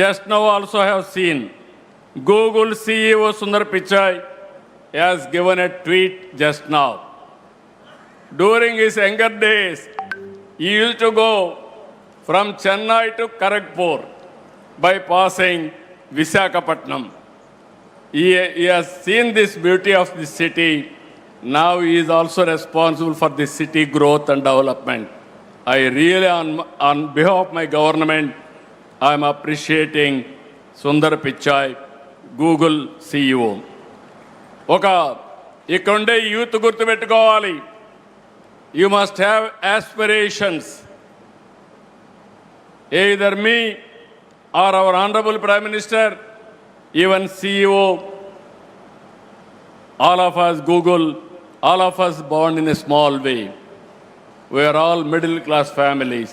[SPEAKER 16] just now also I have seen Google CEO Sundar Pichai has given a tweet just now. During his younger days, he used to go from Chennai to Kharagpur by passing Visakhapatnam. He has seen this beauty of the city. Now he is also responsible for the city growth and development. I really, on behalf of my government, I am appreciating Sundar Pichai, Google CEO. ఇక్కడుండే youth గుర్తుపెట్టుకోవాలి. You must have aspirations. Either me or our Honorable Prime Minister, even CEO, all of us, Google, all of us born in a small way. We are all middle class families.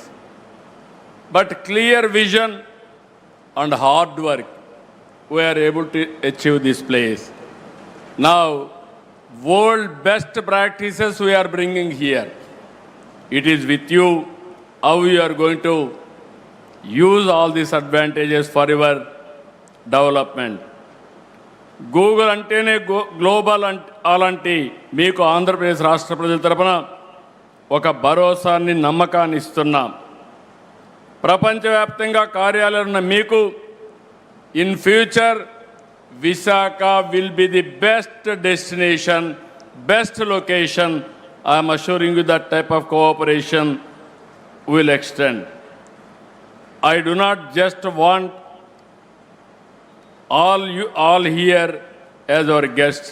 [SPEAKER 16] but clear vision and hard work, we are able to achieve this place. Now, world best practices we are bringing here. It is with you how you are going to use all these advantages for your development. Google అంటేనే global అలాంటి మీకు ఆంధ్రప్రదేశ్ రాష్ట్ర ప్రజల తరపున ఒక భరోసాన్ని నమ్మకాన్ని ఇస్తున్నాం. ప్రపంచవ్యాప్తంగా కార్యాలయాలు ఉన్న మీకు in future Visakha will be the best destination, best location. I'm assuring you that type of cooperation will extend. I do not just want all here as our guests.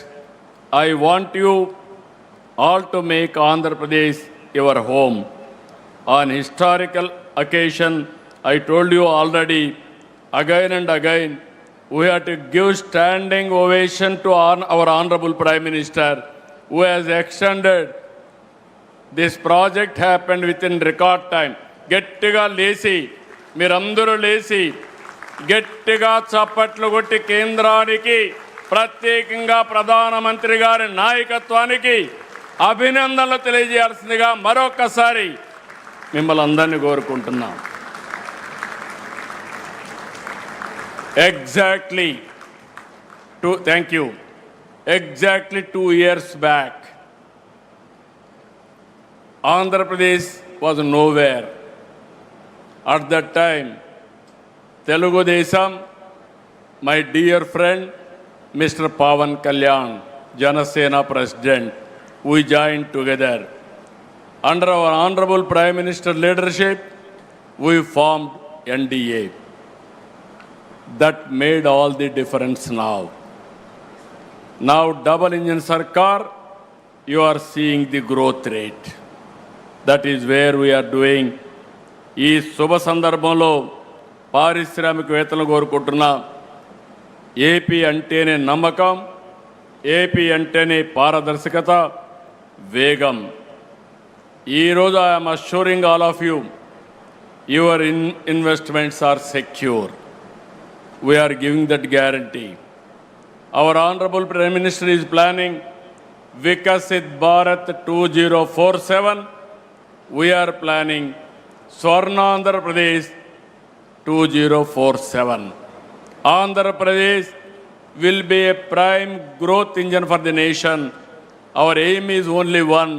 [SPEAKER 16] I want you all to make Andhra Pradesh your home. On historical occasion, I told you already, again and again, we have to give standing ovation to our Honorable Prime Minister, who has extended this project happened within record time. గట్టిగా లేచి మీరందరూ లేచి గట్టిగా చప్పట్లు కొట్టి కేంద్రానికి ప్రత్యేకంగా ప్రధానమంత్రి గారి నాయకత్వానికి అభినందనలు తెలియజేయాల్సిందిగా మరొకసారి మిమ్మల్ని అందరినీ కోరుకుంటున్నాం. Exactly 2 years back, Andhra Pradesh was nowhere. At that time, Telugu Desam, my dear friend, Mr. Pawan Kalyan, Janasena President, we joined together. Under our Honorable Prime Minister leadership, we formed NDA. That made all the difference now. Now, double engine Sarkar, you are seeing the growth rate. That is where we are doing. ఈ శుభ సందర్భంలో పారిశ్రామికవేత్తలు కోరుకుంటున్నా, AP అంటేనే నమ్మకం, AP అంటేనే పారదర్శకత, వేగం. ఈరోజు I'm assuring all of you, your investments are secure. We are giving that guarantee. Our Honorable Prime Minister is planning Vikasit Bharat 2047. We are planning Swarna Andhra Pradesh 2047. Andhra Pradesh will be a prime growth engine for the nation. Our aim is only one.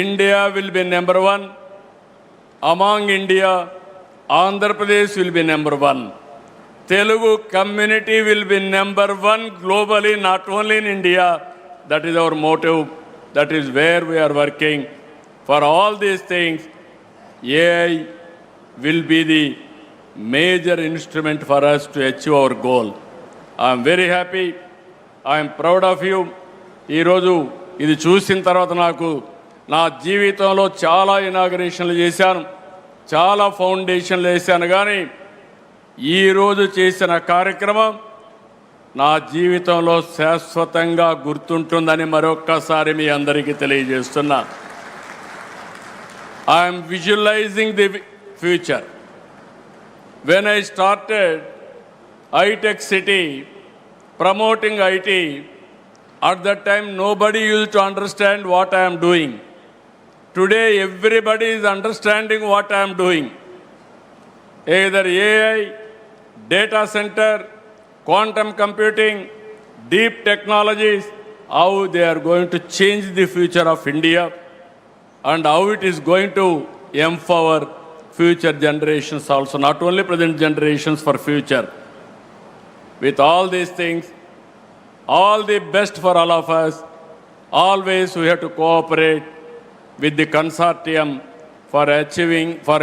[SPEAKER 16] India will be number one. Among India, Andhra Pradesh will be number one. Telugu community will be number one globally, not only in India. That is our motive. That is where we are working. For all these things, AI will be the major instrument for us to achieve our goal. I am very happy. I am proud of you. ఈరోజు ఇది చూసిన తర్వాత నాకు నా జీవితంలో చాలా ఇనాగరేషన్లు చేశాను, చాలా ఫౌండేషన్లు వేశాను, కానీ ఈరోజు చేసిన కార్యక్రమం నా జీవితంలో శాశ్వతంగా గుర్తుంటుందని మరొక్కసారి మీ అందరికీ తెలియజేస్తున్నా. I am visualizing the future. When I started iTech City, promoting IT, at that time nobody used to understand what I am doing. Today everybody is understanding what I am doing. Either AI, data center, quantum computing, deep technologies, how they are going to change the future of India, and how it is going to empower future generations also, not only present generations, for future. With all these things, all the best for all of us. Always we have to cooperate with the consortium for achieving, for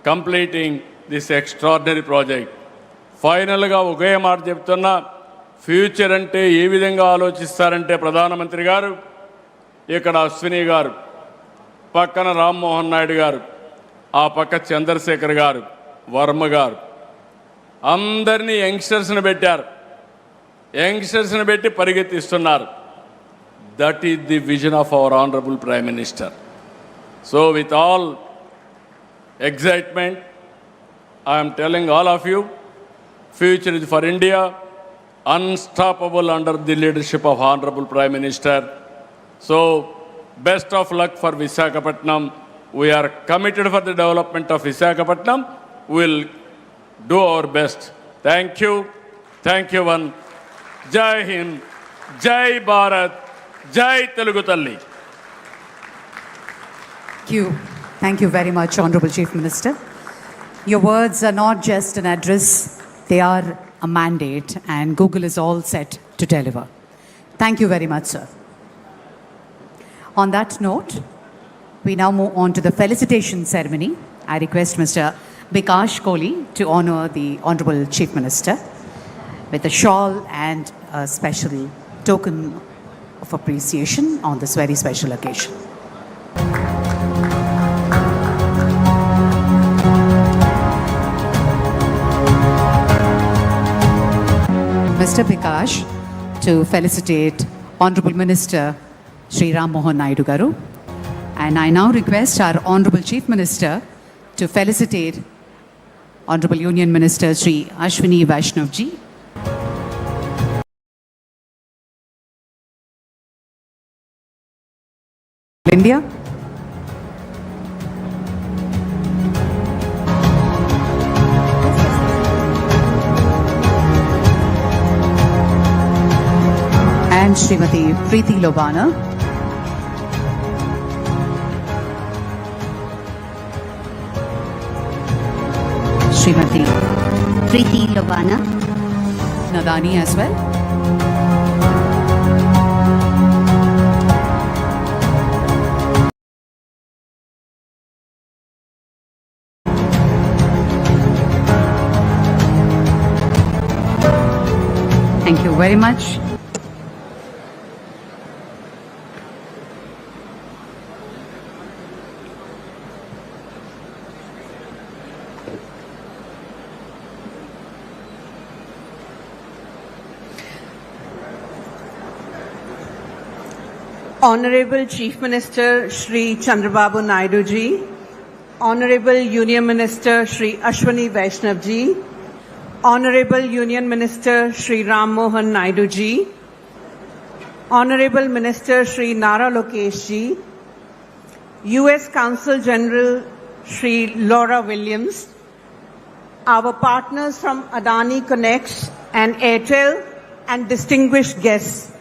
[SPEAKER 16] completing this extraordinary project. ఫైనల్గా ఒకే మాట చెప్తున్నా, future అంటే ఏ విధంగా ఆలోచిస్తారంటే ప్రధానమంత్రి గారు, ఇక్కడ అశ్విని గారు, పక్కన రామ్మోహన్ నాయుడు గారు, ఆ పక్క చంద్రశేఖర్ గారు, వర్మ గారు, అందరినీ యంగ్స్టర్స్ని పెట్టారు. యంగ్స్టర్స్ని పెట్టి పరిగెత్తిస్తున్నారు. That is the vision of our honourable prime minister. So with all excitement. I am telling all of you, future is for India, unstoppable under the leadership of Honorable Prime Minister. So, best of luck for Visakhapatnam. We are committed for the development of Visakhapatnam. We will do our best. Thank you. Thank you, one. Jai Hind, Jai Bharat, Jai Telugu Talli.
[SPEAKER 2] Thank you. Thank you very much, Honorable Chief Minister. Your words are not just an address, they are a mandate, and Google is all set to deliver. Thank you very much, sir. On that note, we now move on to the felicitation ceremony. I request Mr. Bikash Kohli to honor the Honorable Chief Minister with a shawl and a special token of appreciation on this very special occasion. Mr. Bikash to felicitate Honorable Minister Shri Ram Mohan Naidu Garu. And I now request our Honorable Chief Minister to felicitate Honorable Union Minister Shri Ashwini Vaishnav Ji. India. And Srimati Preeti Lobana. Srimati
[SPEAKER 17] Preeti Lobana.
[SPEAKER 2] Nadani as well. Thank you very much.
[SPEAKER 18] Honorable Chief Minister Shri Chandrababu Naidu Ji, Honorable Union Minister Shri Ashwini Vaishnav Ji, Honorable Union Minister Shri Ram Mohan Naidu Ji, Honorable Minister Shri Nara Ji, US Consul General Shri Laura Williams, our partners from Adani Connects and Airtel, and distinguished guests.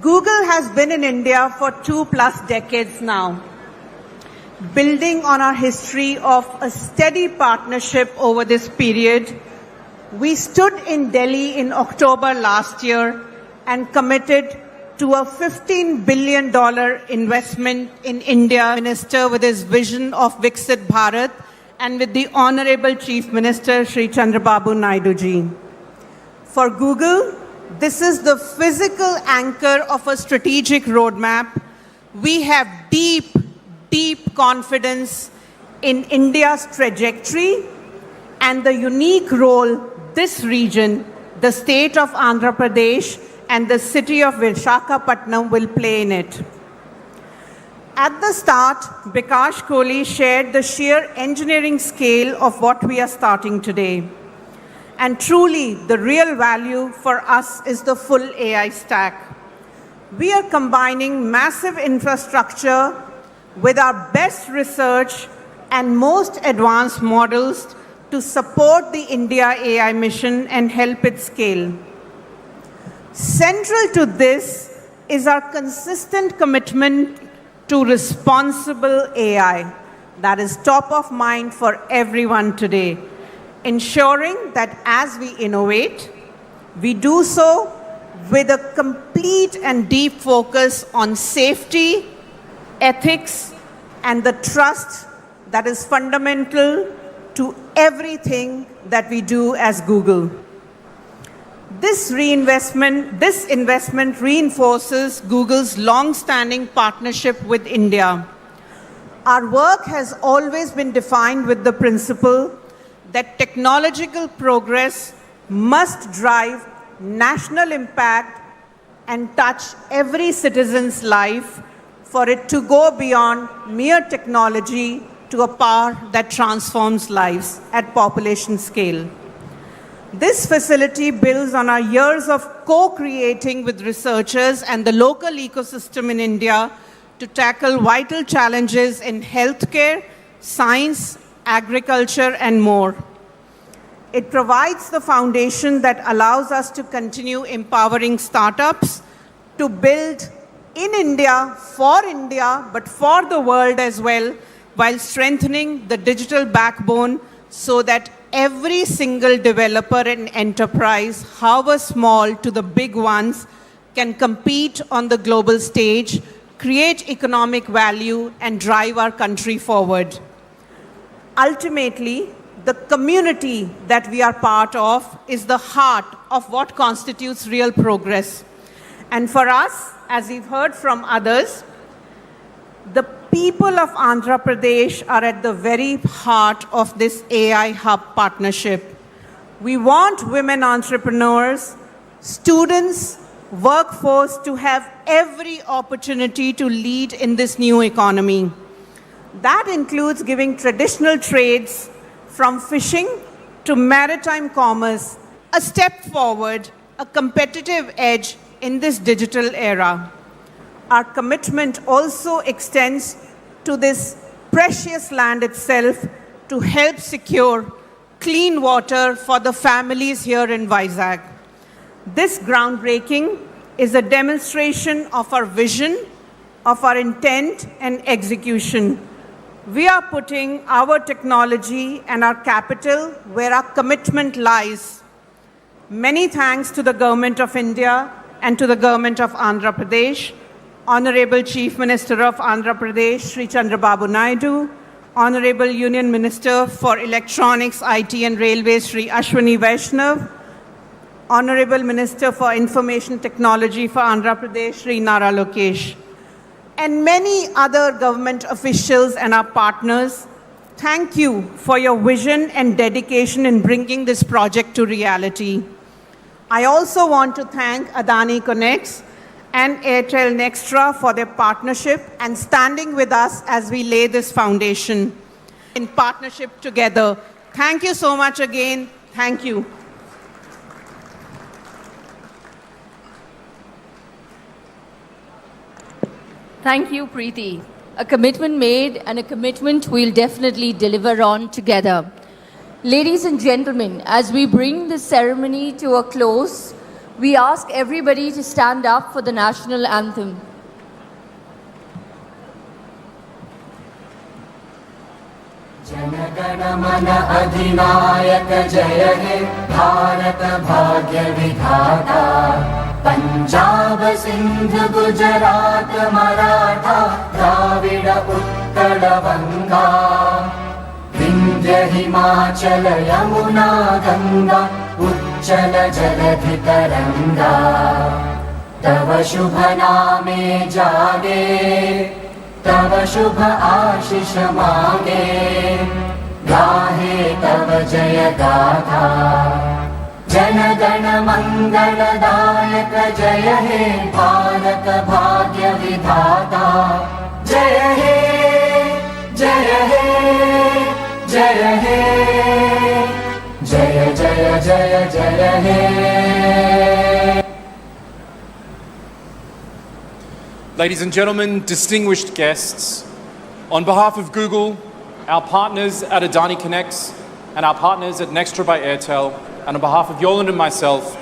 [SPEAKER 18] Google has been in India for 2+ decades now. Building on our history of a steady partnership over this period, we stood in Delhi in October last year and committed to a $15 billion investment in India. Minister with his vision of Viksit Bharat, and with the Honorable Chief Minister Shri Chandrababu Naidu Ji. For Google, this is the physical anchor of a strategic roadmap. We have deep confidence in India's trajectory and the unique role this region, the state of Andhra Pradesh and the city of Visakhapatnam will play in it. At the start, Bikash Kohli shared the sheer engineering scale of what we are starting today. And truly, the real value for us is the full AI stack. We are combining massive infrastructure with our best research and most advanced models to support the India AI mission and help it scale. Central to this is our consistent commitment to responsible AI that is top of mind for everyone today, ensuring that as we innovate, we do so with a complete and deep focus on safety, ethics, and the trust that is fundamental to everything that we do as Google. This investment reinforces Google's long-standing partnership with India. Our work has always been defined with the principle that technological progress must drive national impact and touch every citizen's life for it to go beyond mere technology to a power that transforms lives at population scale. This facility builds on our years of co-creating with researchers and the local ecosystem in India to tackle vital challenges in healthcare, science, agriculture, and more. It provides the foundation that allows us to continue empowering startups to build in India, but for the world as well, while strengthening the digital backbone so that every single developer and enterprise, however small to the big ones, can compete on the global stage, create economic value, and drive our country forward. Ultimately, the community that we are part of is the heart of what constitutes real progress. And for us, as we've heard from others, the people of Andhra Pradesh are at the very heart of this AI Hub partnership. We want women entrepreneurs, students, workforce to have every opportunity to lead in this new economy. That includes giving traditional trades from fishing to maritime commerce a step forward, a competitive edge in this digital era. Our commitment also extends to this precious land itself to help secure clean water for the families here in Vizag. This groundbreaking is a demonstration of our vision, of our intent and execution. We are putting our technology and our capital where our commitment lies. Many thanks to the Government of India and to the Government of Andhra Pradesh, Honorable Chief Minister of Andhra Pradesh, Shri Chandrababu Naidu, Honorable Union Minister for Electronics, IT and Railways, Shri Ashwini Vaishnav, Honorable Minister for Information Technology for Andhra Pradesh, Shri Nara Lokesh, and many other government officials and our partners. Thank you for your vision and dedication in bringing this project to reality. I also want to thank Adani Connects and Airtel Nextra for their partnership and standing with us as we lay this foundation in partnership together. Thank you so much again. Thank you.
[SPEAKER 5] Thank you, Preeti. A commitment made and a commitment we'll definitely deliver on together. Ladies and gentlemen, as we bring this ceremony to a close, we ask everybody to stand up for the national anthem.
[SPEAKER 6] Janagana mana adhinayaka jaya he Bharat bhagya vidhata Punjab Sindh Gujarat Maratha Dravida Uttara Vanga Vindhya Himachal Yamuna Ganga Uchchala Jaladhi Taranga Tava Shubha Name Jage Tava Shubha Ashish Mange Gahe Tava Jaya Gatha Jana Gana Mangala Dayaka Jaya He Bharat Bhagya Vidhata Jaya He Jaya He Jaya He Jaya Jaya Jaya Jaya He.
[SPEAKER 4] Ladies and gentlemen, distinguished guests, on behalf of Google, our partners at Adani Connects, and our partners at Nextra by Airtel, and on behalf of Yolande and myself,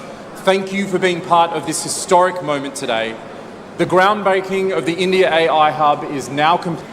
[SPEAKER 4] thank you for being part of this historic moment today. The groundbreaking of the India AI Hub is now complete.